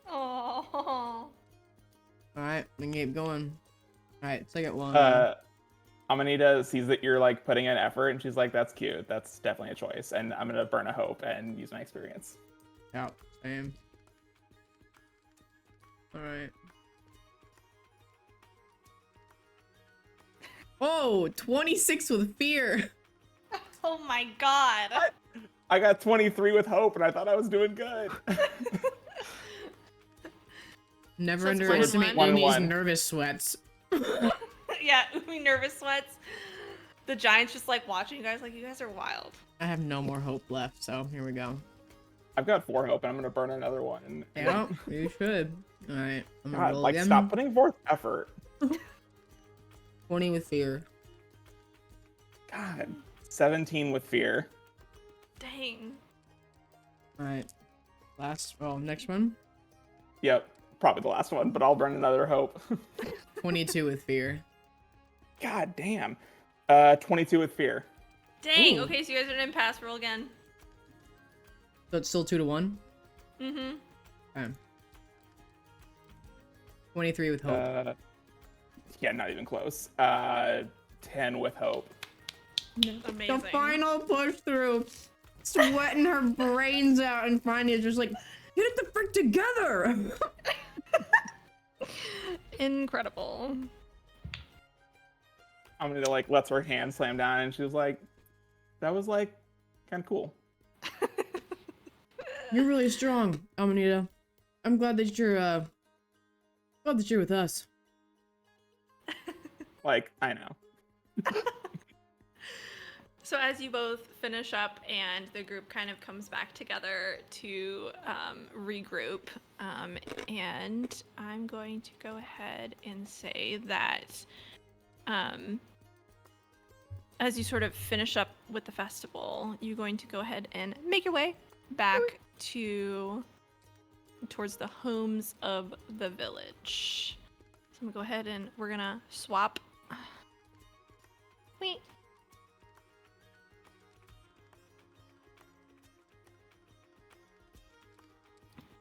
S1: Oh.
S2: Alright, we can keep going. Alright, second one.
S5: Amanita sees that you're like putting in effort, and she's like, "That's cute. That's definitely a choice." And I'm gonna burn a hope and use my experience.
S2: Out. Same. Alright. Oh, 26 with fear.
S1: Oh my god.
S5: I got 23 with hope, and I thought I was doing good.
S2: Never
S1: So it's
S2: underestimate
S5: 1-1.
S2: Umi's
S5: 1-1.
S2: nervous sweats.
S1: Yeah, Umi nervous sweats. The giant's just like watching you guys like you guys are wild.
S2: I have no more hope left, so here we go.
S5: I've got 4 hope, and I'm gonna burn another one.
S2: Yeah, you should. Alright, I'm gonna
S5: God,
S2: roll
S5: like
S2: again.
S5: stop putting forth effort.
S2: 20 with fear.
S5: God, 17 with fear.
S1: Dang.
S2: All right. Next one.
S5: Yep, probably the last one, but I'll burn another hope.
S2: 22 with fear.
S5: God damn. 22 with fear.
S1: Dang.
S2: Ooh.
S1: Okay, so you guys are an impasse. Roll again.
S2: So it's still 2 to 1.
S1: Mm-hmm.
S2: Okay. 23 with hope.
S5: Yeah, not even close. 10 with hope.
S1: Amazing.
S2: The final push through, sweating her brains out, and finally it's just like, get it the frick together.
S1: Incredible.
S5: Amanita like lets her hand slam down, and she was like, "That was like kind of cool."
S2: You're really strong, Amanita. I'm glad that you're with us.
S5: Like, I know.
S1: So as you both finish up and the group kind of comes back together to regroup, and I'm going to go ahead and say that as you sort of finish up with the festival, you're going to go ahead and make your way back towards the homes of the village. So I'm gonna go ahead and we're gonna swap. Wait.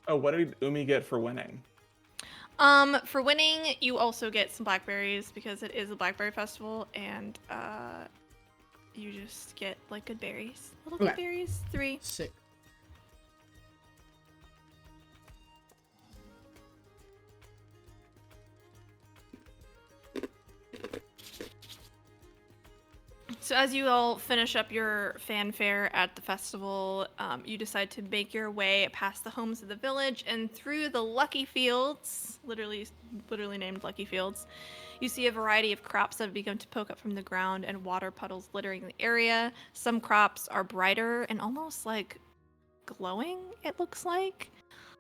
S5: Oh, what did Umi get for winning?
S1: For winning, you also get some blackberries because it is a blackberry festival, and you just get like good berries, little good
S2: Okay.
S1: berries. 3.
S2: Sick.
S1: So as you all finish up your fanfare at the festival, you decide to make your way past the homes of the village and through the Lucky Fields, literally named Lucky Fields. You see a variety of crops that have begun to poke up from the ground and water puddles littering the area. Some crops are brighter and almost like glowing, it looks like.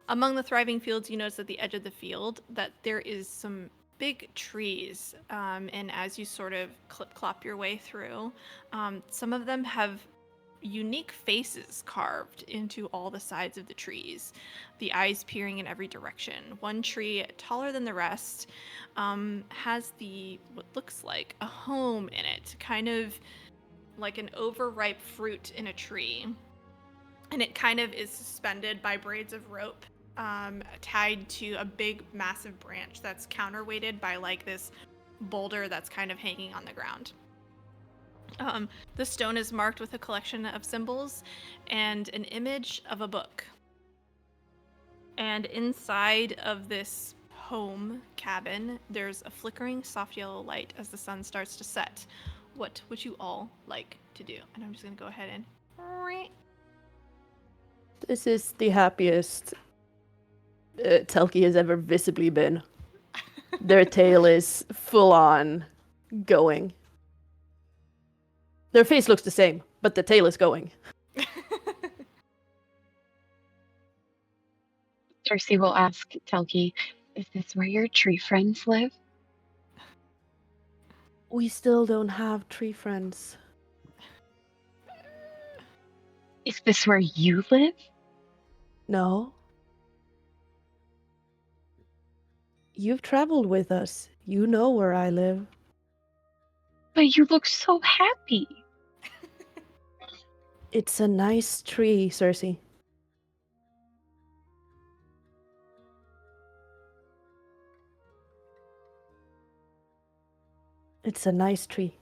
S1: Among the thriving fields, you notice at the edge of the field that there is some big trees, and as you sort of clip-clop your way through, some of them have unique faces carved into all the sides of the trees, the eyes peering in every direction. One tree, taller than the rest, has what looks like a home in it, kind of like an overripe fruit in a tree, and it kind of is suspended by braids of rope, tied to a big massive branch that's counterweighted by like this boulder that's kind of hanging on the ground. The stone is marked with a collection of symbols and an image of a book. And inside of this home cabin, there's a flickering soft yellow light as the sun starts to set. What would you all like to do? And I'm just going to go ahead and...
S4: This is the happiest Telki has ever visibly been. Their tail is full on going. Their face looks the same, but the tail is going.
S3: Cersei will ask Telki, "Is this where your tree friends live?"
S4: We still don't have tree friends.
S3: "Is this where you live?"
S4: No. You've traveled with us. You know where I live.
S3: "But you look so happy."
S4: It's a nice tree, Cersei. It's a nice tree.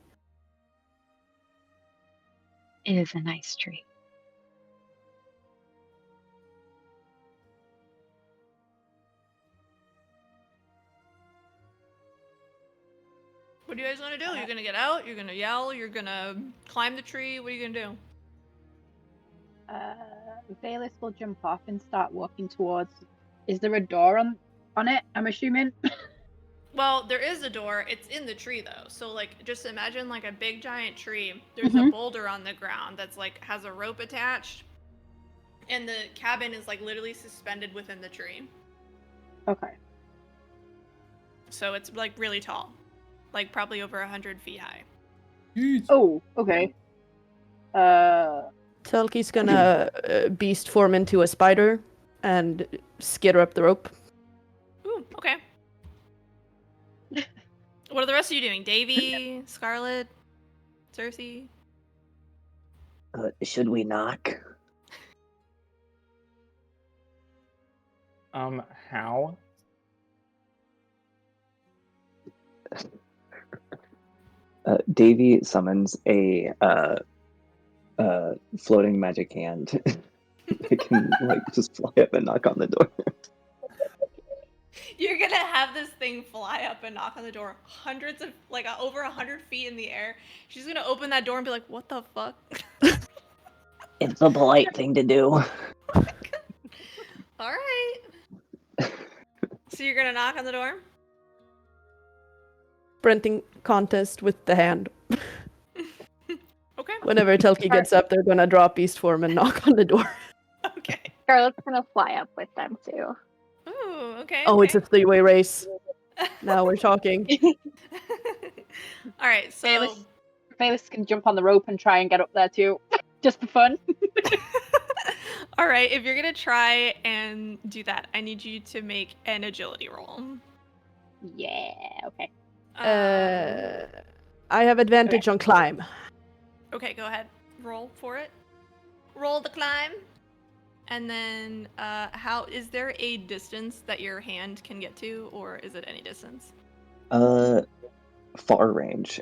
S3: It is a nice tree.
S1: What do you guys want to do? You're going to get out? You're going to yell? You're going to climb the tree? What are you going to do?
S6: Bayless will jump off and start walking towards. Is there a door on it? I'm assuming.
S1: Well, there is a door. It's in the tree, though. So, like, just imagine, like, a big, giant tree. There's a boulder on the ground that's, like, has a rope attached. And the cabin is, like, literally suspended within the tree.
S6: Okay.
S1: So it's, like, really tall. Like, probably over 100 feet high.
S6: Oh, okay.
S4: Telki's gonna beast form into a spider and skitter up the rope.
S1: Ooh, okay. What are the rest of you doing? Davy, Scarlet, Cersei?
S8: Should we knock?
S5: How?
S8: Davy summons a floating magic hand. It can like just fly up and knock on the door.
S1: You're gonna have this thing fly up and knock on the door, hundreds of, like, over 100 feet in the air. She's gonna open that door and be like, "What the fuck?"
S8: It's a polite thing to do.
S1: All right. So you're gonna knock on the door?
S4: Sprinting contest with the hand.
S1: Okay.
S4: Whenever Telki gets up, they're gonna drop beast form and knock on the door.
S1: Okay.
S7: Scarlet's gonna fly up with them too.
S1: Ooh, okay.
S4: Oh, it's a
S1: okay.
S4: three-way race. Now we're talking.
S1: All right, so
S6: Bayless can jump on the rope and try and get up there too, just for fun.
S1: all right, if you're gonna try and do that, I need you to make an agility roll.
S6: Yeah. Okay.
S4: I have advantage on climb.
S1: Okay, go ahead. Roll for it. Roll the climb. And then, how is there a distance that your hand can get to, or is it any distance?
S8: Far range.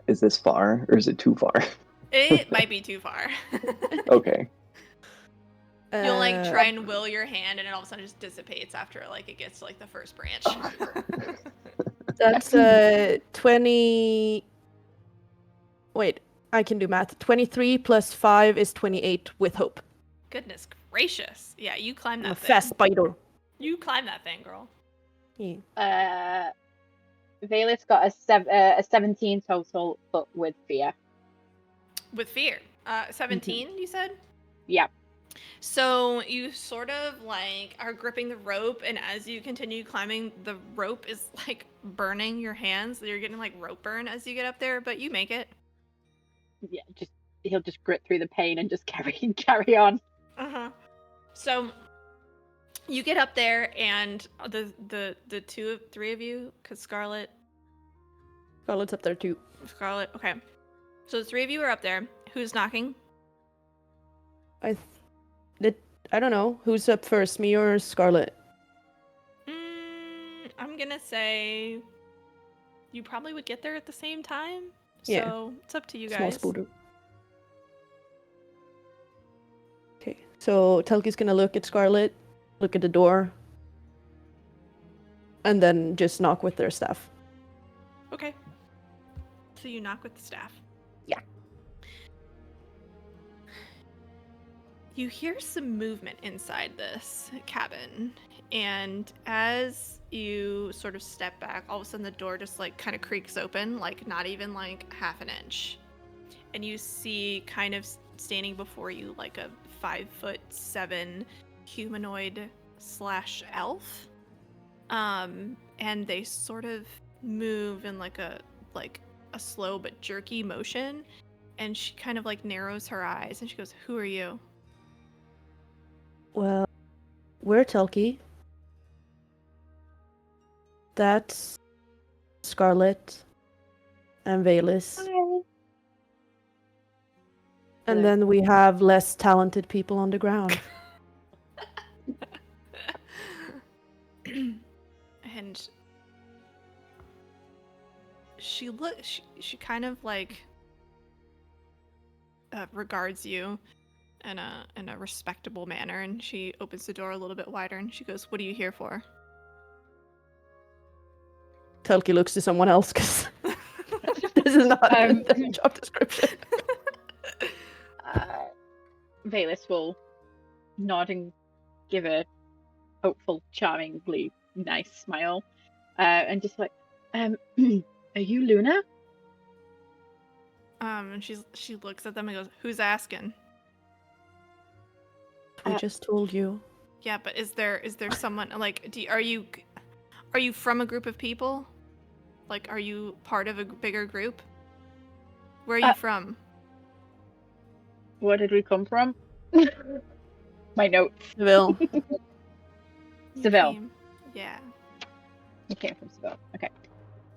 S8: Is this far or is it too far?
S1: It might be too far.
S8: Okay.
S1: You'll like try and will your hand, and it all of a sudden just dissipates after like it gets to like the first branch.
S4: That's 20. Wait, I can do math. 23 plus 5 is 28 with hope.
S1: Goodness gracious! Yeah, you climb
S4: I'm
S1: that
S4: a
S1: thing.
S4: fast spider.
S1: You climb that thing, girl.
S4: Yeah.
S6: Valis got a 17 total, but with fear.
S1: With fear. 17, you said?
S6: Yeah.
S1: So you sort of like are gripping the rope, and as you continue climbing, the rope is like burning your hands. You're getting like rope burn as you get up there, but you make it.
S6: Yeah. He'll just grit through the pain and just carry on.
S1: So you get up there, and the three of you, because Scarlet's
S4: up there too.
S1: Scarlet. Okay. So the three of you are up there. Who's knocking?
S4: I don't know. Who's up first, me or Scarlet?
S1: I'm gonna say you probably would get there at the same time.
S4: Yeah.
S1: So it's up to you
S4: Small
S1: guys.
S4: spooder. Okay, so Telki's gonna look at Scarlet, look at the door, and then just knock with their staff.
S1: Okay. So you knock with the staff.
S4: Yeah.
S1: You hear some movement inside this cabin, and as you sort of step back, all of a sudden the door just like kind of creaks open, like not even like half an inch. And you see kind of standing before you like a 5'7" humanoid / elf. And they sort of move in like a slow but jerky motion, and she kind of like narrows her eyes and she goes, "Who are you?"
S4: Well, we're Telki. That's Scarlet and Valis.
S7: Hi.
S4: And then we have less talented people on the ground.
S1: And she kind of like regards you in a respectable manner, and she opens the door a little bit wider and she goes, "What are you here for?"
S4: Telki looks to someone else because this is not the job description.
S6: Valis will nod and give a hopeful, charmingly nice smile, and just like, are you Luna?
S1: And she looks at them and goes, "Who's asking?"
S4: We just told you.
S1: Yeah, but is there someone like are you from a group of people? Like, are you part of a bigger group? Where are you from?
S6: Where did we come from? My notes.
S4: Seville.
S1: You
S6: Seville.
S1: Yeah.
S6: We came from Seville. Okay.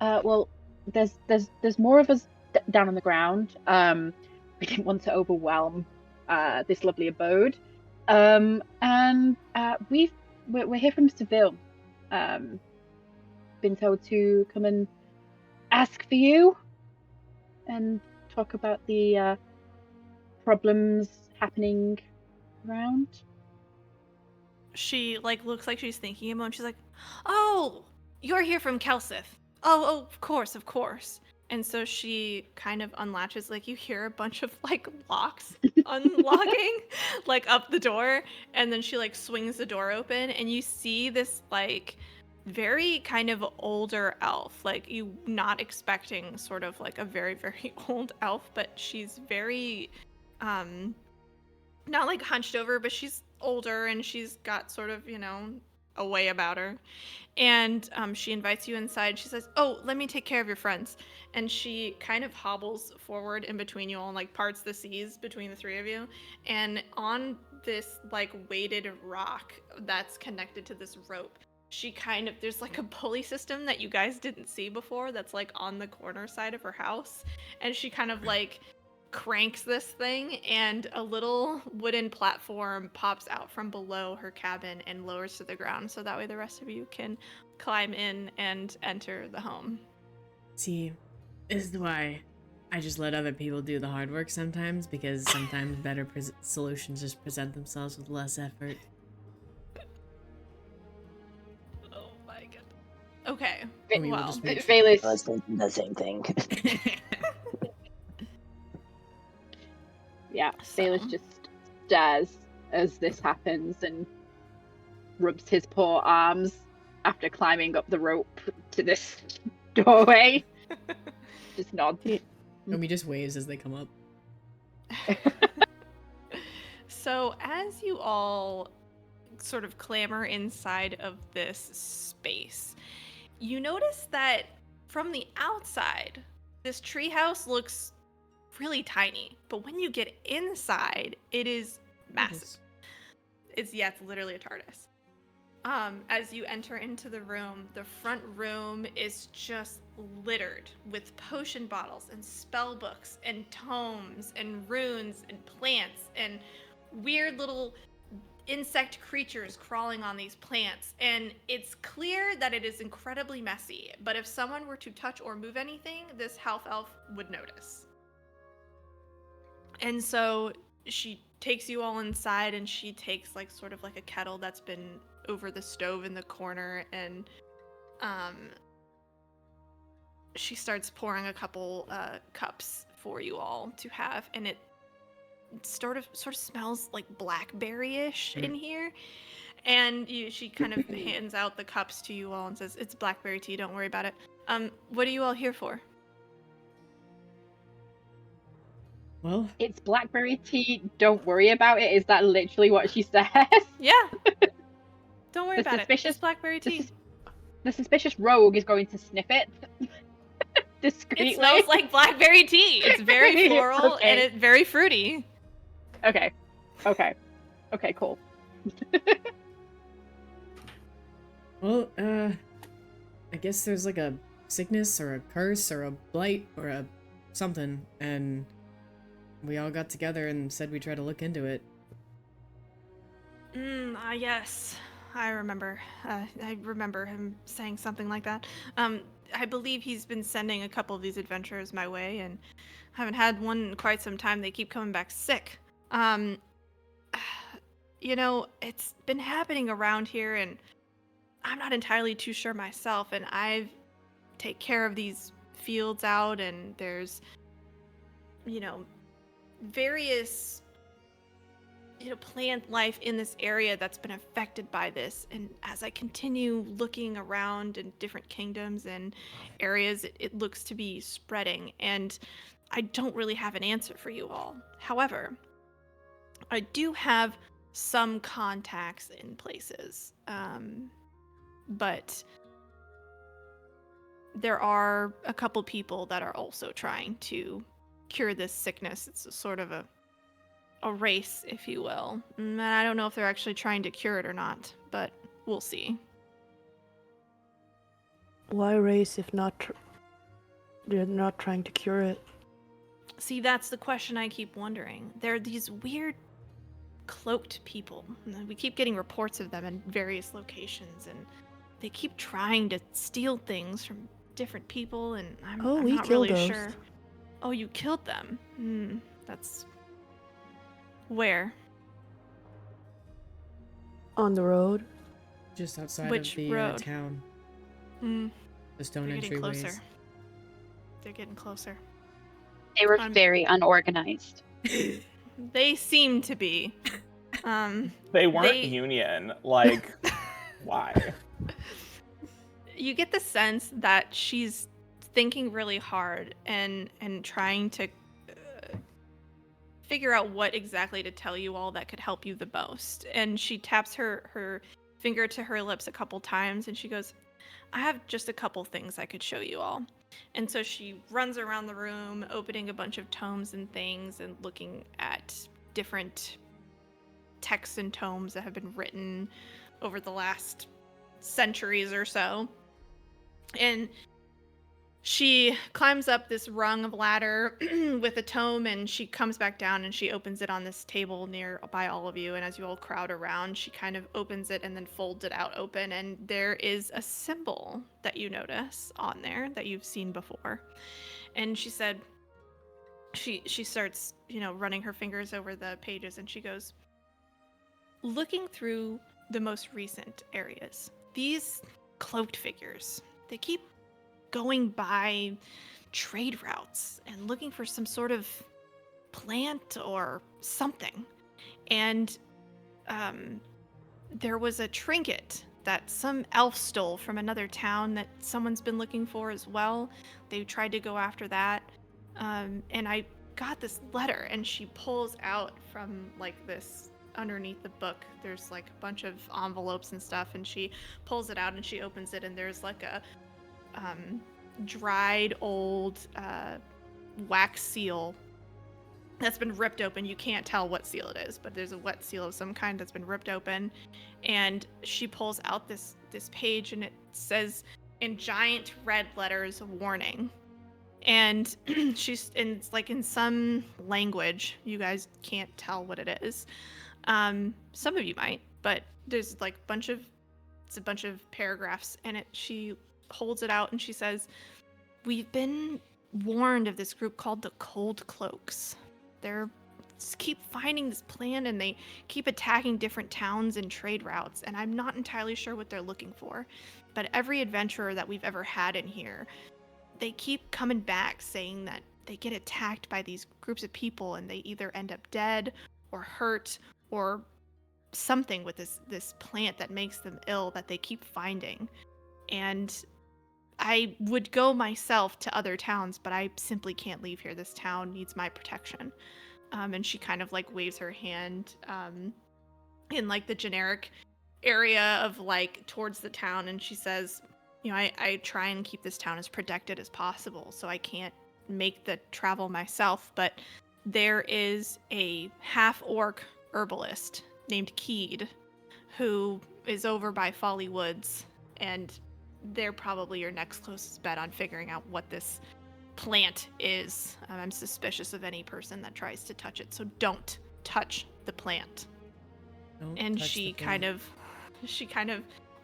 S6: Well, there's more of us down on the ground. We didn't want to overwhelm this lovely abode. And we're here from Seville. Been told to come and ask for you and talk about the problems happening around.
S1: She looks like she's thinking a moment. She's like, "Oh, you're here from Kelsith. Oh, of course, of course." And so she kind of unlatches. You hear a bunch of locks unlocking, up the door, and then she swings the door open, and you see this very kind of older elf. You not expecting sort of a very very old elf, but she's very not hunched over, but she's older and she's got sort of, a way about her. And she invites you inside. She says, "Oh, let me take care of your friends." And she kind of hobbles forward in between you all and parts the seas between the three of you. And on this weighted rock that's connected to this rope, she kind of, there's a pulley system that you guys didn't see before that's on the corner side of her house. And she kind of cranks this thing, and a little wooden platform pops out from below her cabin and lowers to the ground, so that way the rest of you can climb in and enter the home.
S2: See, this is why I just let other people do the hard work sometimes, because sometimes better solutions just present themselves with less effort.
S1: Oh my god. Okay.
S2: I mean, we'll
S1: Well,
S2: just make sure-
S6: Bayless.
S8: I was thinking the same thing.
S6: Yeah,
S1: So-
S6: Bayless just stares as this happens and rubs his poor arms after climbing up the rope to this doorway. Just nods.
S2: Omi just waves as they come up.
S1: So as you all sort of clamber inside of this space, you notice that from the outside, this treehouse looks really tiny, but when you get inside, it is massive. It's literally a TARDIS. As you enter into the room, the front room is just littered with potion bottles and spell books and tomes and runes and plants and weird little insect creatures crawling on these plants. And it's clear that it is incredibly messy, but if someone were to touch or move anything, this half elf would notice. And so she takes you all inside, and she takes sort of a kettle that's been over the stove in the corner, and she starts pouring a couple cups for you all to have, and it sort of smells like blackberry-ish in here. And she kind of hands out the cups to you all and says, "It's blackberry tea, don't worry about it. What are you all here for?"
S2: Well,
S6: It's blackberry tea, don't worry about it. Is that literally what she says?
S1: Yeah. Don't worry
S6: The
S1: about it. It's
S6: suspicious-
S1: blackberry
S6: The,
S1: tea.
S6: sus- the suspicious rogue is going to sniff it discreetly.
S1: It smells like blackberry tea. It's very floral
S6: Okay.
S1: and it's very fruity.
S6: Okay, cool.
S2: well, I guess there's a sickness or a curse or a blight or a something, and we all got together and said we'd try to look into it.
S1: Yes. I remember. I remember him saying something like that. I believe he's been sending a couple of these adventurers my way, and haven't had one in quite some time. They keep coming back sick. It's been happening around here, and I'm not entirely too sure myself, and I take care of these fields out, and there's, various plant life in this area that's been affected by this. And as I continue looking around in different kingdoms and areas, it looks to be spreading, and I don't really have an answer for you all. However, I do have some contacts in places, but there are a couple people that are also trying to cure this sickness. It's a sort of a race, if you will. And I don't know if they're actually trying to cure it or not, but we'll see.
S4: Why race if they're not trying to cure it?
S1: See, that's the question I keep wondering. They're these weird cloaked people. We keep getting reports of them in various locations, and they keep trying to steal things from different people, and I'm
S4: We
S1: not
S4: killed
S1: really
S4: those.
S1: sure. Oh, you killed them? That's... Where?
S4: On the road.
S2: Just outside
S1: Which
S2: of the
S1: road?
S2: town.
S1: Hmm,
S2: The stone
S1: they're getting
S2: entryways.
S1: closer. They're getting closer.
S3: They were
S1: I'm-
S3: very unorganized.
S1: They seem to be.
S5: They weren't
S1: They-
S5: Union. Like, why?
S1: You get the sense that she's thinking really hard and trying to figure out what exactly to tell you all that could help you the most. And she taps her finger to her lips a couple times, and she goes, I have just a couple things I could show you all. And so she runs around the room, opening a bunch of tomes and things and looking at different texts and tomes that have been written over the last centuries or so. And she climbs up this rung of ladder with a tome, and she comes back down and she opens it on this table near by all of you. And as you all crowd around, she kind of opens it and then folds it out open, and there is a symbol that you notice on there that you've seen before. And she said, she starts, running her fingers over the pages, and she goes, looking through the most recent areas, these cloaked figures, they keep going by trade routes and looking for some sort of plant or something. And there was a trinket that some elf stole from another town that someone's been looking for as well. They tried to go after that. And I got this letter, and she pulls out from this underneath the book. There's a bunch of envelopes and stuff, and she pulls it out and she opens it, and there's a dried old wax seal that's been ripped open. You can't tell what seal it is, but there's a wet seal of some kind that's been ripped open. And she pulls out this page, and it says in giant red letters, warning. And it's in some language. You guys can't tell what it is. Some of you might, but there's it's a bunch of paragraphs in it. She holds it out and she says, we've been warned of this group called the Cold Cloaks. They're just keep finding this plan, and they keep attacking different towns and trade routes, and I'm not entirely sure what they're looking for. But every adventurer that we've ever had in here, they keep coming back saying that they get attacked by these groups of people, and they either end up dead or hurt or something with this plant that makes them ill that they keep finding. And I would go myself to other towns, but I simply can't leave here. This town needs my protection. And she kind of waves her hand in the generic area of towards the town, and she says, I try and keep this town as protected as possible, so I can't make the travel myself, but there is a half-orc herbalist named Keed who is over by Folly Woods, and they're probably your next closest bet on figuring out what this plant is. I'm suspicious of any person that tries to touch it, so don't touch the plant. And she kind of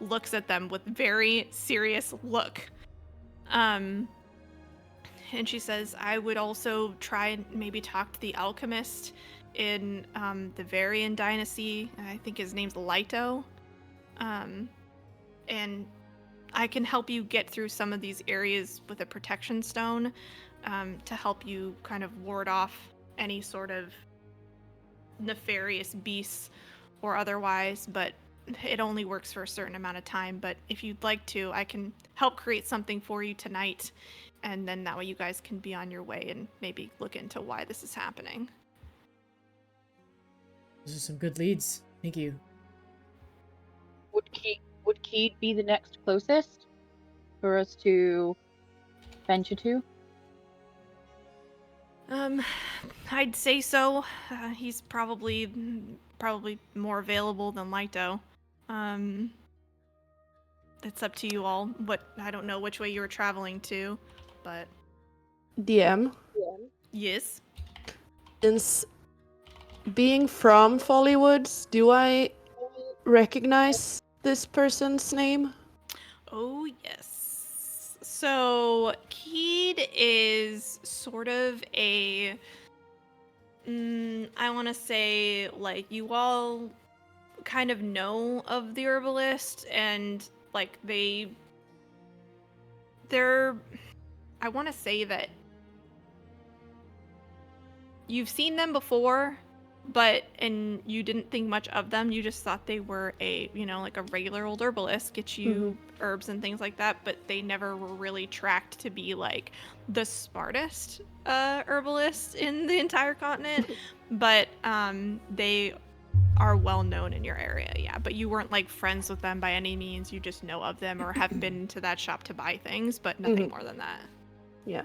S1: looks at them with very serious look. And she says, I would also try and maybe talk to the alchemist in the Varean Dynasty. I think his name's Lito. And I can help you get through some of these areas with a protection stone to help you kind of ward off any sort of nefarious beasts or otherwise, but it only works for a certain amount of time. But if you'd like to, I can help create something for you tonight, and then that way you guys can be on your way and maybe look into why this is happening.
S2: Those are some good leads. Thank you.
S6: Would Keed be the next closest for us to venture to?
S1: I'd say so. He's probably more available than Lito. It's up to you all. I don't know which way you were traveling to, but
S4: DM,
S1: yes.
S4: since being from Follywoods, do I recognize this person's name?
S1: Oh, yes. So, Keed is sort of a. I want to say, like, you all kind of know of the herbalist, and, like, they're. I want to say that you've seen them before, and you didn't think much of them. You just thought they were like a regular old herbalist, get you herbs and things like that, but they never were really tracked to be like the smartest herbalist in the entire continent. But they are well known in your area, yeah. But you weren't like friends with them by any means. You just know of them or have been to that shop to buy things, but nothing more than that.
S4: Yeah.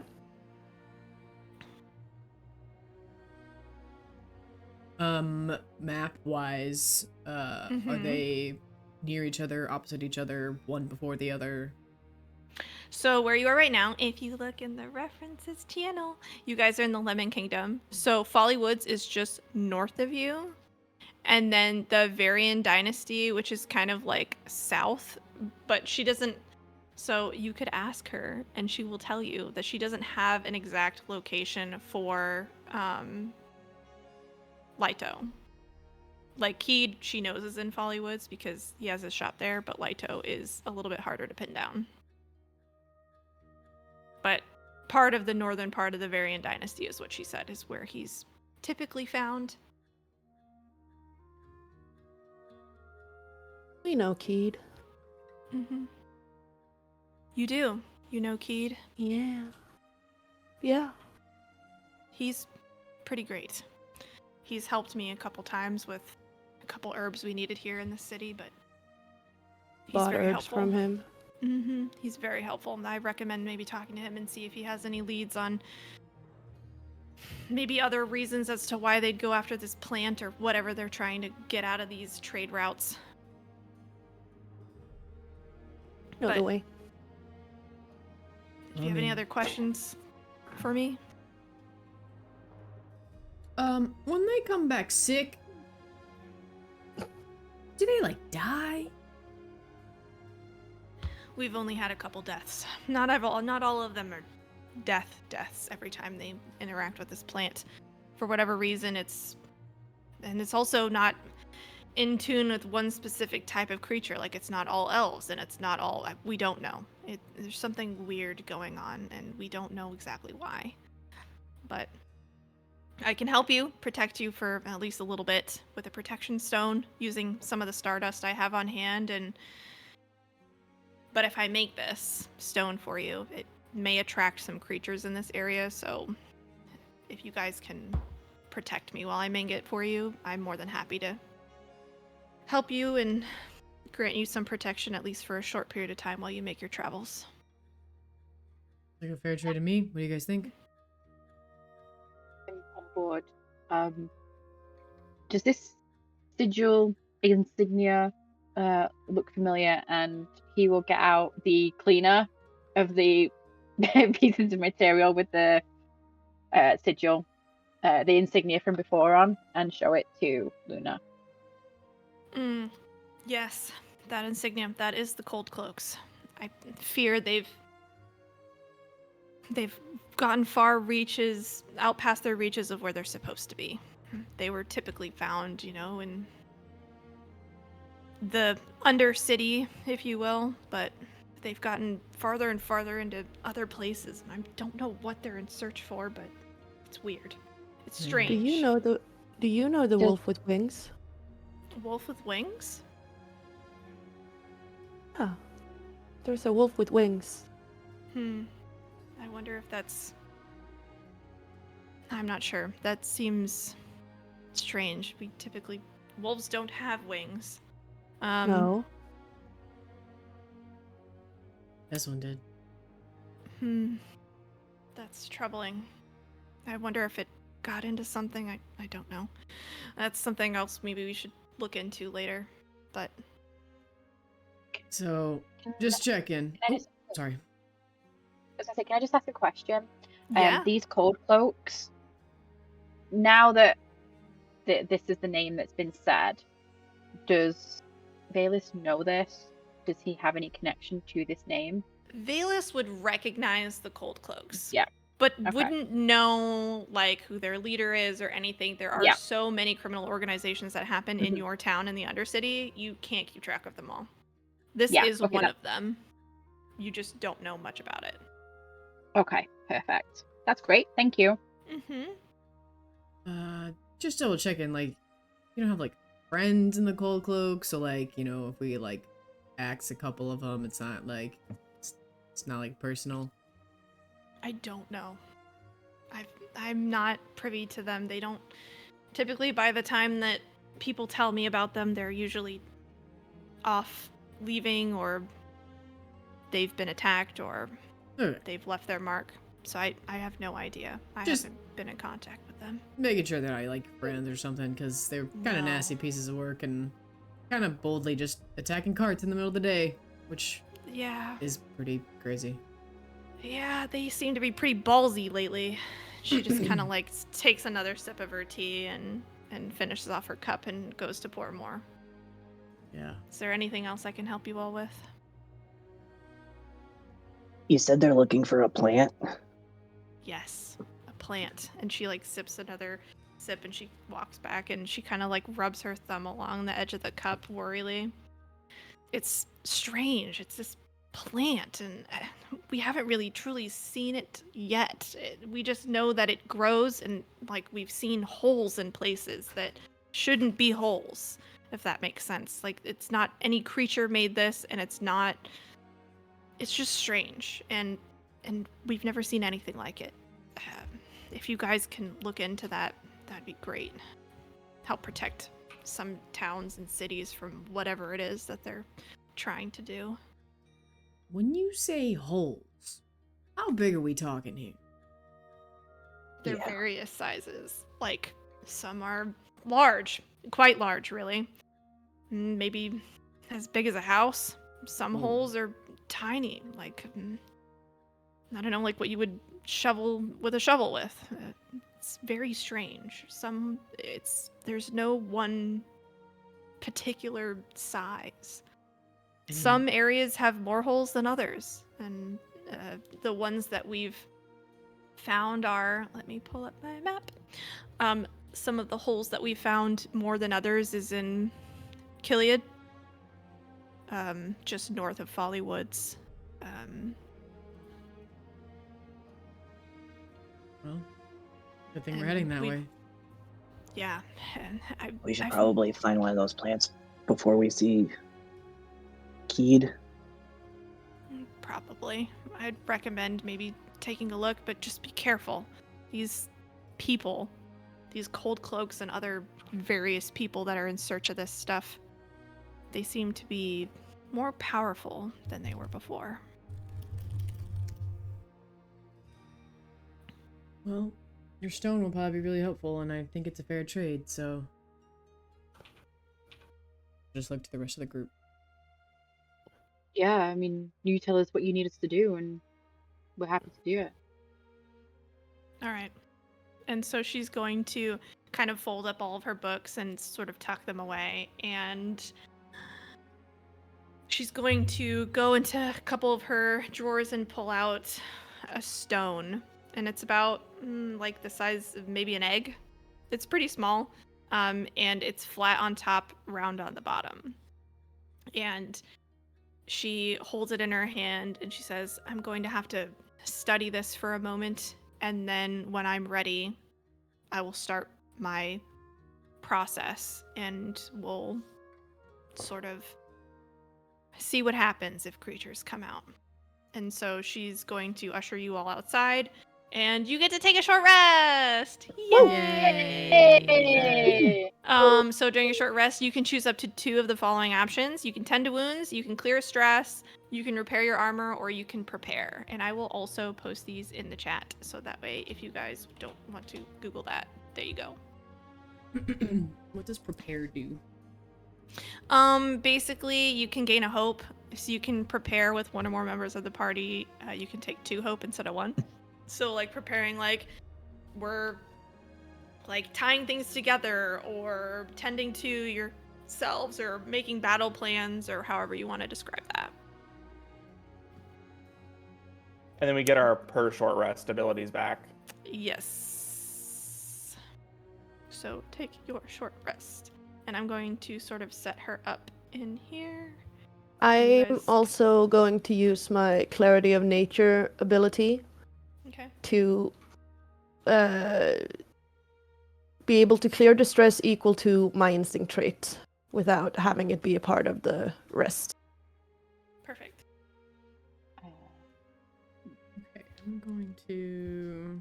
S2: Map wise, are they near each other, opposite each other, one before the other?
S1: So where you are right now, if you look in the references channel, you guys are in the Lemon Kingdom. So Folly Woods is just north of you. And then the Varean Dynasty, which is kind of like south, but she doesn't. So you could ask her and she will tell you that she doesn't have an exact location for Lito. Like Keed, she knows is in Folly Woods because he has his shop there, but Lito is a little bit harder to pin down. But part of the northern part of the Varean Dynasty is what she said is where he's typically found.
S4: We know Keed.
S1: You do. You know Keed?
S4: Yeah. Yeah.
S1: He's pretty great. He's helped me a couple times with a couple herbs we needed here in the city, but he's
S4: Bought
S1: very
S4: herbs
S1: helpful.
S4: from him.
S1: He's very helpful. I recommend maybe talking to him and see if he has any leads on maybe other reasons as to why they'd go after this plant or whatever they're trying to get out of these trade routes.
S4: Know the way.
S1: If you have any other questions for me?
S2: When they come back sick, do they like die?
S1: We've only had a couple deaths. Not all of them are deaths every time they interact with this plant. For whatever reason, it's also not in tune with one specific type of creature. Like it's not all elves, and it's not all. We don't know. There's something weird going on, and we don't know exactly why. But I can help you, protect you for at least a little bit with a protection stone using some of the stardust I have on hand. But if I make this stone for you, it may attract some creatures in this area. So if you guys can protect me while I make it for you, I'm more than happy to help you and grant you some protection at least for a short period of time while you make your travels.
S2: Like a fair trade to me. What do you guys think?
S6: I'm on board. Does this sigil insignia look familiar? And he will get out the cleaner of the pieces of material with the sigil, the insignia from before on, and show it to Luna.
S1: Yes, that insignia. That is the cold cloaks. I fear they've gotten out past their reaches of where they're supposed to be. They were typically found, in the Undercity, if you will, but they've gotten farther and farther into other places, and I don't know what they're in search for, but it's weird. It's strange.
S4: Do you know the wolf with wings?
S1: Wolf with wings?
S4: Yeah. There's a wolf with wings.
S1: I wonder if that's... I'm not sure. That seems strange. Wolves don't have wings.
S4: No.
S2: This one did.
S1: That's troubling. I wonder if it got into something. I don't know. That's something else maybe we should look into later. But
S2: So, just checking.
S6: Can I
S2: Oh,
S6: just,
S2: sorry.
S6: I was gonna say, can I just ask a question?
S1: yeah,
S6: These cold cloaks, now that this is the name that's been said, does Valus know this? Does he have any connection to this name?
S1: Valus would recognize the cold cloaks.
S6: Yeah.
S1: But
S6: Okay.
S1: wouldn't know like who their leader is or anything. There are
S6: Yeah.
S1: so many criminal organizations that happen in
S6: Mhm.
S1: your town in the Undercity, you can't keep track of them all. This
S6: Yeah,
S1: is
S6: okay,
S1: one of them. You just don't know much about it.
S6: Okay, perfect. That's great. Thank you.
S2: Just double checking, like, you don't have, like, friends in the cold cloak, so, like, you know, if we, like, axe a couple of them, it's not, like, it's not, like, personal.
S1: I don't know. I'm not privy to them. They don't typically, by the time that people tell me about them, they're usually off leaving, or they've been attacked, or
S2: Okay.
S1: they've left their mark. So I have no idea. I
S2: Just-
S1: haven't been in contact with them.
S2: Making sure they're not, like, friends or something, because they're kind of
S1: No.
S2: nasty pieces of work and kind of boldly just attacking carts in the middle of the day, which
S1: Yeah.
S2: is pretty crazy.
S1: Yeah, they seem to be pretty ballsy lately. She just kind of like takes another sip of her tea and finishes off her cup and goes to pour more.
S2: Yeah.
S1: Is there anything else I can help you all with?
S8: You said they're looking for a plant.
S1: Yes, a plant. And she like sips another sip and she walks back and she kind of like rubs her thumb along the edge of the cup worriedly. It's strange. It's this plant and we haven't really truly seen it yet. We just know that it grows and like we've seen holes in places that shouldn't be holes, if that makes sense. Like it's not any creature made this and it's just strange and we've never seen anything like it. If you guys can look into that, that'd be great. Help protect some towns and cities from whatever it is that they're trying to do.
S2: When you say holes, how big are we talking here?
S1: They're
S8: Yeah.
S1: various sizes. Like some are large, quite large, really. Maybe as big as a house. Some
S2: Ooh.
S1: holes are tiny, like I don't know, like what you would shovel with a shovel with. It's very strange. There's no one particular size. Some areas have more holes than others, and the ones that we've found are, let me pull up my map. Some of the holes that we found more than others is in Kiliad, just north of Folly Woods.
S2: Well, good thing we're
S1: And
S2: heading that
S1: we've-
S2: way.
S1: Yeah, and
S8: We should
S1: I've-
S8: probably find one of those plants before we see Keed.
S1: Probably. I'd recommend maybe taking a look, but just be careful. These people, these cold cloaks and other various people that are in search of this stuff, they seem to be more powerful than they were before.
S2: Well, your stone will probably be really helpful, and I think it's a fair trade, so... Just look to the rest of the group.
S6: Yeah, I mean, you tell us what you need us to do, and we're happy to do it.
S1: All right. And so she's going to kind of fold up all of her books and sort of tuck them away. And she's going to go into a couple of her drawers and pull out a stone. And it's about like the size of maybe an egg. It's pretty small. And it's flat on top, round on the bottom. And she holds it in her hand and she says, I'm going to have to study this for a moment. And then when I'm ready, I will start my process and we'll sort of see what happens if creatures come out. And so she's going to usher you all outside And you get to take a short rest.
S2: Yay!
S1: So during a short rest, you can choose up to 2 of the following options. You can tend to wounds, you can clear stress, you can repair your armor, or you can prepare. And I will also post these in the chat, so that way if you guys don't want to Google that, there you go.
S2: What does prepare do?
S1: Basically, you can gain a hope. So you can prepare with 1 or more members of the party. You can take 2 hope instead of 1. So like preparing, like we're like tying things together or tending to yourselves or making battle plans or however you want to describe that.
S5: And then we get our per short rest abilities back.
S1: Yes. So take your short rest. And I'm going to sort of set her up in here.
S4: I'm
S1: guys-
S4: also going to use my Clarity of Nature ability
S1: Okay.
S4: to be able to clear distress equal to my instinct trait without having it be a part of the rest.
S1: Perfect.
S2: Okay, I'm going to.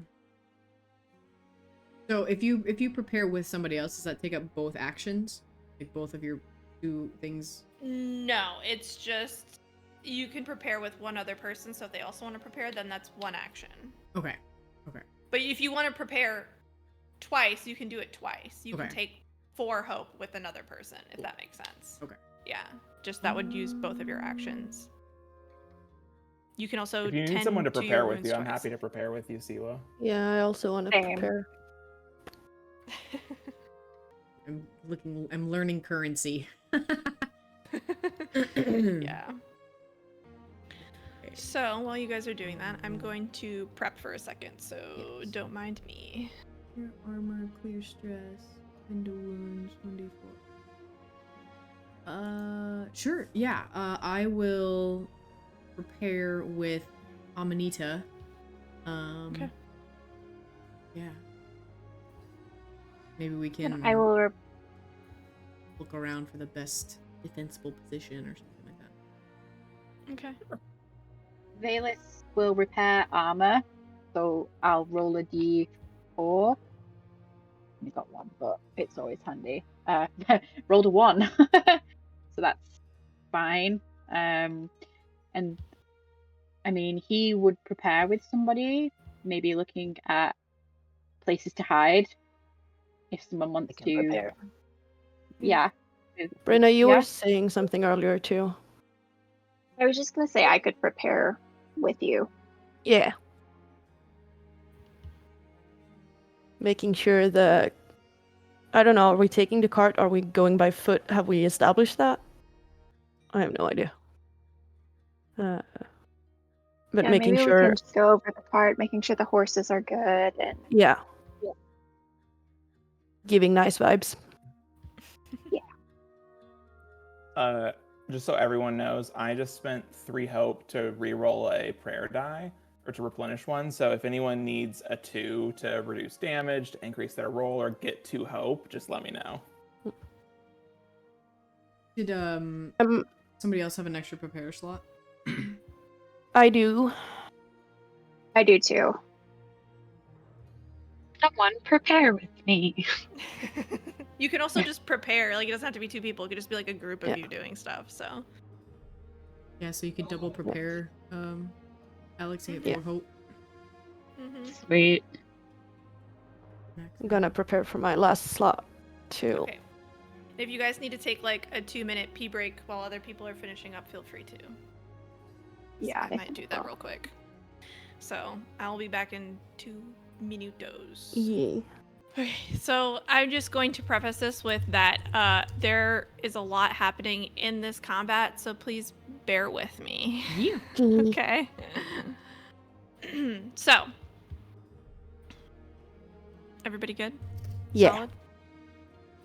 S2: So if you prepare with somebody else, does that take up both actions? Like both of your 2 things?
S1: No, it's just you can prepare with 1 other person, so if they also want to prepare, then that's 1 action.
S2: Okay.
S1: But if you want to prepare twice, you can do it twice. You can
S2: Okay.
S1: take 4 hope with another person, if that makes sense.
S2: Okay.
S1: Yeah, just that would use both of your actions. You can also
S5: If you need
S1: tend
S5: someone to prepare
S1: your
S5: with
S1: wounds
S5: you, I'm
S1: twice.
S5: happy to prepare with you, Silo.
S4: Yeah, I also want to
S7: Same.
S4: prepare.
S2: I'm learning currency.
S1: Yeah. So while you guys are doing that, I'm going to prep for a second, so
S2: Yes.
S1: don't mind me.
S2: Your armor, clear stress, into wounds, 1d4. Sure, yeah. I will prepare with Amanita.
S1: Okay.
S2: Yeah. Maybe we can
S7: I will.
S2: look around for the best defensible position or something like that.
S1: Okay.
S6: Valus will repair armor, so I'll roll a d4. Only got 1, but it's always handy. Rolled a 1, so that's fine. And I mean, he would prepare with somebody, maybe looking at places to hide if someone
S8: I
S6: wants
S8: can
S6: to.
S8: prepare.
S6: Yeah.
S4: Brenna, you
S6: Yeah.
S4: were saying something earlier too.
S7: I was just gonna say I could prepare with you.
S4: Yeah. Making sure that I don't know, are we taking the cart? Are we going by foot? Have we established that? I have no idea. But
S7: Yeah,
S4: making
S7: maybe we
S4: sure,
S7: can just go over the part, making sure the horses are good and
S4: yeah.
S7: Yeah.
S4: Giving nice vibes.
S5: Just so everyone knows, I just spent 3 hope to re-roll a prayer die, or to replenish one. So if anyone needs a 2 to reduce damage, to increase their roll, or get 2 hope, just let me know.
S2: Did somebody else have an extra prepare slot?
S4: I do.
S7: I do too.
S3: Someone prepare with me.
S1: You can also just prepare. Like, it doesn't have to be 2 people. It could just be like a group of
S4: Yeah.
S1: you doing stuff. So
S2: Yeah, so you could double prepare Alex and get
S4: Yeah.
S2: 4 hope.
S3: Sweet.
S4: I'm gonna prepare for my last slot too.
S1: Okay. If you guys need to take like a 2-minute pee break while other people are finishing up, feel free to.
S7: Yeah,
S1: I might do that real quick. So I'll be back in 2 minutos.
S4: Yeah.
S1: Okay, so I'm just going to preface this with that there is a lot happening in this combat, so please bear with me.
S2: Yeah.
S1: Okay. So, everybody good?
S4: Yeah.
S1: Solid?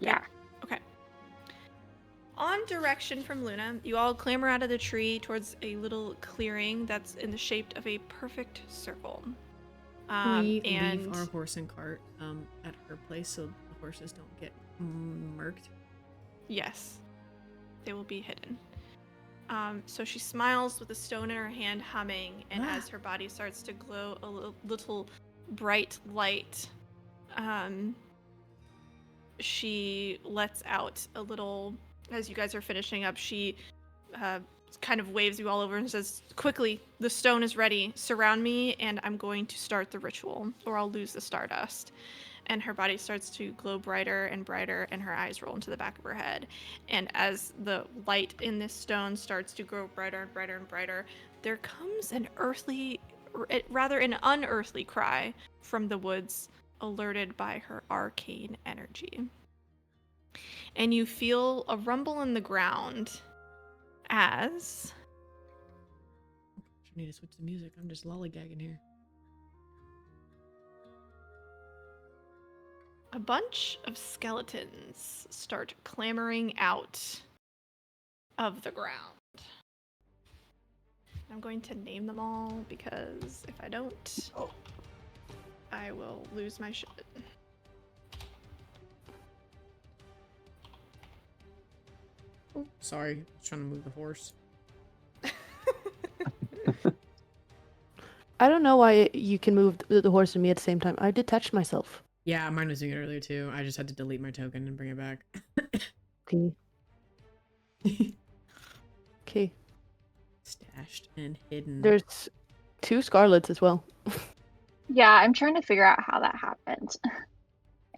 S7: Yeah.
S1: Okay. On direction from Luna, you all clamber out of the tree towards a little clearing that's in the shape of a perfect circle.
S2: We
S1: and
S2: leave our horse and cart at her place so the horses don't get murked.
S1: yes, they will be hidden. So she smiles with a stone in her hand, humming, and as her body starts to glow a little bright light, she lets out a little, as you guys are finishing up, she kind of waves you all over and says, quickly, the stone is ready. Surround me, and I'm going to start the ritual, or I'll lose the stardust. And her body starts to glow brighter and brighter, and her eyes roll into the back of her head. And as the light in this stone starts to grow brighter and brighter and brighter, there comes an unearthly cry from the woods, alerted by her arcane energy. And you feel a rumble in the ground as...
S2: I need to switch the music. I'm just lollygagging here.
S1: a bunch of skeletons start clambering out of the ground. I'm going to name them all because if I don't, I will lose my shit.
S2: Oh, sorry. I was trying to move the horse.
S4: I don't know why you can move the horse and me at the same time. I detached myself.
S2: Yeah, mine was doing it earlier too. I just had to delete my token and bring it back.
S4: Okay. Okay.
S2: Stashed and hidden.
S4: There's 2 Scarlets as well.
S7: Yeah, I'm trying to figure out how that happened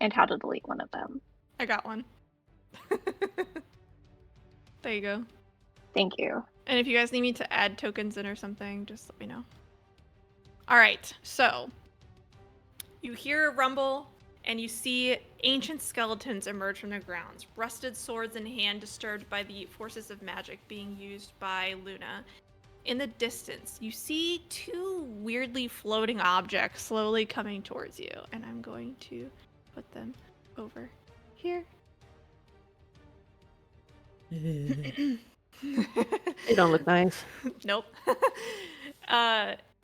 S7: and how to delete one of them.
S1: I got one. There you go.
S7: Thank you.
S1: And if you guys need me to add tokens in or something, just let me know. Alright, so you hear a rumble and you see ancient skeletons emerge from the grounds, rusted swords in hand, disturbed by the forces of magic being used by Luna. In the distance, you see 2 weirdly floating objects slowly coming towards you, and I'm going to put them over here.
S4: They don't look nice.
S1: Nope.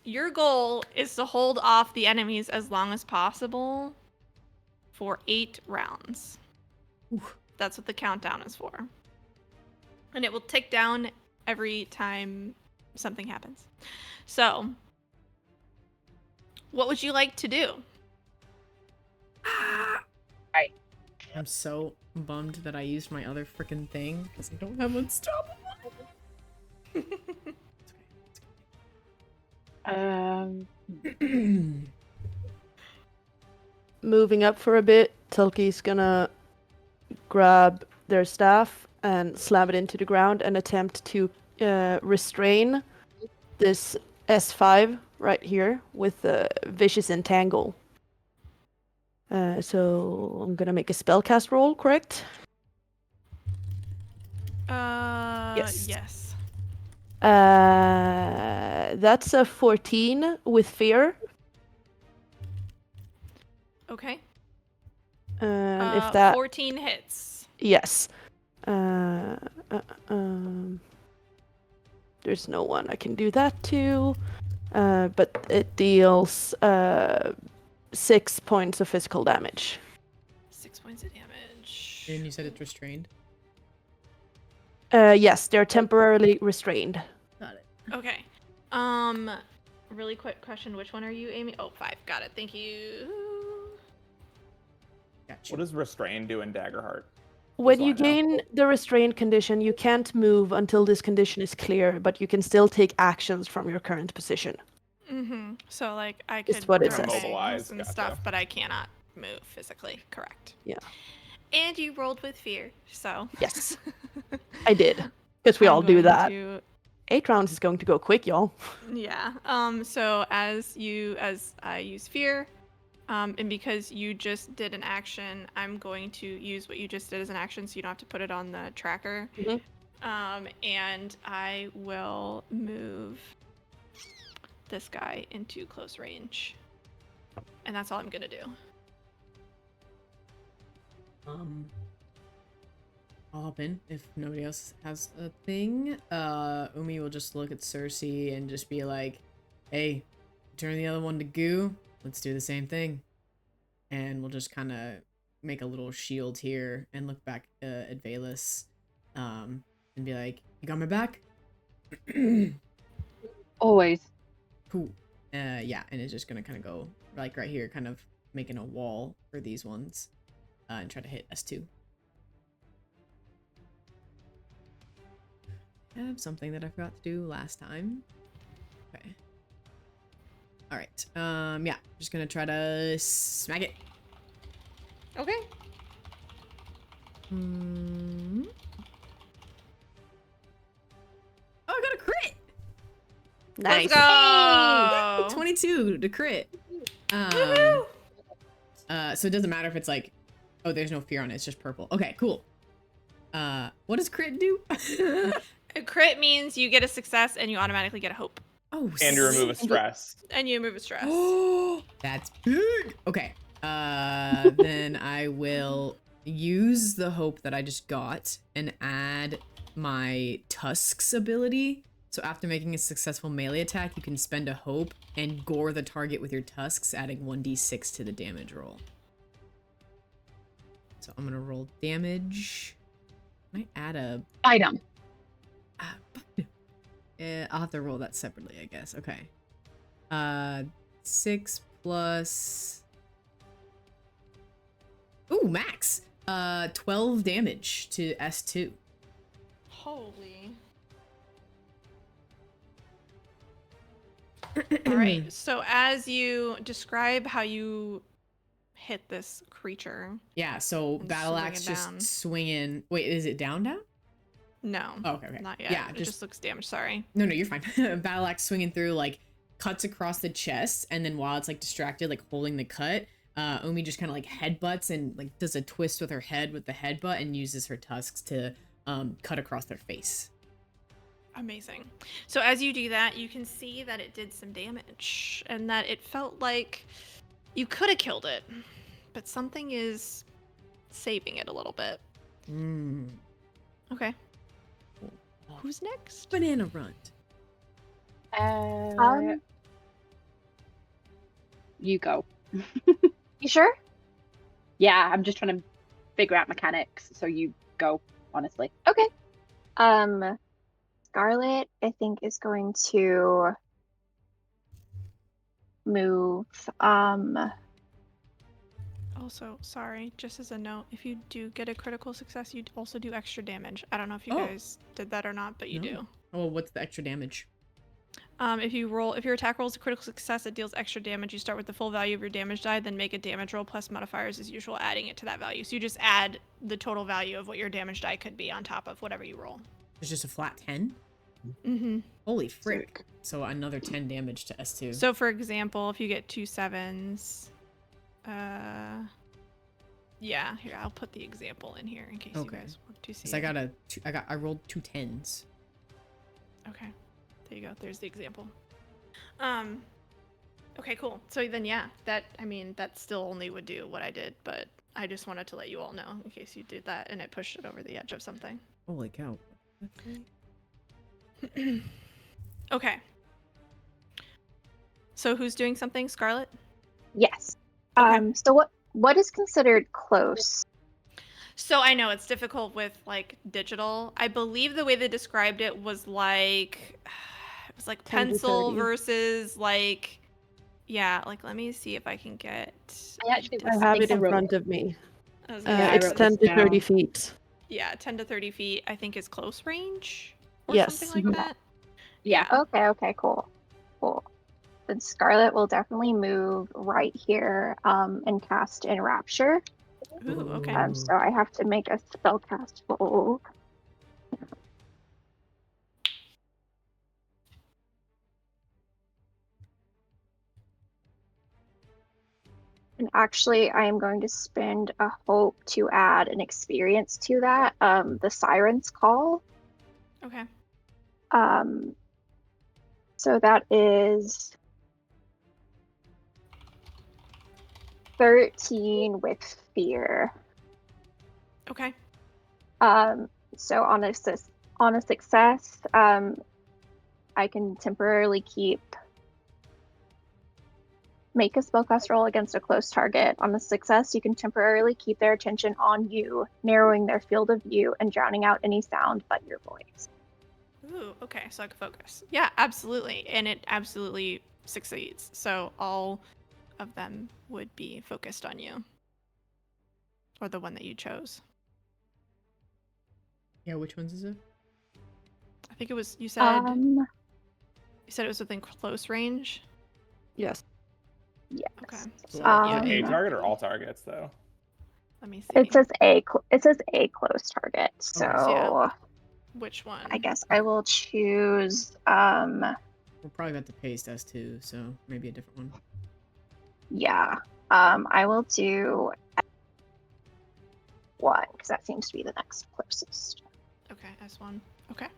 S1: Your goal is to hold off the enemies as long as possible for 8 rounds.
S2: Oof.
S1: That's what the countdown is for. And it will tick down every time something happens. So, what would you like to do?
S2: I'm so bummed that I used my other freaking thing because I don't have Unstoppable.
S4: Moving up for a bit, Tulki's gonna grab their staff and slam it into the ground and attempt to restrain this S5 right here with the Vicious Entangle. So I'm gonna make a spellcast roll, correct?
S1: Yes.
S4: That's a 14 with fear.
S1: Okay.
S4: And if that
S1: 14 hits.
S4: yes. There's no one I can do that to. But it deals 6 points of physical damage.
S1: 6 points of damage.
S2: And you said it's restrained?
S4: Yes, they're temporarily restrained.
S2: Got it.
S1: Okay. Really quick question. Which one are you aiming? Oh, 5. Got it. Thank you.
S2: Gotcha.
S5: What does restrain do in Daggerheart?
S4: When
S5: so
S4: you
S5: I know.
S4: gain the restrained condition, you can't move until this condition is clear, but you can still take actions from your current position.
S1: Mm-hmm. So, like, I
S4: It's
S1: could
S4: what it
S1: throw
S4: says.
S1: things
S5: Immobilize,
S1: and
S5: gotcha.
S1: stuff, but I cannot move physically. Correct.
S4: Yeah.
S1: And you rolled with fear, so.
S4: Yes, I did. Because we all do that. 8 rounds is going to go quick, y'all.
S1: Yeah. So as I use fear, and because you just did an action, I'm going to use what you just did as an action, so you don't have to put it on the tracker.
S4: Mhm.
S1: And I will move this guy into close range, and that's all I'm gonna do.
S2: I'll hop in if nobody else has a thing. Umi will just look at Cersei and just be like, hey, turn the other one to goo. Let's do the same thing. And we'll just kind of make a little shield here and look back at Valus and be like, you got my back?
S6: Always.
S2: Cool. Yeah, and it's just gonna kind of go like right here, kind of making a wall for these ones, and try to hit S2. I have something that I forgot to do last time. Okay. All right. Yeah, just gonna try to smack it.
S1: Okay.
S2: Oh, I got a crit.
S4: Nice.
S1: Let's go.
S2: 22 to crit.
S1: Woohoo!
S2: So it doesn't matter if it's like, oh, there's no fear on it. It's just purple. Okay, cool. What does crit do?
S1: A crit means you get a success and you automatically get a hope.
S2: Oh,
S5: And you remove a stress.
S1: And you remove a stress.
S2: Oh, that's big. Okay. Then I will use the hope that I just got and add my Tusks ability. So after making a successful melee attack, you can spend a hope and gore the target with your tusks, adding 1d6 to the damage roll. So I'm gonna roll damage. Can I add a...
S3: Item.
S2: I'll have to roll that separately, I guess. Okay. 6 plus... Ooh, max! 12 damage to S2.
S1: Holy. All right. So as you describe how you hit this creature.
S2: Yeah, so
S1: And
S2: battle
S1: swing
S2: axe
S1: it
S2: just
S1: down.
S2: swinging. Wait, is it down?
S1: No.
S2: Oh, okay.
S1: Not yet.
S2: Yeah,
S1: It just looks damaged. Sorry.
S2: No, you're fine. Battle axe swinging through, like, cuts across the chest, and then while it's, like, distracted, like, holding the cut, Umi just kind of, like, headbutts and, like, does a twist with her head with the headbutt and uses her tusks to cut across their face.
S1: Amazing. So as you do that, you can see that it did some damage and that it felt like you could have killed it, but something is saving it a little bit. Okay. Who's next?
S2: Banana runt.
S6: You go.
S7: You sure?
S6: Yeah, I'm just trying to figure out mechanics, so you go, honestly.
S7: Okay. Scarlet, I think, is going to move.
S1: Also, sorry, just as a note, if you do get a critical success, you also do extra damage. I don't know if you
S2: Oh.
S1: guys did that or not, but you
S2: No.
S1: do.
S2: Oh, what's the extra damage?
S1: If your attack rolls a critical success, it deals extra damage. You start with the full value of your damage die, then make a damage roll plus modifiers as usual, adding it to that value. So you just add the total value of what your damage die could be on top of whatever you roll.
S2: It's just a flat 10?
S1: Mm-hmm.
S2: Holy frick. So another 10 damage to S2.
S1: So for example, if you get 2 7s, yeah, here, I'll put the example in here in case you
S2: Okay.
S1: guys want to see.
S2: So I rolled 2 10s.
S1: Okay. There you go. There's the example. Okay, cool. So then, yeah, that still only would do what I did, but I just wanted to let you all know in case you did that and it pushed it over the edge of something.
S2: Holy cow.
S1: Okay. So who's doing something? Scarlet?
S7: Yes.
S1: Okay.
S7: So what is considered close?
S1: So I know it's difficult with like digital. I believe the way they described it was like
S4: 10 to
S1: pencil
S4: 30.
S1: versus like like let me see if I can get
S6: I actually
S4: I have it in
S6: wrote
S4: front of me.
S1: I was gonna say,
S4: It's
S6: wrote
S4: 10
S6: this
S4: to 30
S6: down.
S4: feet.
S1: yeah, 10 to 30 feet I think is close range or
S4: Yes.
S1: something like that.
S6: Yeah.
S7: Okay, cool. Then Scarlet will definitely move right here and cast Enrapture.
S1: Ooh, okay.
S7: So I have to make a spellcast roll. And actually, I am going to spend a hope to add an experience to that. The Siren's Call.
S1: Okay.
S7: So that is 13 with fear.
S1: Okay.
S7: So on a success, I can temporarily make a spellcast roll against a close target. On a success, you can temporarily keep their attention on you, narrowing their field of view and drowning out any sound but your voice.
S1: Ooh, okay, so I can focus. Yeah, absolutely. And it absolutely succeeds. So I'll of them would be focused on you. Or the one that you chose.
S2: Yeah, which ones is it?
S1: I think it was, you said
S7: Um,
S1: it was within close range?
S4: Yes.
S7: yes.
S1: Okay.
S2: So,
S1: So,
S2: yeah,
S5: A
S7: Um,
S5: target or all targets though?
S1: let me see.
S7: It says it says a close target. So
S1: Yeah. Which one?
S7: I guess I will choose
S2: we're probably about to paste us too, so maybe a different one.
S7: yeah. I will do one because that seems to be the next closest.
S1: Okay, S1. Okay.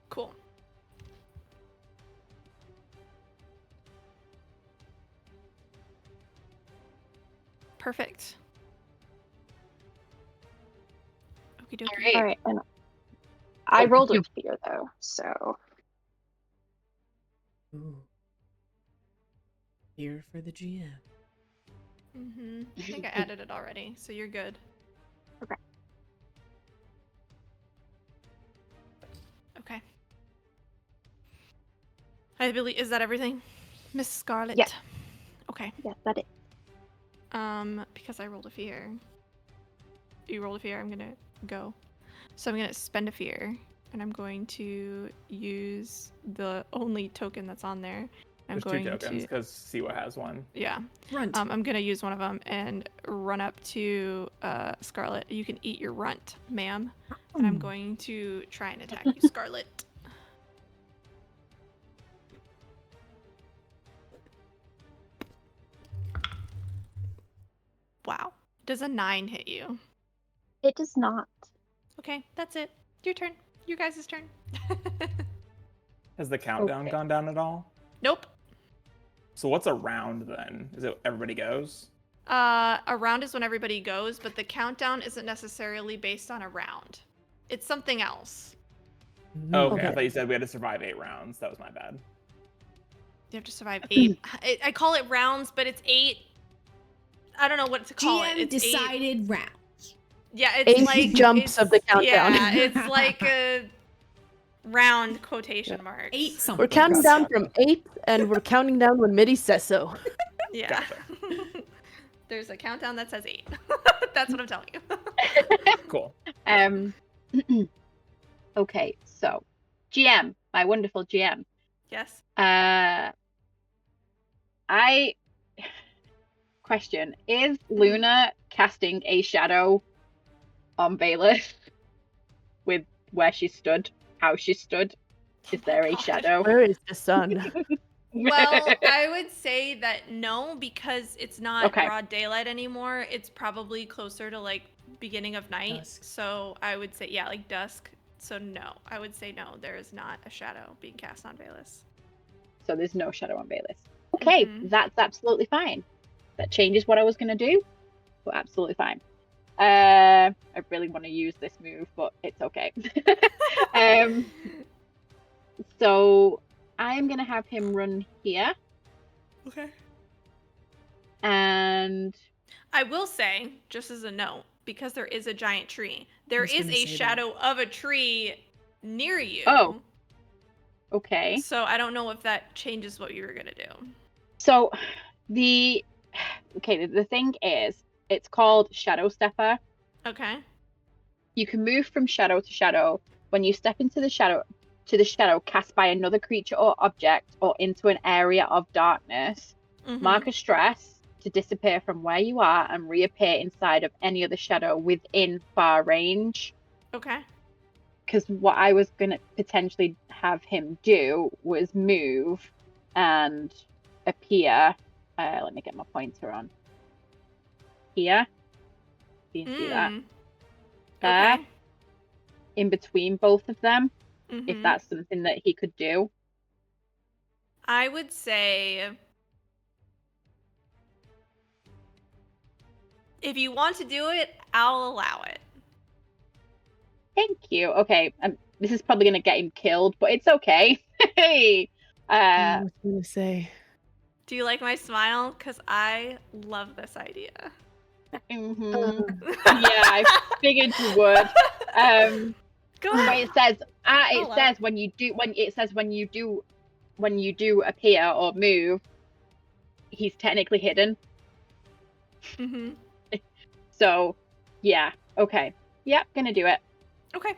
S1: Cool. Perfect. Okie dokie.
S3: All right.
S7: All right, and I
S3: Oh,
S7: rolled
S3: you-
S7: with fear though, so
S2: Ooh. Here for the GM.
S1: Mm-hmm. I think I added it already, so you're good.
S7: Okay.
S1: Okay. I believe, is that everything? Miss Scarlet?
S7: Yeah.
S1: Okay.
S7: yeah, that is.
S1: Because I rolled a fear. You rolled a fear, I'm gonna go. So I'm gonna spend a fear, and I'm going to use the only token that's on there. I'm
S5: There's
S1: going
S5: two tokens
S1: to,
S5: because Siwa has one.
S1: yeah.
S2: Runt.
S1: I'm gonna use one of them and run up to Scarlet. You can eat your runt, ma'am. And I'm going to try and attack you, Scarlet. Wow. Does a 9 hit you?
S7: It does not.
S1: Okay, that's it. Your turn. Your guys' turn.
S5: Has the countdown
S6: Okay.
S5: gone down at all?
S1: Nope.
S5: So what's a round then? Is it everybody goes?
S1: A round is when everybody goes, but the countdown isn't necessarily based on a round. It's something else.
S5: Oh, okay. I
S4: Okay.
S5: thought you said we had to survive 8 rounds. That was my bad.
S1: You have to survive 8. I call it rounds, but it's 8. I don't know what to call
S2: GM
S1: it. It's 8.
S2: decided round.
S1: Yeah, it's
S4: 8
S1: like
S4: jumps of the countdown.
S1: Yeah, it's like a round quotation marks.
S2: 8 something.
S4: We're counting
S5: Gotcha.
S4: down from 8, and we're counting down when Mitty says so.
S1: Yeah.
S5: Gotcha.
S1: There's a countdown that says 8. That's what I'm telling you.
S5: Cool.
S6: Okay, so GM, my wonderful GM.
S1: Yes.
S6: I question, is Luna casting a shadow on Bayless with where she stood, how she stood? Is
S1: Oh my
S6: there a
S1: God.
S6: shadow?
S4: Where is the sun?
S1: Well, I would say that no, because it's not
S6: Okay.
S1: broad daylight anymore. It's probably closer to like beginning of night.
S2: Dusk.
S1: So I would say, yeah, like dusk. So no, I would say no, there is not a shadow being cast on Bayless.
S6: So there's no shadow on Bayless. Okay,
S1: Mhm.
S6: that's absolutely fine. That changes what I was going to do, but absolutely fine. I really want to use this move, but it's okay. So I'm going to have him run here.
S1: Okay.
S6: And
S1: I will say, just as a note, because there is a giant tree, there
S2: was
S1: is
S2: gonna
S1: a
S2: say that.
S1: shadow of a tree near you.
S6: Oh. okay.
S1: So I don't know if that changes what you were gonna do.
S6: So the thing is, it's called Shadow Stepper.
S1: Okay.
S6: You can move from shadow to shadow. When you step into the shadow cast by another creature or object or into an area of darkness,
S1: Mhm.
S6: mark a stress to disappear from where you are and reappear inside of any other shadow within far range.
S1: Okay.
S6: Because what I was going to potentially have him do was move and appear. Let me get my pointer on. Here. You can see that. There.
S1: Okay.
S6: In between both of them, if
S1: Mhm.
S6: that's something that he could do.
S1: I would say if you want to do it, I'll allow it.
S6: Thank you. Okay, this is probably going to get him killed, but it's okay. Hey!
S4: I was going to say.
S1: Do you like my smile? Because I love this idea.
S6: Mhm. Yeah, I figured you would.
S1: Go
S6: But
S1: ahead.
S6: it says
S1: I'll allow it.
S6: when you do appear or move, he's technically hidden.
S1: Mm-hmm.
S6: So, yeah. Okay. Yep, gonna do it.
S1: Okay.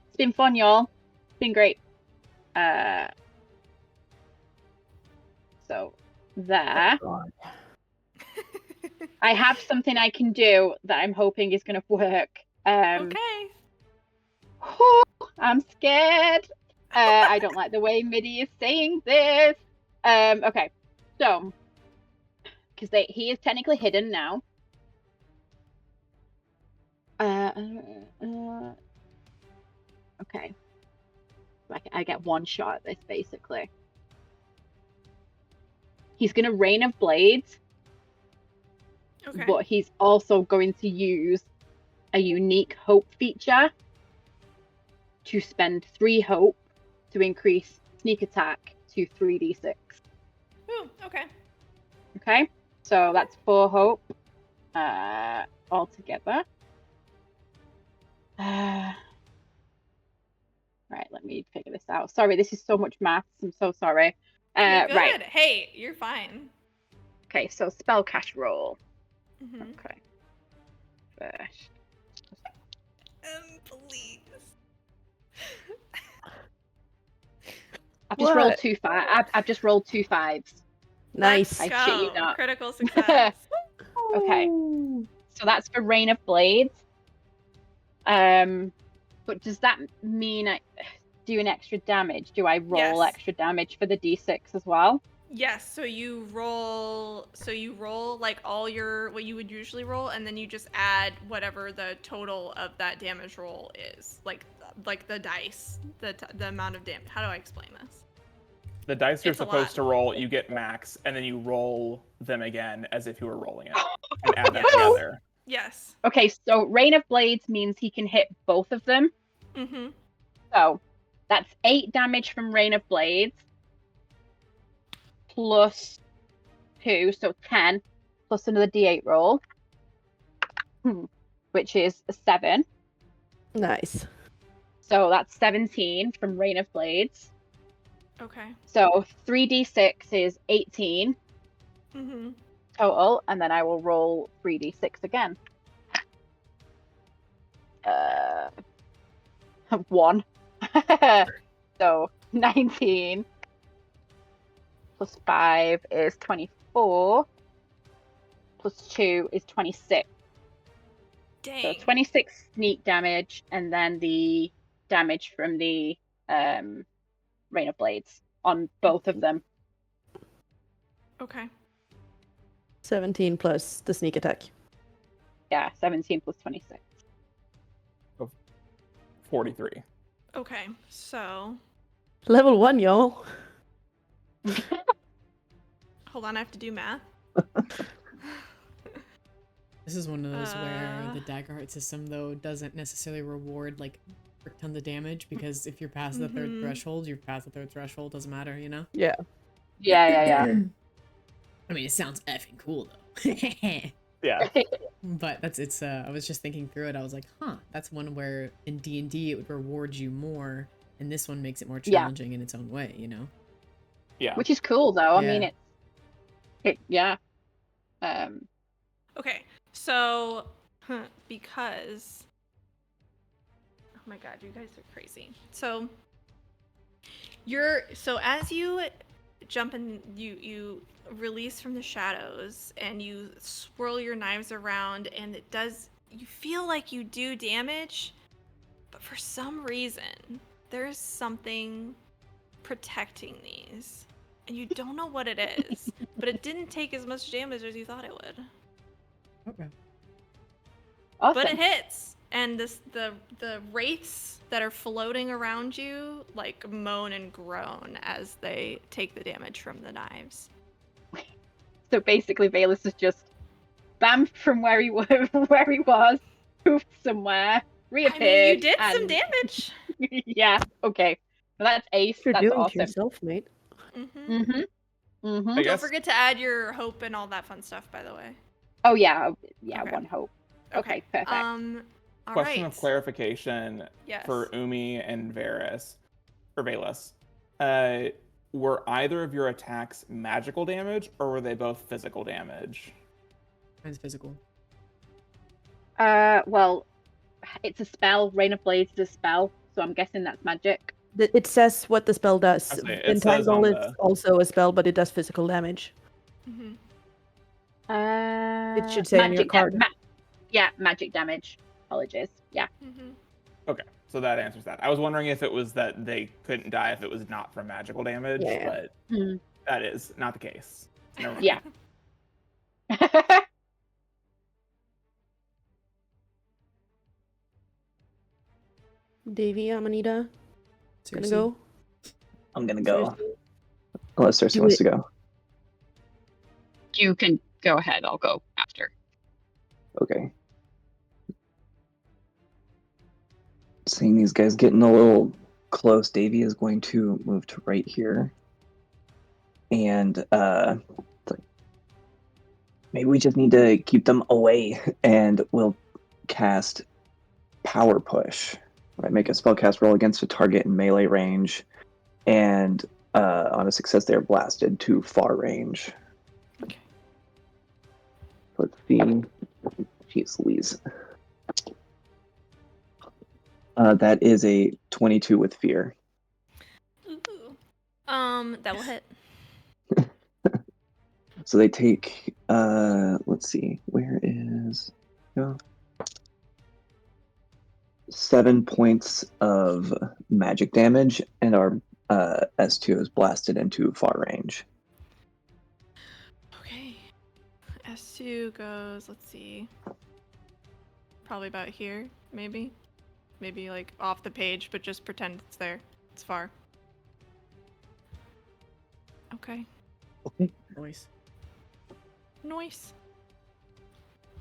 S6: It's been fun, y'all. It's been great. So there.
S8: God.
S6: I have something I can do that I'm hoping is gonna work.
S1: Okay.
S6: I'm scared. I don't like the way Midi is saying this. Okay. So, because he is technically hidden now. Okay. I get one shot at this, basically. He's going to Rain of Blades,
S1: Okay.
S6: but he's also going to use a unique hope feature to spend 3 hope to increase sneak attack to 3d6.
S1: Ooh, okay.
S6: Okay? So that's 4 hope altogether. Right, let me figure this out. Sorry, this is so much maths. I'm so sorry.
S1: You're good.
S6: Right.
S1: Hey, you're fine.
S6: Okay, so spell cast roll.
S1: Mm-hmm.
S6: Okay. First.
S1: Please.
S6: I've just rolled
S4: What?
S6: 2 I've just rolled 2 5s.
S4: Nice.
S6: I shit you not.
S1: Critical success.
S6: Okay. So that's for Rain of Blades. But does that mean I do an extra damage? Do I roll
S1: Yes.
S6: extra damage for the d6 as well?
S1: Yes, so you roll like all your what you would usually roll, and then you just add whatever the total of that damage roll is, like the dice, the amount of damage. How do I explain this?
S5: The dice you're
S1: It's a lot.
S5: supposed to roll, you get max, and then you roll them again as if you were rolling it, and add them
S1: Yes.
S5: together.
S1: Yes.
S6: Okay, so Rain of Blades means he can hit both of them.
S1: Mm-hmm.
S6: So that's 8 damage from Rain of Blades plus 2, so 10 plus another d8 roll, which is a 7.
S4: Nice.
S6: So that's 17 from Rain of Blades.
S1: Okay.
S6: So 3d6 is 18
S1: Mm-hmm.
S6: total, and then I will roll 3d6 again. 1. So 19 plus 5 is 24 plus 2 is 26.
S1: Dang.
S6: So 26 sneak damage, and then the damage from the Rain of Blades on both of them.
S1: Okay.
S4: 17 plus the sneak attack.
S6: Yeah, 17 plus 26.
S5: 43.
S1: Okay. So
S4: Level 1, y'all.
S1: hold on, I have to do math.
S2: This is one of those where the Daggerheart system, though, doesn't necessarily reward, like, frick tons of damage, because if you're past the third threshold, you're past the third threshold, doesn't matter, you know?
S4: Yeah.
S6: Yeah.
S2: I mean, it sounds effing cool, though.
S5: Yeah.
S2: But it's I was just thinking through it, I was like, huh, that's one where in D&D it would reward you more, and this one makes it more challenging in its own way, you know?
S5: Yeah.
S6: Which is cool, though. I
S2: Yeah.
S6: mean, yeah.
S1: Okay. So because oh my god, you guys are crazy. So as you jump in, you release from the shadows and you swirl your knives around, and you feel like you do damage, but for some reason there's something protecting these, and you don't know what it is. But it didn't take as much damage as you thought it would.
S2: Okay.
S6: Awesome.
S1: But it hits, and the wraiths that are floating around you like moan and groan as they take the damage from the knives.
S6: So basically, Valus is just bamfed from where he was, poofed somewhere, reappeared.
S1: I mean, you did some damage.
S6: Yeah. Okay. Well, that's ace.
S4: You're
S6: That's
S4: doing to
S6: awesome.
S4: yourself, mate.
S1: Mm-hmm.
S5: I
S1: Don't
S5: guess
S1: forget to add your hope and all that fun stuff, by the way.
S6: Oh yeah.
S1: Okay.
S6: 1 hope. Okay. Perfect.
S1: All
S5: question
S1: right.
S5: of clarification
S1: Yes.
S5: for Umi and Varus, or Valus. were either of your attacks magical damage, or were they both physical damage?
S2: Mine's physical.
S6: Well, it's a spell. Rain of Blades is a spell, so I'm guessing that's magic.
S4: It says what the spell does.
S5: I see, it says
S4: Entangle
S5: on
S4: is
S5: the-
S4: also a spell, but it does physical damage.
S1: Mm-hmm.
S4: It should say on your card.
S6: Yeah, magic damage. Apologies. Yeah.
S1: Mm-hmm.
S5: Okay, so that answers that. I was wondering if it was that they couldn't die if it was not from magical damage,
S4: Yeah.
S5: but
S6: Mm.
S5: that is not the case. Never mind.
S6: Yeah.
S4: Davy, Amanita, gonna
S2: Cersei.
S4: go.
S8: I'm gonna go.
S4: Cersei.
S8: Unless Cersei
S4: Do
S8: wants
S4: it.
S8: to go.
S3: You can go ahead. I'll go after.
S8: Okay. Seeing these guys getting a little close, Davy is going to move to right here. And maybe we just need to keep them away, and we'll cast Power Push. Right, make a spellcast roll against a target in melee range, and on a success, they are blasted to far range.
S1: Okay.
S8: Let's see. Jeez Louise. That is a 22 with fear.
S1: Ooh. That will hit.
S8: So they take, let's see, where is, 7 points of magic damage, and our S2 is blasted into far range.
S1: Okay. S2 goes, let's see. Probably about here, maybe. Maybe like off the page, but just pretend it's there. It's far. Okay.
S8: Okay.
S2: Noise.
S1: Nice.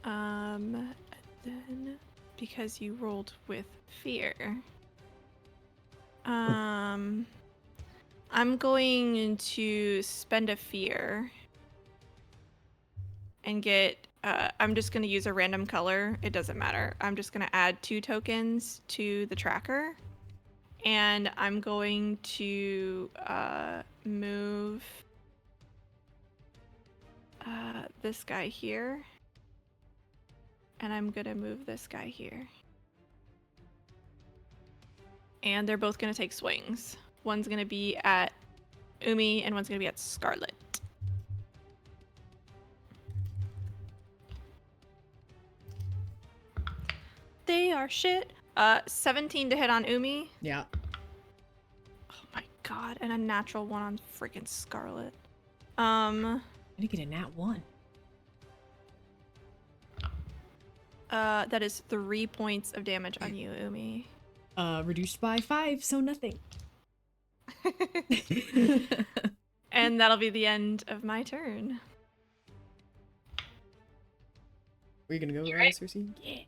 S1: And then because you rolled with fear, I'm going to spend a fear and get. I'm just going to use a random color. It doesn't matter. I'm just going to add 2 tokens to the tracker, and I'm going to move this guy here, and I'm gonna move this guy here. And they're both gonna take swings. One's gonna be at Umi, and one's gonna be at Scarlet. They are shit. 17 to hit on Umi.
S2: Yeah.
S1: Oh my god, and a natural 1 on freaking Scarlet.
S2: I didn't get a nat 1.
S1: That is 3 points of damage on you, Umi.
S2: Reduced by 5, so nothing.
S1: And that'll be the end of my turn.
S2: Were you gonna go,
S3: Right.
S2: Cersei? Yeah.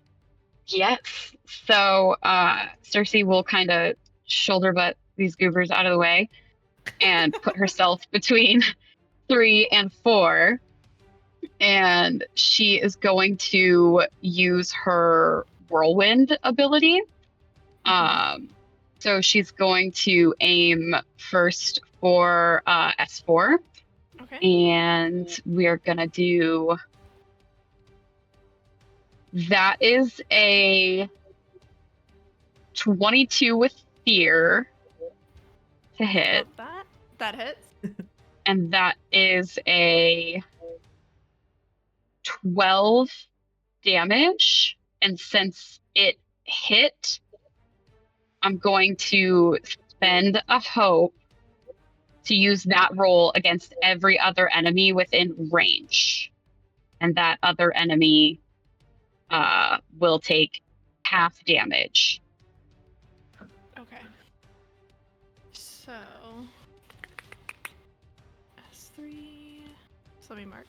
S3: Yes. So Cersei will kind of shoulder butt these goobers out of the way and put herself between 3 and 4. And she is going to use her whirlwind ability. So she's going to aim first for S4.
S1: Okay.
S3: And we are going to do. That is a 22 with fear to hit.
S1: Love that. That hits.
S3: And that is a 12 damage. And since it hit, I'm going to spend a hope to use that roll against every other enemy within range. And that other enemy will take half damage.
S1: Okay. So S3. So let me mark.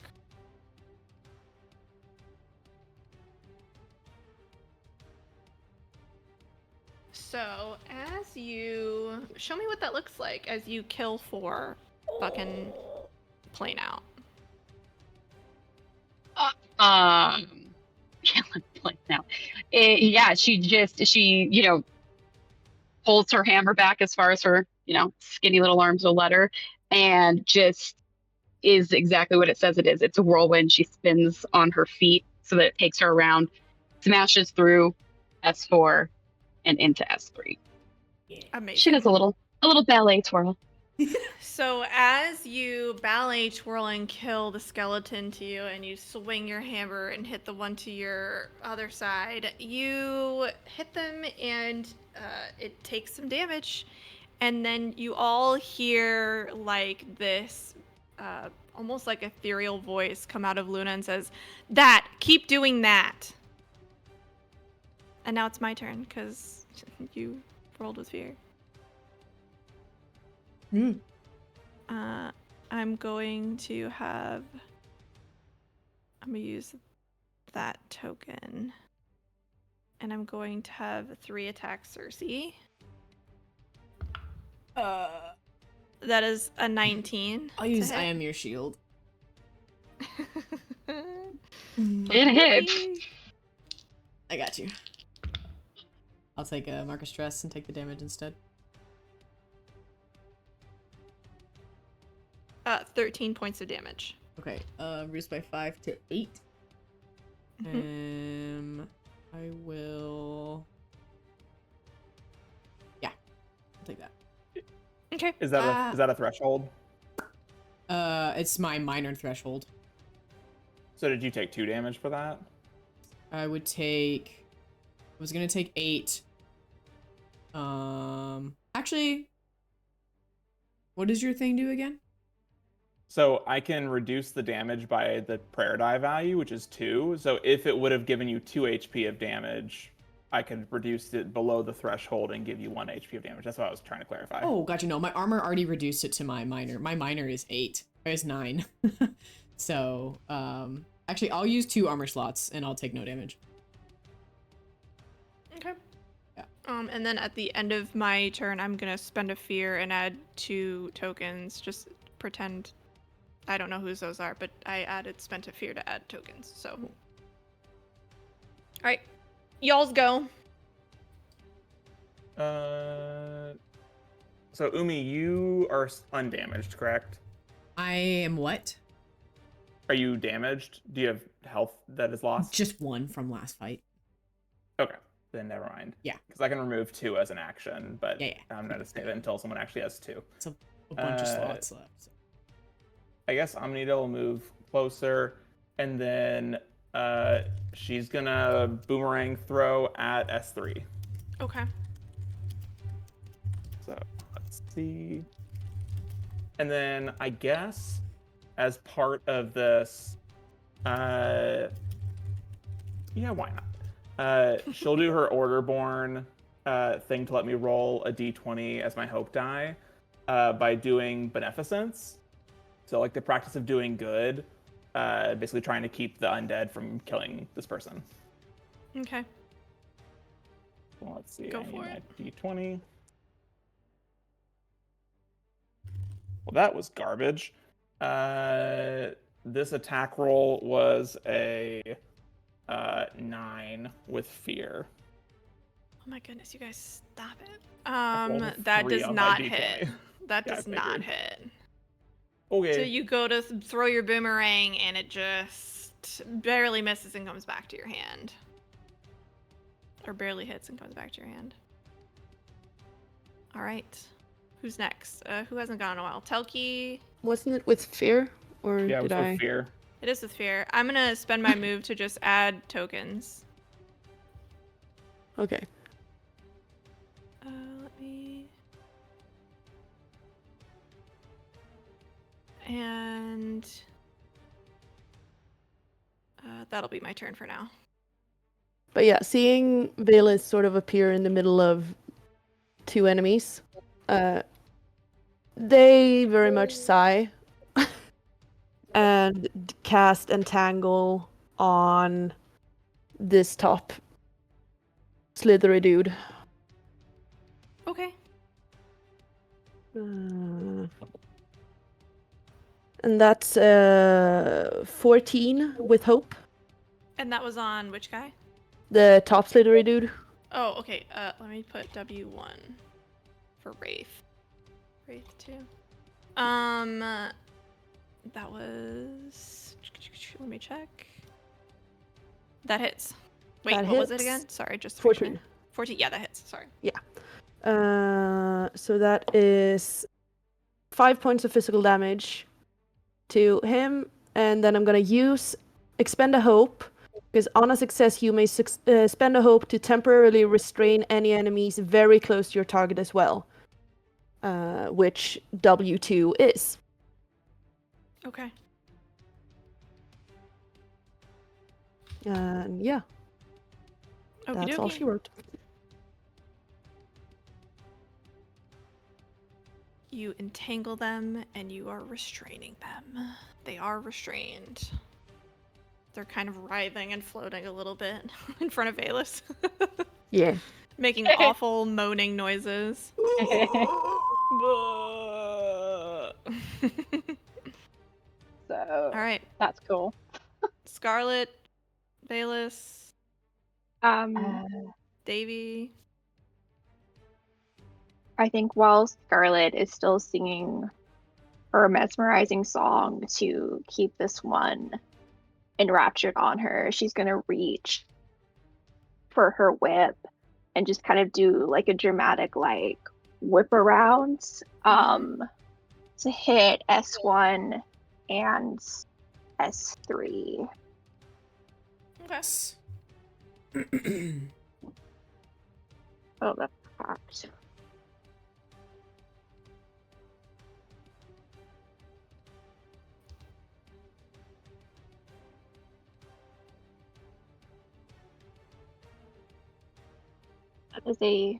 S1: So as you show me what that looks like as you kill 4 fucking plane out.
S3: Like now, yeah, she pulls her hammer back as far as her skinny little arms will let her, and just is exactly what it says it is. It's a whirlwind. She spins on her feet so that it takes her around, smashes through S4 and into S3.
S1: Amazing.
S3: She does a little ballet twirl.
S1: So as you ballet twirl and kill the skeleton to you, and you swing your hammer and hit the one to your other side, you hit them and it takes some damage. And then you all hear like this almost like ethereal voice come out of Luna and says, "That! Keep doing that!" And now it's my turn because you rolled with fear.
S2: Hmm.
S1: I'm going to use that token. And I'm going to have 3 attacks Cersei. That is a 19.
S2: I'll use I Am Your Shield.
S3: It hits.
S2: I got you. I'll take a mark of stress and take the damage instead.
S1: 13 points of damage.
S2: Okay, reduced by 5 to 8. I will... Yeah, I'll take that.
S1: Okay.
S5: Is that a threshold?
S2: It's my minor threshold.
S5: So did you take 2 damage for that?
S2: I was gonna take 8. Actually, what does your thing do again?
S5: So I can reduce the damage by the prayer die value, which is 2. So if it would have given you 2 HP of damage, I could reduce it below the threshold and give you 1 HP of damage. That's what I was trying to clarify.
S2: Oh, gotcha. No, my armor already reduced it to my minor. My minor is 8. It's 9. So, actually, I'll use 2 armor slots and I'll take no damage.
S1: Okay.
S2: Yeah.
S1: And then at the end of my turn, I'm gonna spend a fear and add 2 tokens. Just pretend I don't know whose those are, but I spent a fear to add tokens. So, all right, y'all's go.
S5: So Umi, you are undamaged, correct?
S2: I am what?
S5: Are you damaged? Do you have health that is lost?
S2: Just 1 from last fight.
S5: Okay, then never mind.
S2: Yeah.
S5: Because I can remove 2 as an action, but
S2: Yeah.
S5: I'm not gonna say that until someone actually has 2.
S2: It's a bunch of slots left. So.
S5: I guess Amanita will move closer, and then she's gonna boomerang throw at S3.
S1: Okay.
S5: So let's see. And then I guess as part of this, yeah, why not? She'll do her Orderborn thing to let me roll a d20 as my hope die by doing Beneficence. So like the practice of doing good, basically trying to keep the undead from killing this person.
S1: Okay.
S5: Well, let's see.
S1: Go
S5: I need
S1: for
S5: my
S1: it.
S5: d20. Well, that was garbage. This attack roll was a 9 with fear.
S1: Oh my goodness, you guys, stop it.
S5: rolled a
S1: That
S5: 3
S1: does
S5: on my
S1: not
S5: D20.
S1: hit. That
S5: Yeah, I
S1: does not
S5: figured.
S1: hit.
S5: Okay.
S1: So you go to throw your boomerang, and it just barely misses and comes back to your hand. Or barely hits and comes back to your hand. All right. Who's next? Who hasn't gone in a while? Telki.
S4: Wasn't it with fear? Or
S5: Yeah, it was
S4: did I?
S5: with fear.
S1: It is with fear. I'm going to spend my move to just add tokens.
S4: Okay.
S1: Let me... And... that'll be my turn for now.
S4: But yeah, seeing Velas sort of appear in the middle of 2 enemies, they very much sigh and cast Entangle on this top slithery dude.
S1: Okay.
S4: And that's 14 with hope.
S1: And that was on which guy?
S4: The top slithery dude.
S1: Oh, okay. Let me put W1 for Wraith. Wraith 2. That was. Let me check. That hits. Wait,
S4: That
S1: what was it
S4: hits.
S1: again? Sorry, just to
S4: 14.
S1: make sure. 14. Yeah, that hits. Sorry.
S4: So that is 5 points of physical damage to him, and then I'm gonna use expend a hope, because on a success you may spend a hope to temporarily restrain any enemies very close to your target as well, which W2 is.
S1: Okay.
S4: And yeah, that's all
S1: Okey-dokey.
S4: she wrote.
S1: You entangle them and you are restraining them. They are restrained. They're kind of writhing and floating a little bit in front of Valus.
S4: Yeah.
S1: Making awful moaning noises.
S6: So
S1: Alright.
S6: that's cool.
S1: Scarlet, Valus,
S7: Um,
S1: Davy.
S7: I think while Scarlet is still singing her mesmerizing song to keep this one enraptured on her, she's gonna reach for her whip and just kind of do like a dramatic like whip around to hit S1 and S3.
S1: Okay.
S7: Oh, that's correct. That is a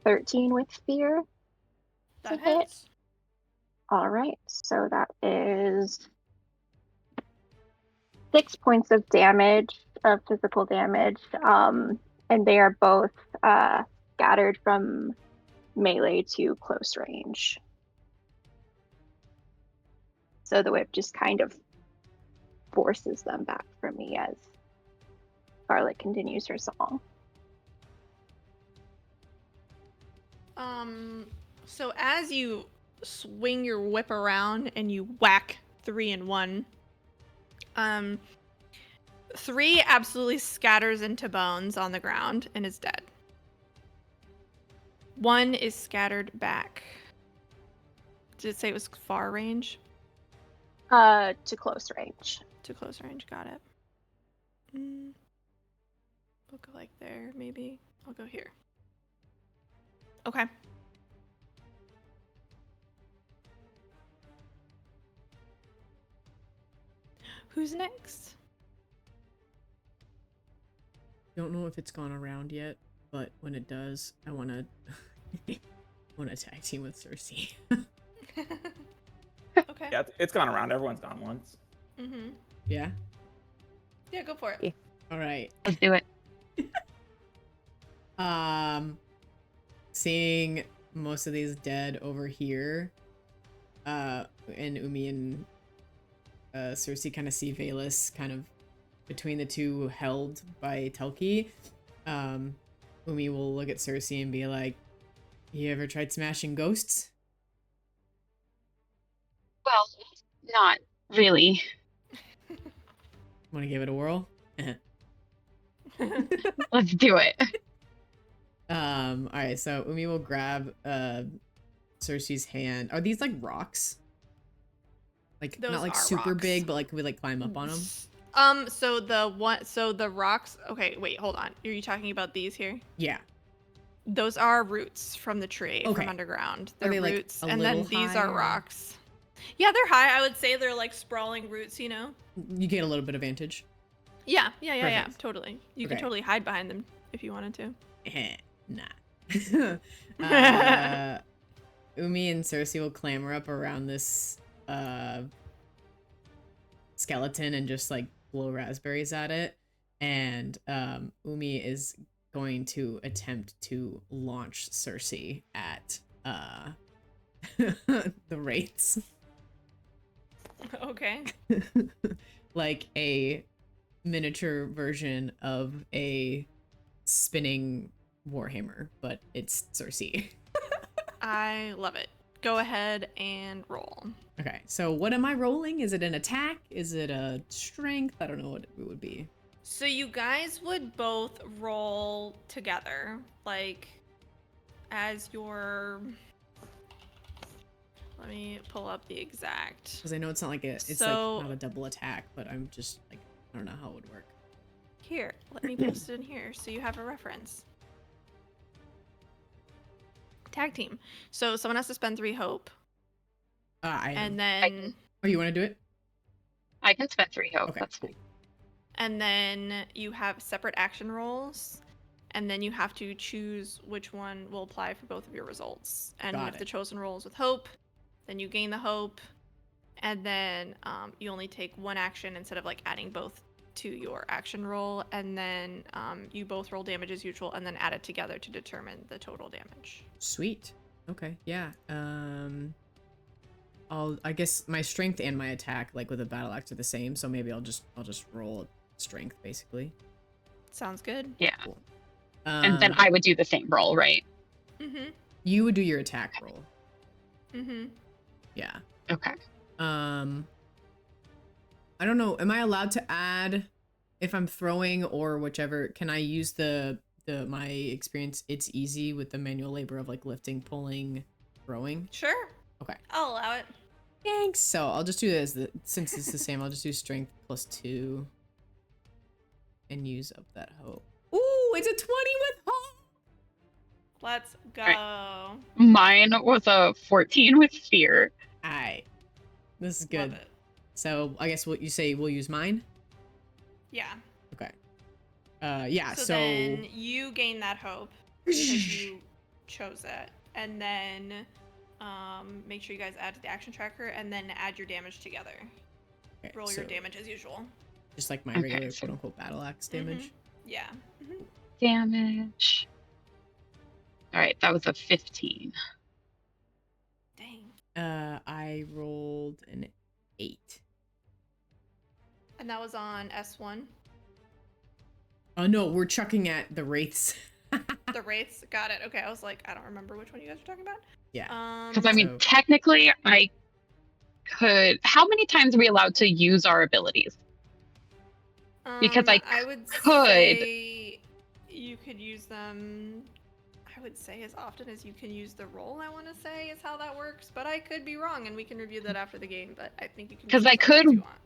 S7: 13 with fear to
S1: That
S7: hit.
S1: hits.
S7: All right, so that is 6 points of damage, of physical damage, and they are both scattered from melee to close range. So the whip just kind of forces them back from me as Scarlet continues her song.
S1: So as you swing your whip around and you whack 3 in 1, 3 absolutely scatters into bones on the ground and is dead. 1 is scattered back. Did it say it was far range?
S7: To close range.
S1: To close range, got it. We'll go like there, maybe. I'll go here. Okay. Who's next?
S2: Don't know if it's gone around yet, but when it does, I want to tag team with Cersei.
S1: Okay.
S5: Yeah, it's gone around. Everyone's gone once.
S1: Mm-hmm.
S2: Yeah.
S1: Yeah, go for it.
S4: Yeah.
S2: All right.
S3: Let's do it.
S2: Seeing most of these dead over here, and Umi and Cersei kind of see Valus kind of between the two held by Telki. Umi will look at Cersei and be like, "You ever tried smashing ghosts?"
S3: Well, not really.
S2: Want to give it a whirl?
S3: Let's do it.
S2: All right, so Umi will grab Cersei's hand. Are these like rocks? Like
S1: Those
S2: not like
S1: are
S2: super
S1: rocks.
S2: big, but like we like climb up on them.
S1: So the rocks. Okay, wait, hold on. Are you talking about these here?
S2: Yeah.
S1: Those are roots from the tree
S2: Okay.
S1: from underground.
S2: Are
S1: They're
S2: they, like,
S1: roots,
S2: a
S1: and then
S2: little
S1: these
S2: high,
S1: are
S2: or-
S1: rocks. Yeah, they're high. I would say they're like sprawling roots. You know.
S2: You get a little bit of vantage.
S1: Yeah.
S2: Perfect.
S1: Totally. You can
S2: Okay.
S1: totally hide behind them if you wanted to.
S2: Nah. Umi and Cersei will clamber up around this skeleton and just like blow raspberries at it. And Umi is going to attempt to launch Cersei at the wraiths.
S1: Okay.
S2: Like a miniature version of a spinning warhammer, but it's Cersei.
S1: I love it. go ahead and roll.
S2: Okay, so what am I rolling? Is it an attack? Is it a strength? I don't know what it would be.
S1: So you guys would both roll together, like as your. Let me pull up the exact.
S2: Because I know it's not like it's
S1: So-
S2: like not a double attack, but I'm just like, I don't know how it would work.
S1: Here, let me post it in here so you have a reference. Tag team. So someone has to spend 3 hope, and then
S2: Oh, you want to do it?
S3: I can spend 3 hope.
S2: Okay.
S3: That's fine.
S1: and then you have separate action rolls, and then you have to choose which one will apply for both of your results. And
S2: Got
S1: if
S2: it.
S1: the chosen roll is with hope, then you gain the hope, and then you only take 1 action instead of like adding both to your action roll, and then you both roll damage as usual, and then add it together to determine the total damage.
S2: Sweet. Okay. Yeah. I guess my strength and my attack, like with a battle axe, are the same. So maybe I'll just roll strength basically.
S1: Sounds good.
S3: Yeah.
S2: Cool.
S3: And then I would do the same roll, right?
S1: Mhm.
S2: You would do your attack roll.
S1: Mhm.
S2: Yeah.
S3: Okay.
S2: I don't know. Am I allowed to add if I'm throwing or whichever? Can I use the my experience? It's easy with the manual labor of like lifting, pulling, throwing.
S1: Sure.
S2: Okay.
S1: I'll allow it.
S2: Thanks. So I'll just do this. Since it's the same, I'll just do strength +2 and use up that hope. Ooh, it's a 20 with hope.
S1: Let's go.
S3: Alright. Mine was a 14 with fear.
S2: Alright. This is good.
S1: Love it.
S2: So I guess what you say we'll use mine?
S1: Yeah.
S2: Okay. Yeah,
S1: So
S2: so
S1: then you gain that hope because you chose it, and then make sure you guys add to the action tracker, and then add your damage together.
S2: okay,
S1: Roll
S2: so
S1: your damage as usual.
S2: just like my
S3: Okay,
S2: regular
S3: so-
S2: quote unquote battle axe damage.
S1: Yeah. Mhm.
S3: Damage. Alright, that was a 15.
S1: Dang.
S2: I rolled an 8.
S1: And that was on S1.
S2: Oh no, we're chucking at the wraiths.
S1: The wraiths. Got it. Okay, I was like, I don't remember which one you guys are talking about.
S2: Yeah.
S3: Because I mean,
S2: So-
S3: technically, I could. How many times are we allowed to use our abilities? because I
S1: would
S3: could-
S1: say you could use them. I would say as often as you can use the roll. I want to say is how that works, but I could be wrong, and we can review that after the game. But I think you can.
S3: 'Cause
S1: use
S3: I
S1: as often as
S3: could-
S1: you want.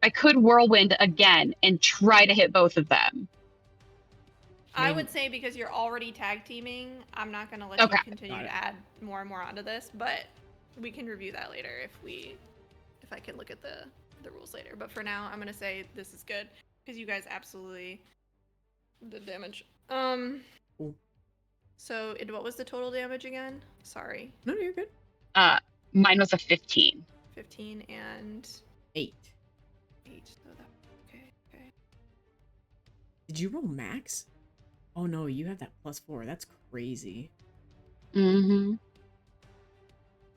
S3: I could whirlwind again and try to hit both of them.
S1: I
S2: Maybe-
S1: would say because you're already tag teaming, I'm not gonna let
S3: Okay.
S1: you continue
S2: Got
S1: to
S2: it.
S1: add more and more onto this, but we can review that later if I can look at the rules later. But for now, I'm gonna say this is good because you guys absolutely did damage.
S2: Cool.
S1: So what was the total damage again? Sorry,
S2: No, you're good.
S3: Mine was a 15.
S1: 15 and
S2: 8.
S1: 8. So that okay.
S2: Did you roll max? Oh no, you have that +4. That's crazy.
S3: Mm-hmm.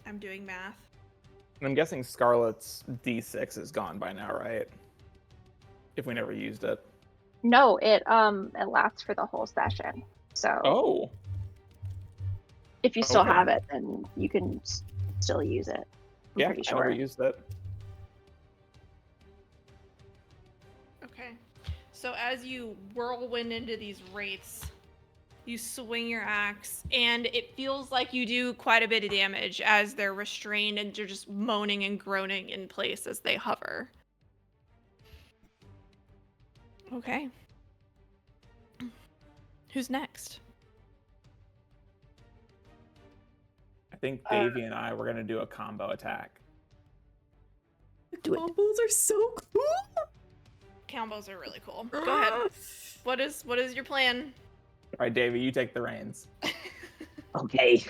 S1: I'm doing math.
S5: I'm guessing Scarlet's D6 is gone by now, right? If we never used it.
S7: No, it lasts for the whole session. So
S5: Oh.
S7: if you still
S5: okay.
S7: have it, then you can still use it. I'm
S5: Yeah,
S7: pretty
S5: I
S7: sure.
S5: never used it.
S1: Okay. So as you whirlwind into these wraiths, you swing your axe, and it feels like you do quite a bit of damage as they're restrained and they're just moaning and groaning in place as they hover. Okay. Who's next?
S5: I think Davey and I were gonna do a combo attack.
S4: Do it.
S2: Combos are so cool.
S1: Combos are really cool. Go ahead. What is your plan?
S5: All right, Davey, you take the reins.
S8: Okay.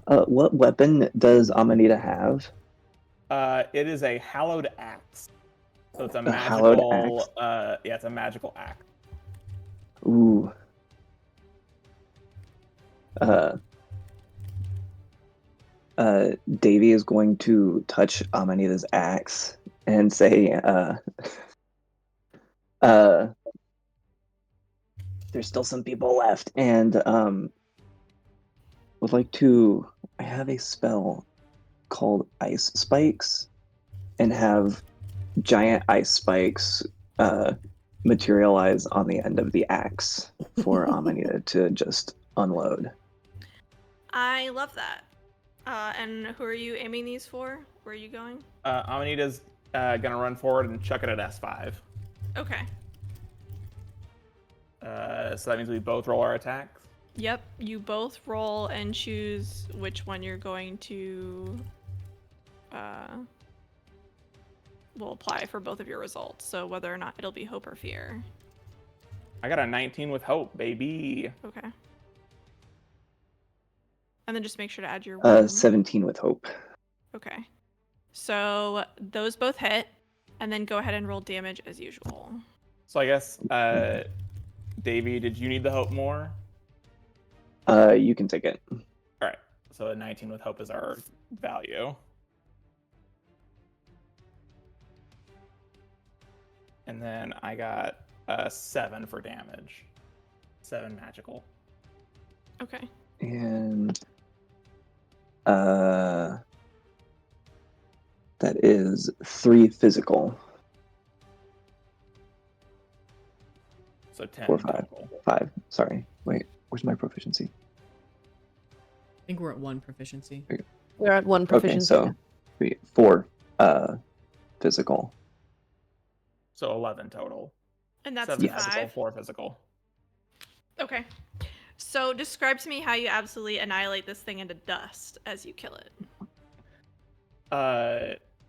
S8: What weapon does Amanita have?
S5: It is a hallowed axe. So it's a
S8: hallowed
S5: magical. Yeah, it's a magical axe.
S8: Ooh. Davy is going to touch Amanita's axe and say, there's still some people left, and would like to. I have a spell called Ice Spikes, and have giant ice spikes materialize on the end of the axe for Amanita to just unload.
S1: I love that. And who are you aiming these for? Where are you going?
S5: Amanita's gonna run forward and chuck it at S5.
S1: Okay.
S5: So that means we both roll our attacks.
S1: Yep, you both roll and choose which one you're going to will apply for both of your results. So whether or not it'll be hope or fear.
S5: I got a 19 with hope, baby.
S1: Okay. And then just make sure to add your
S8: 17 with hope.
S1: Okay. So those both hit, and then go ahead and roll damage as usual.
S5: So I guess, Davey, did you need the hope more?
S8: You can take it.
S5: All right. So a 19 with hope is our value. And then I got a 7 for damage. 7 magical.
S1: Okay.
S8: And that is 3 physical.
S5: So 10
S8: Or 5.
S5: total.
S8: 5. Sorry. Wait, where's my proficiency?
S2: I think we're at 1 proficiency.
S4: We're at 1 proficiency.
S8: Okay, so 4 physical.
S5: So 11 total.
S1: And that's
S5: 7
S1: 5.
S5: physical, 4 physical.
S1: Okay. So describe to me how you absolutely annihilate this thing into dust as you kill it.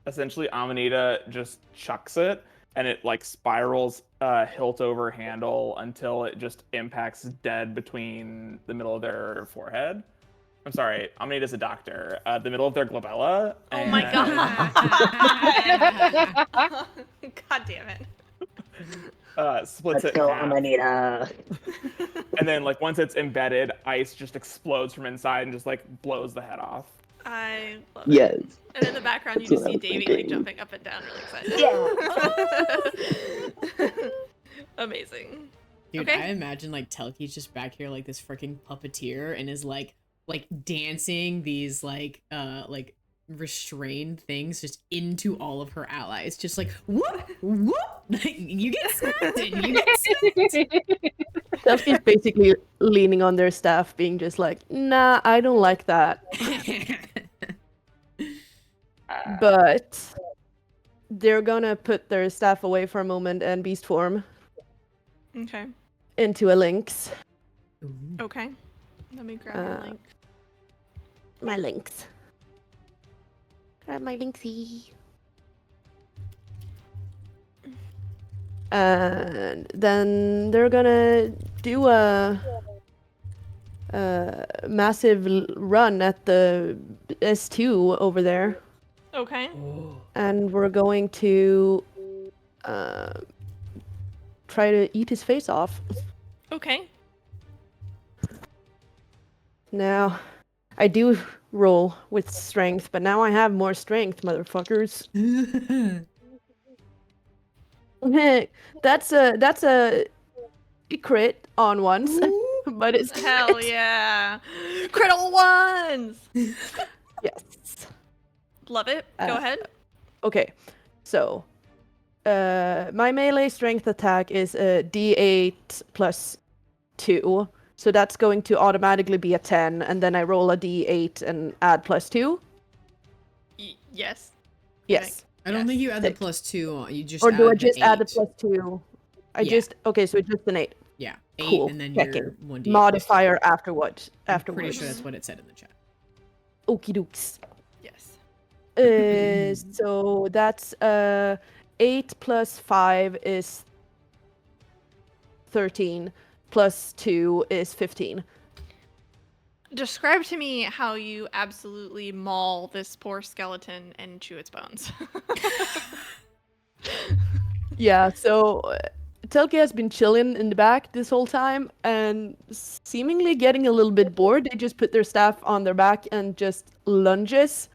S5: Essentially, Amanita just chucks it, and it like spirals hilt over handle until it just impacts dead between the middle of their forehead. I'm sorry, Amanita's a doctor. The middle of their glabella.
S1: Oh my god. God damn it.
S5: Splits
S9: Let's
S5: it
S9: go,
S5: in half.
S9: Amanita.
S5: And then like once it's embedded, ice just explodes from inside and just like blows the head off.
S1: I love
S8: Yes.
S1: it. And in the background, you
S8: That's
S1: just
S8: what I
S1: see
S8: was
S1: Davey like
S8: thinking.
S1: jumping up and down, really excited. Amazing.
S2: Dude,
S1: Okay.
S2: I imagine like Telki's just back here like this freaking puppeteer and is like dancing these like restrained things just into all of her allies. Just like whoop whoop, you get smacked and you get smacked.
S4: Selfie's basically leaning on their staff, being just like, nah, I don't like that. But they're gonna put their staff away for a moment and beast form
S1: Okay.
S4: into a lynx.
S1: Okay. Let me grab your link.
S4: My lynx. Grab my lynxy. And then they're gonna do a massive run at the S2 over there.
S1: Okay.
S4: And we're going to try to eat his face off.
S1: Okay.
S4: Now, I do roll with strength, but now I have more strength, motherfuckers. That's a crit on once, but it's
S1: Hell yeah. Critical ones!
S4: yes.
S1: Love it. Go ahead.
S4: Okay, so my melee strength attack is a D8 plus 2, so that's going to automatically be a 10, and then I roll a D8 and add plus 2.
S1: Yes.
S4: Yes.
S2: I don't
S1: Yes.
S2: think you add the
S4: Sick.
S2: +2 on. You just
S4: Or do I
S2: add
S4: just
S2: the
S4: add the
S2: 8.
S4: plus 2?
S2: Yeah.
S4: Okay, so it's just an 8.
S2: Yeah, 8
S4: Cool.
S2: and then
S4: Checking.
S2: your 1d8
S4: Modifier afterwards.
S2: I'm pretty sure that's what it said in the chat.
S4: Okie dokes.
S1: Yes.
S4: So that's 8 plus 5 is 13, plus 2 is 15.
S1: Describe to me how you absolutely maul this poor skeleton and chew its bones.
S4: Yeah, so Telke has been chilling in the back this whole time and seemingly getting a little bit bored. They just put their staff on their back and just lunges.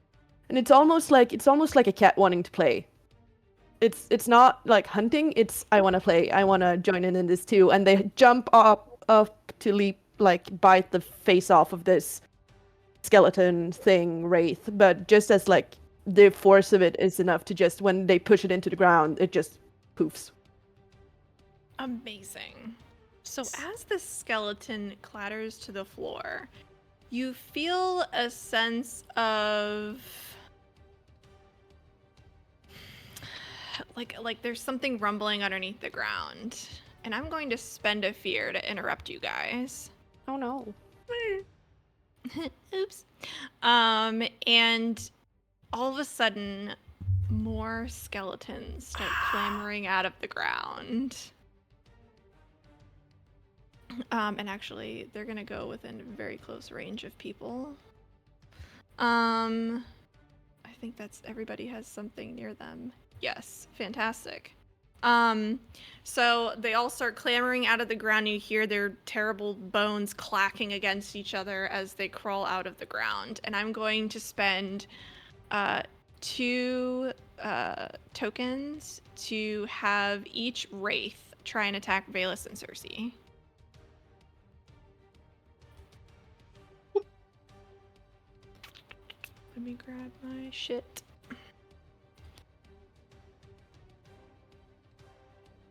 S4: And it's almost like a cat wanting to play. It's not like hunting, it's I want to play. I want to join in this too. And they jump up to leap, like bite the face off of this skeleton thing wraith, but just as like the force of it is enough to just when they push it into the ground, it just poofs.
S1: Amazing. So as the skeleton clatters to the floor, you feel a sense of like there's something rumbling underneath the ground. And I'm going to spend a fear to interrupt you guys.
S4: Oh no.
S1: Oops. And all of a sudden, more skeletons start clambering out of the ground. And actually, they're gonna go within very close range of people. I think that's everybody has something near them. Yes, fantastic. So they all start clambering out of the ground. You hear their terrible bones clacking against each other as they crawl out of the ground. And I'm going to spend 2 tokens to have each wraith try and attack Valus and Cersei. Let me grab my shit.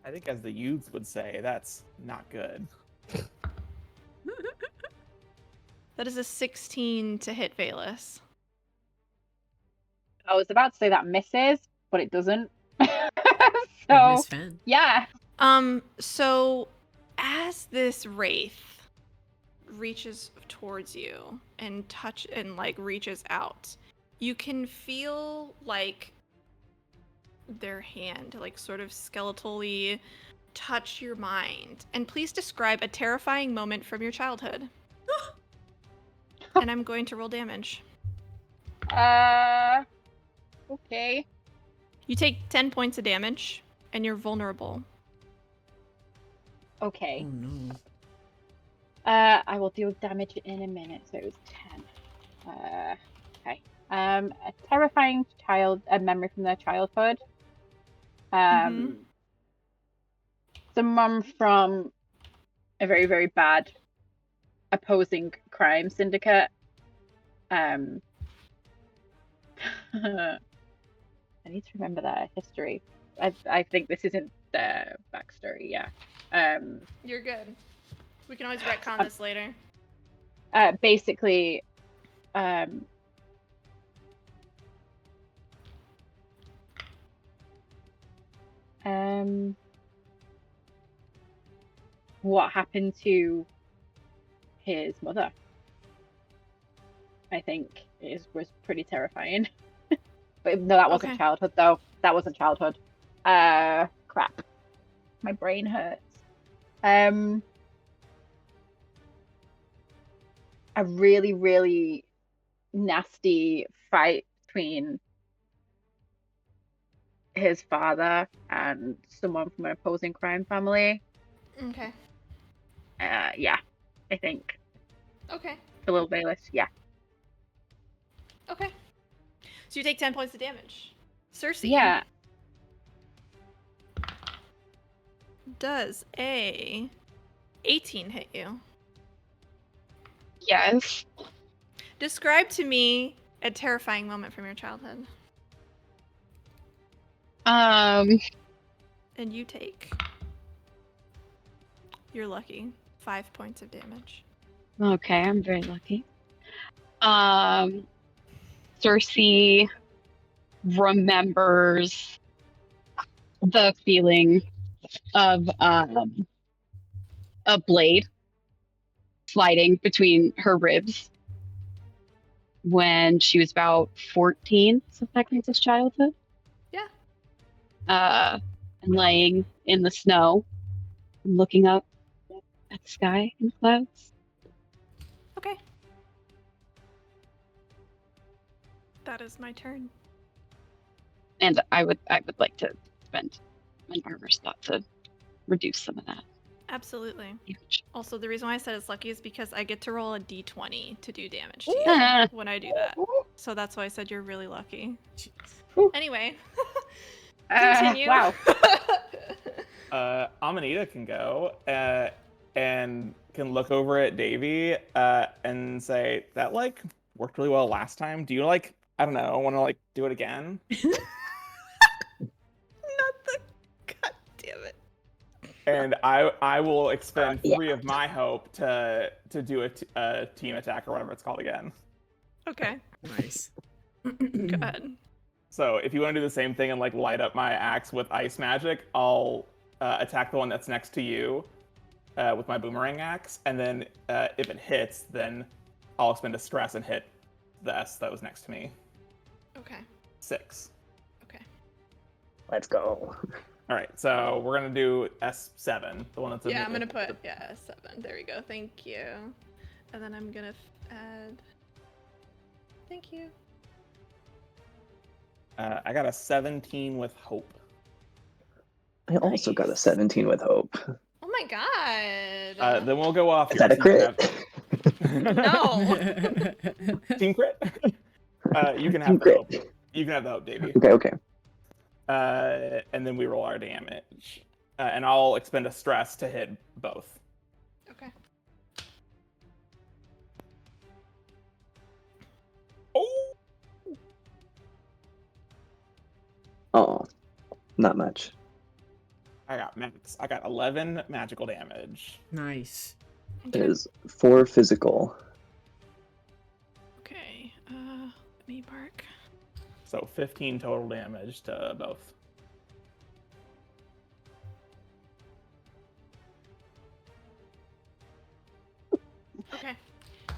S5: I think, as the youths would say, that's not good.
S1: That is a 16 to hit Valus.
S6: I was about to say that misses, but it doesn't.
S2: Goodness,
S6: So
S2: fan.
S6: yeah.
S1: So as this wraith reaches towards you and reaches out, you can feel like their hand sort of skeletally touch your mind. And please describe a terrifying moment from your childhood. And I'm going to roll damage.
S6: Okay.
S1: You take 10 points of damage and you're vulnerable.
S6: Okay.
S2: Oh no.
S6: I will deal damage in a minute. So it was 10. Okay. A terrifying a memory from their childhood. Someone from a very, very bad opposing crime syndicate. I need to remember their history. I think this isn't their backstory. Yeah.
S1: You're good. We can always retcon this later.
S6: Basically, what happened to his mother? I think was pretty terrifying. But no, that wasn't childhood though. That wasn't childhood. Crap. My brain hurts. A really, really nasty fight between his father and someone from an opposing crime family.
S1: Okay.
S6: Yeah, I think.
S1: Okay.
S6: The little Valus, yeah.
S1: Okay. So you take 10 points of damage. Cersei.
S6: Yeah.
S1: Does a 18 hit you?
S3: Yes.
S1: Describe to me a terrifying moment from your childhood. And you take. You're lucky. 5 points of damage.
S3: Okay, I'm very lucky. Cersei remembers the feeling of a blade sliding between her ribs when she was about 14, so that counts as childhood.
S1: Yeah.
S3: And laying in the snow and looking up at the sky and clouds.
S1: Okay. That is my turn.
S3: And I would like to spend my armor slot to reduce some of that
S1: Absolutely.
S3: damage.
S1: Also, the reason why I said it's lucky is because I get to roll a d20 to do damage to you when I do that. So that's why I said you're really lucky. Anyway, continue.
S6: Wow.
S5: Amanita can go and can look over at Davy and say, that worked really well last time. Do you like, I don't know, want to like do it again?
S1: Not the. God damn it.
S5: And I will expend
S8: Yeah.
S5: 3 of my hope to do a team attack or whatever it's called again.
S1: Okay.
S2: Nice.
S1: Go ahead.
S5: So if you want to do the same thing and like light up my axe with ice magic, I'll attack the one that's next to you with my boomerang axe, and then if it hits, then I'll expend a stress and hit the S that was next to me.
S1: Okay.
S5: 6.
S1: Okay.
S8: Let's go.
S5: All right, so we're gonna do S7, the one that's
S1: Yeah, I'm gonna put 7. There we go. Thank you. And then I'm gonna add. Thank you.
S5: I got a 17 with hope.
S8: I also got a
S1: Nice.
S8: 17 with hope.
S1: Oh my god.
S5: Then we'll go off.
S8: Is
S5: here,
S8: that a
S5: so you can
S8: crit?
S1: No.
S5: Team crit? You can
S8: Team
S5: have the
S8: crit.
S5: hope. You can have the hope, Davey.
S8: Okay.
S5: And then we roll our damage. And I'll expend a stress to hit both.
S1: Okay.
S5: Oh!
S8: Oh, not much.
S5: I got 11 magical damage.
S2: Nice.
S8: It is 4 physical.
S1: Okay. Let me bark.
S5: So 15 total damage to both.
S1: Okay.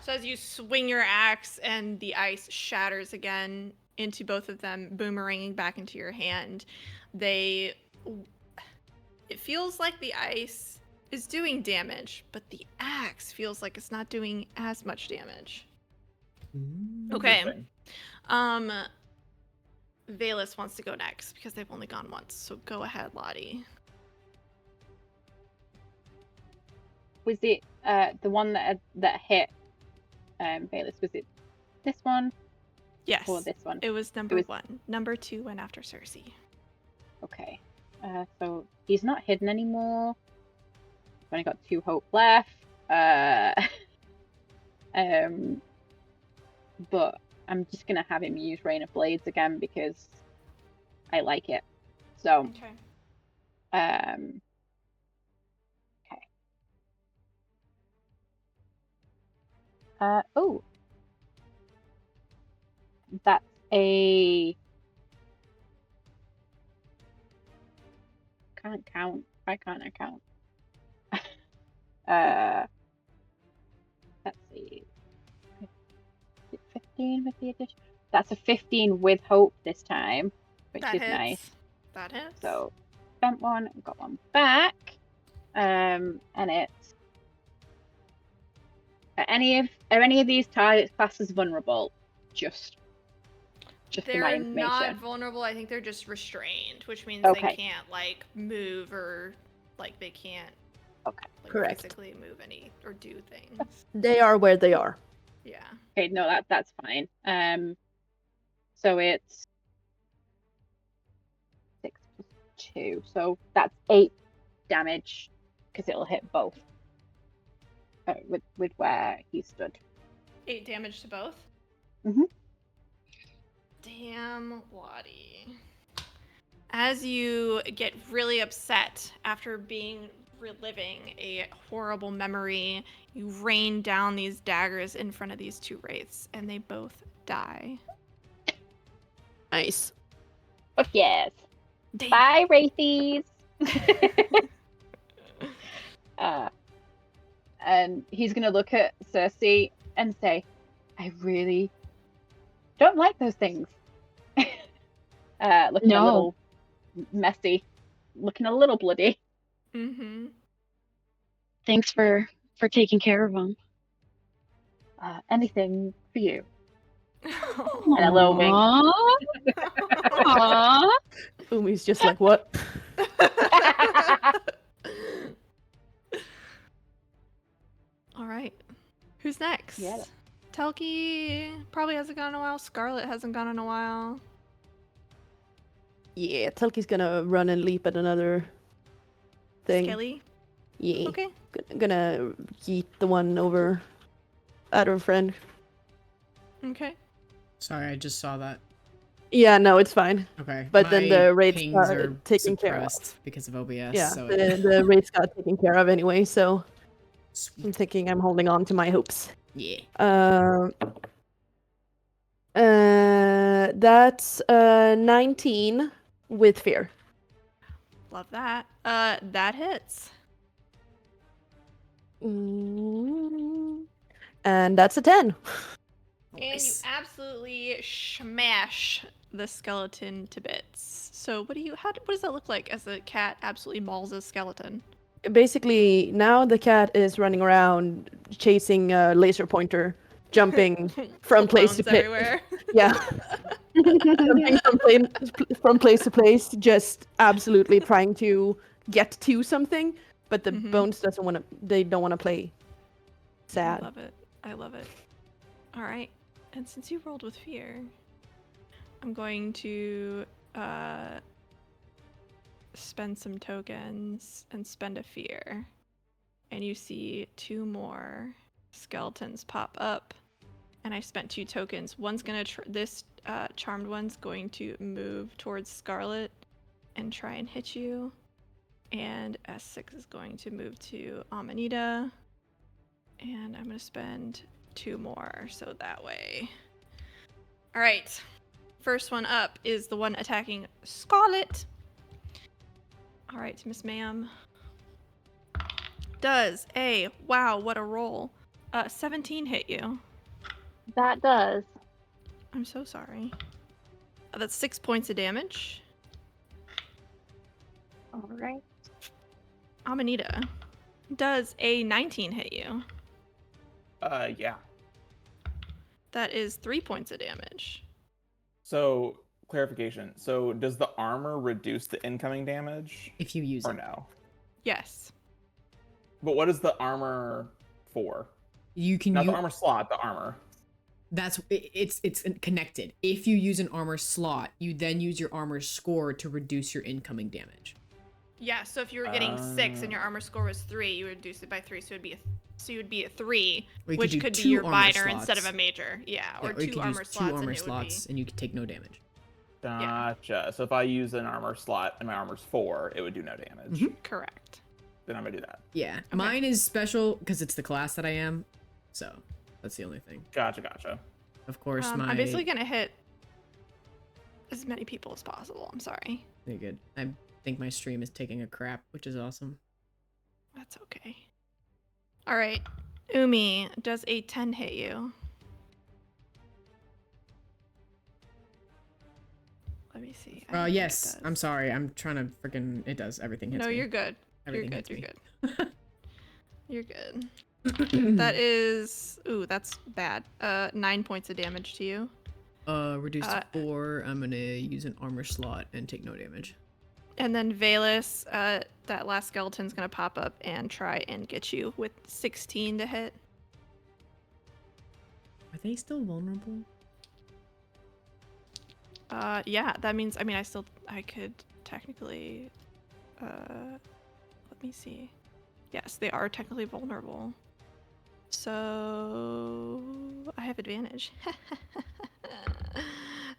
S1: So as you swing your axe and the ice shatters again into both of them, boomeranging back into your hand, it feels like the ice is doing damage, but the axe feels like it's not doing as much damage. Okay.
S5: Interesting.
S1: Valus wants to go next because they've only gone once. So go ahead, Lottie.
S6: Was it the one that hit Bayless? Was it this one
S1: Yes.
S6: or this one?
S1: It was number 1. Number 2 went after Cersei.
S6: Okay. So he's not hidden anymore. I've only got 2 hope left. But I'm just gonna have him use Rain of Blades again because I like it. So
S1: Okay.
S6: okay. Oh. That's a can't count. Why can't I count? Let's see. 15 with the addition. That's a 15 with hope this time, which
S1: That
S6: is
S1: hits.
S6: nice.
S1: That hits.
S6: So spent one, got one back. And it's are any of these targets classed as vulnerable? Just for my
S1: they're
S6: information.
S1: not vulnerable. I think they're just restrained, which means
S6: Okay.
S1: they can't like move or like they can't
S6: Okay.
S1: like,
S4: Correct.
S1: physically move any or do things.
S4: They are where they are.
S1: Yeah.
S6: Okay, no, that's fine. So it's 6 plus 2, so that's 8 damage because it'll hit both. With where he stood.
S1: 8 damage to both.
S6: Mhm.
S1: Damn, Lottie. As you get really upset after reliving a horrible memory, you rain down these daggers in front of these 2 wraiths, and they both die.
S4: Nice.
S6: Oh yes.
S1: Damn.
S6: Bye, Wraithies. And he's gonna look at Cersei and say, "I really don't like those things." Looking a
S3: No.
S6: little messy, looking a little bloody.
S1: Mm-hmm.
S3: Thanks for taking care of them.
S6: Anything for you?
S1: Oh.
S6: And a little wink.
S3: Aww.
S4: Umi's just like, what?
S1: All right. Who's next?
S6: Yeah.
S1: Telki probably hasn't gone in a while. Scarlet hasn't gone in a while.
S4: Yeah, Telki's gonna run and leap at another thing.
S1: Skelly.
S4: Yeah.
S1: Okay.
S4: Gonna yeet the one over at her friend.
S1: Okay.
S2: Sorry, I just saw that.
S4: Yeah, no, it's fine.
S2: Okay.
S4: But then
S2: my
S4: the raids
S2: pings
S4: got
S2: are
S4: taken care of.
S2: suppressed because of OBS.
S4: Yeah,
S2: so
S4: the raids got taken care of anyway, so
S2: Sweet.
S4: I'm thinking I'm holding on to my hopes.
S2: Yeah.
S4: That's 19 with fear.
S1: Love that. That hits.
S4: Mm, and that's a 10.
S1: And you
S2: Nice.
S1: absolutely smash the skeleton to bits. So what does that look like as the cat absolutely mauls a skeleton?
S4: Basically, now the cat is running around chasing a laser pointer, jumping from
S1: Little
S4: place to
S1: bones
S4: place.
S1: everywhere.
S4: Yeah, jumping from place to place, just absolutely trying to get to something, but the bones doesn't want to. They don't want to play sad.
S1: I love it. I love it. All right. And since you rolled with fear, I'm going to spend some tokens and spend a fear. And you see 2 more skeletons pop up. And I spent 2 tokens. One's going to this charmed one's going to move towards Scarlet and try and hit you. And S6 is going to move to Amanita. And I'm going to spend 2 more, so that way. All right. First one up is the one attacking Scarlet. All right, Miss Ma'am. Does a, wow, what a roll. 17 hit you.
S7: That does.
S1: I'm so sorry. That's 6 points of damage.
S7: All right.
S1: Amanita. Does a 19 hit you?
S5: Yeah.
S1: That is 3 points of damage.
S5: So, clarification. So, does the armor reduce the incoming damage?
S2: If you use
S5: Or
S2: it.
S5: no?
S1: Yes.
S5: But what is the armor for?
S2: You can
S5: Not
S2: use
S5: the armor slot, the armor.
S2: it's connected. If you use an armor slot, you then use your armor score to reduce your incoming damage.
S1: Yeah, so if you were getting 6 and your armor score was 3, you would reduce it by 3, so you would be at 3,
S2: Or you
S1: which
S2: do
S1: could be
S2: 2
S1: your
S2: armor
S1: minor
S2: slots.
S1: instead of a major. Yeah, or
S2: you
S1: 2
S2: could
S1: armor
S2: use
S1: slots,
S2: 2 armor
S1: and
S2: slots, and you could take no damage.
S5: Gotcha. So if I use an armor slot and my armor's 4, it would do no damage.
S1: Correct.
S5: Then I'm gonna do that.
S2: Yeah, mine is special because it's the class that I am, so that's the only thing.
S5: Gotcha.
S2: Of course,
S1: I'm basically gonna hit as many people as possible. I'm sorry.
S2: You're good. I think my stream is taking a crap, which is awesome.
S1: That's okay. All right, Umi, does a 10 hit you? Let me see. I don't think it
S2: Yes.
S1: does.
S2: I'm sorry. I'm trying to freaking. It does. Everything hits
S1: No,
S2: me.
S1: you're good.
S2: Everything
S1: You're
S2: hits me.
S1: good. You're good. That is, ooh, that's bad. 9 points of damage to you.
S2: Reduced to 4. I'm gonna use an armor slot and take no damage.
S1: And then Valus, that last skeleton's gonna pop up and try and get you with 16 to hit.
S2: Are they still vulnerable?
S1: Yeah, that means, I could technically, let me see. Yes, they are technically vulnerable. So, I have advantage.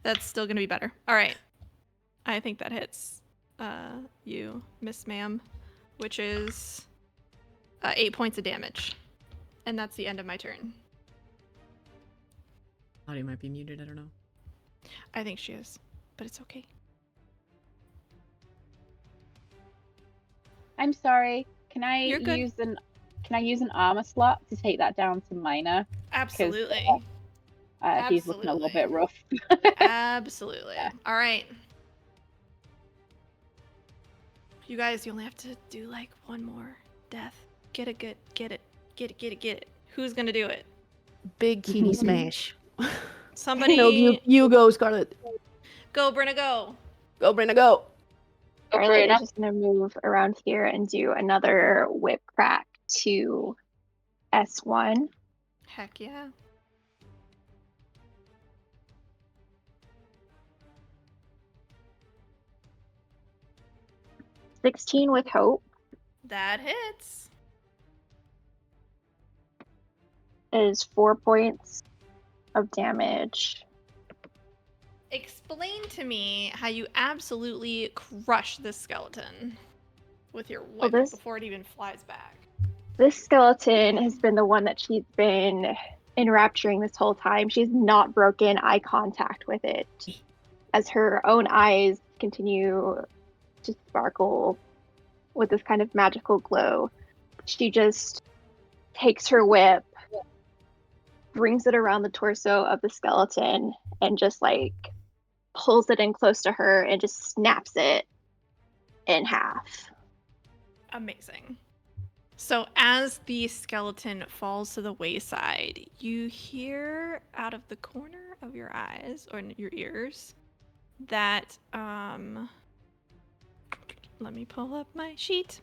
S1: That's still gonna be better. All right. I think that hits you, Miss Ma'am, which is 8 points of damage. And that's the end of my turn.
S2: Audio might be muted. I don't know.
S1: I think she is, but it's okay.
S6: I'm sorry. Can I
S1: You're good.
S6: use an armor slot to take that down to minor?
S1: Absolutely.
S6: He's looking a little bit rough.
S1: Absolutely. All right. You guys, you only have to do like one more death. Get it. Who's gonna do it?
S4: Big kitty smash.
S1: Somebody.
S4: No, you go, Scarlet.
S1: Go, Brenna, go.
S4: Go, Brenda, go.
S7: Scarlet is just going to move around here and do another whip crack to S1.
S1: Heck yeah.
S7: $16 with hope
S1: That hits.
S7: is 4 points. of damage.
S1: Explain to me how you absolutely crush this skeleton with your
S7: Well,
S1: whip before it even flies back.
S7: This skeleton has been the one that she's been enrapturing this whole time. She's not broken eye contact with it. As her own eyes continue to sparkle with this kind of magical glow, she just takes her whip, brings it around the torso of the skeleton, and just like pulls it in close to her and just snaps it in half.
S1: Amazing. So as the skeleton falls to the wayside, you hear out of the corner of your eyes or your ears that let me pull up my sheet.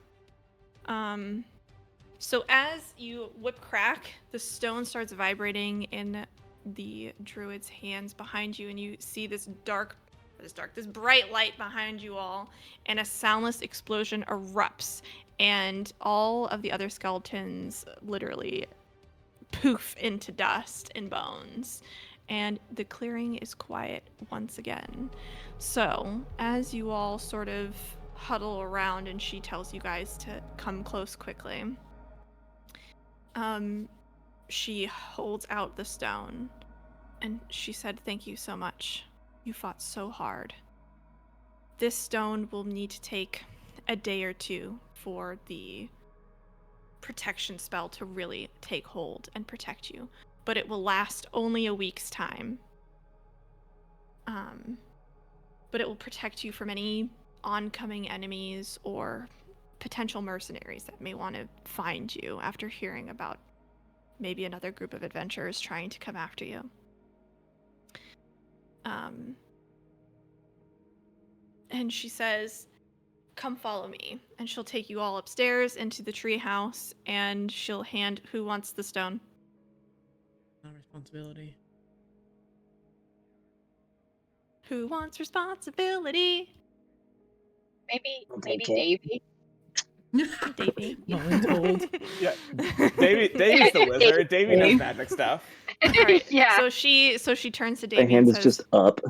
S1: So as you whip crack, the stone starts vibrating in the druid's hands behind you, and you see this bright light behind you all, and a soundless explosion erupts, and all of the other skeletons literally poof into dust and bones, and the clearing is quiet once again. So as you all sort of huddle around and she tells you guys to come close quickly, she holds out the stone and she said, "Thank you so much. You fought so hard. This stone will need to take a day or two for the protection spell to really take hold and protect you, but it will last only a week's time. But it will protect you from any oncoming enemies or potential mercenaries that may want to find you after hearing about maybe another group of adventurers trying to come after you. And she says, "Come follow me," and she'll take you all upstairs into the tree house, and she'll hand who wants the stone.
S2: Not responsibility.
S1: Who wants responsibility?
S6: Maybe
S8: I'll take it.
S6: Davy.
S1: Davey.
S2: Voluntold.
S5: Yeah, Davy's the wizard. Davy knows magic stuff.
S1: All right.
S6: Yeah.
S1: So she turns to
S8: The
S1: Davey
S8: hand
S1: and
S8: is
S1: says,
S8: just up.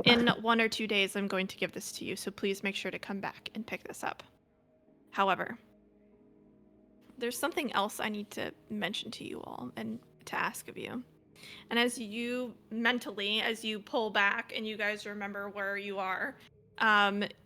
S1: "In 1 or 2 days, I'm going to give this to you, so please make sure to come back and pick this up. However, there's something else I need to mention to you all and to ask of you." And as you pull back and you guys remember where you are,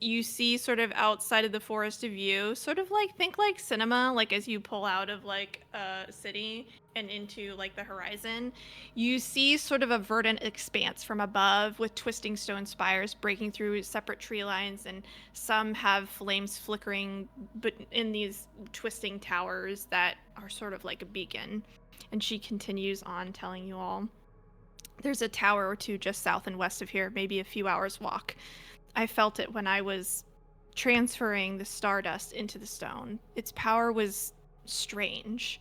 S1: you see sort of outside of the forest of view, sort of like, think like cinema, like as you pull out of like a city and into like the horizon, you see sort of a verdant expanse from above with twisting stone spires breaking through separate tree lines, and some have flames flickering but in these twisting towers that are sort of like a beacon. And she continues on telling you all, "There's a tower or two just south and west of here, maybe a few hours walk. I felt it when I was transferring the stardust into the stone. Its power was strange.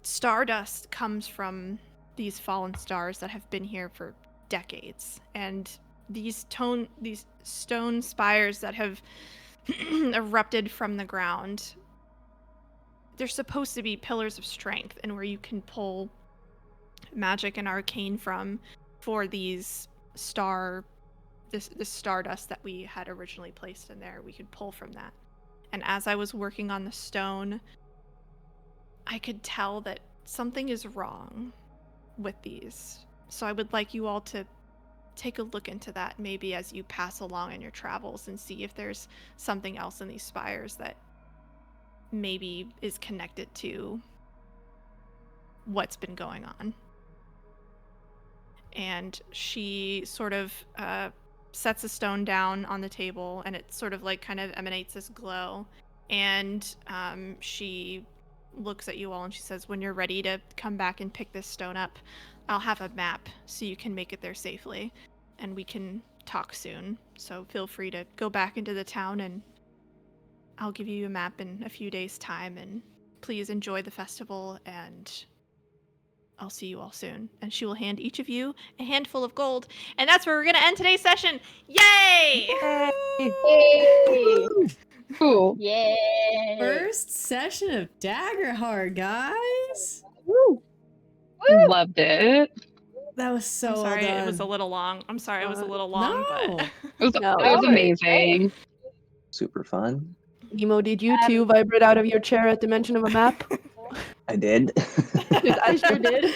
S1: Stardust comes from these fallen stars that have been here for decades, and these stone spires that have erupted from the ground, they're supposed to be pillars of strength and where you can pull magic and arcane from for these this stardust that we had originally placed in there. We could pull from that. And as I was working on the stone, I could tell that something is wrong with these. So I would like you all to take a look into that maybe as you pass along in your travels and see if there's something else in these spires that maybe is connected to what's been going on." And she sort of sets a stone down on the table, and it sort of like kind of emanates this glow. And she looks at you all and she says, "When you're ready to come back and pick this stone up, I'll have a map so you can make it there safely, and we can talk soon. So feel free to go back into the town, and I'll give you a map in a few days' time, and please enjoy the festival, and I'll see you all soon." And she will hand each of you a handful of gold. And that's where we're going to end today's session. Yay!
S6: Yay!
S3: Cool.
S6: Yay!
S2: First session of Daggerheart, guys.
S6: Woo!
S3: Loved it.
S2: That was so
S1: I'm sorry,
S2: well done.
S1: it was a little long. I'm sorry, it was a little long,
S2: no.
S1: but
S3: It was amazing.
S8: Super fun.
S4: Emo, did you too vibrate out of your chair at the mention of a map?
S8: I did.
S4: I sure did.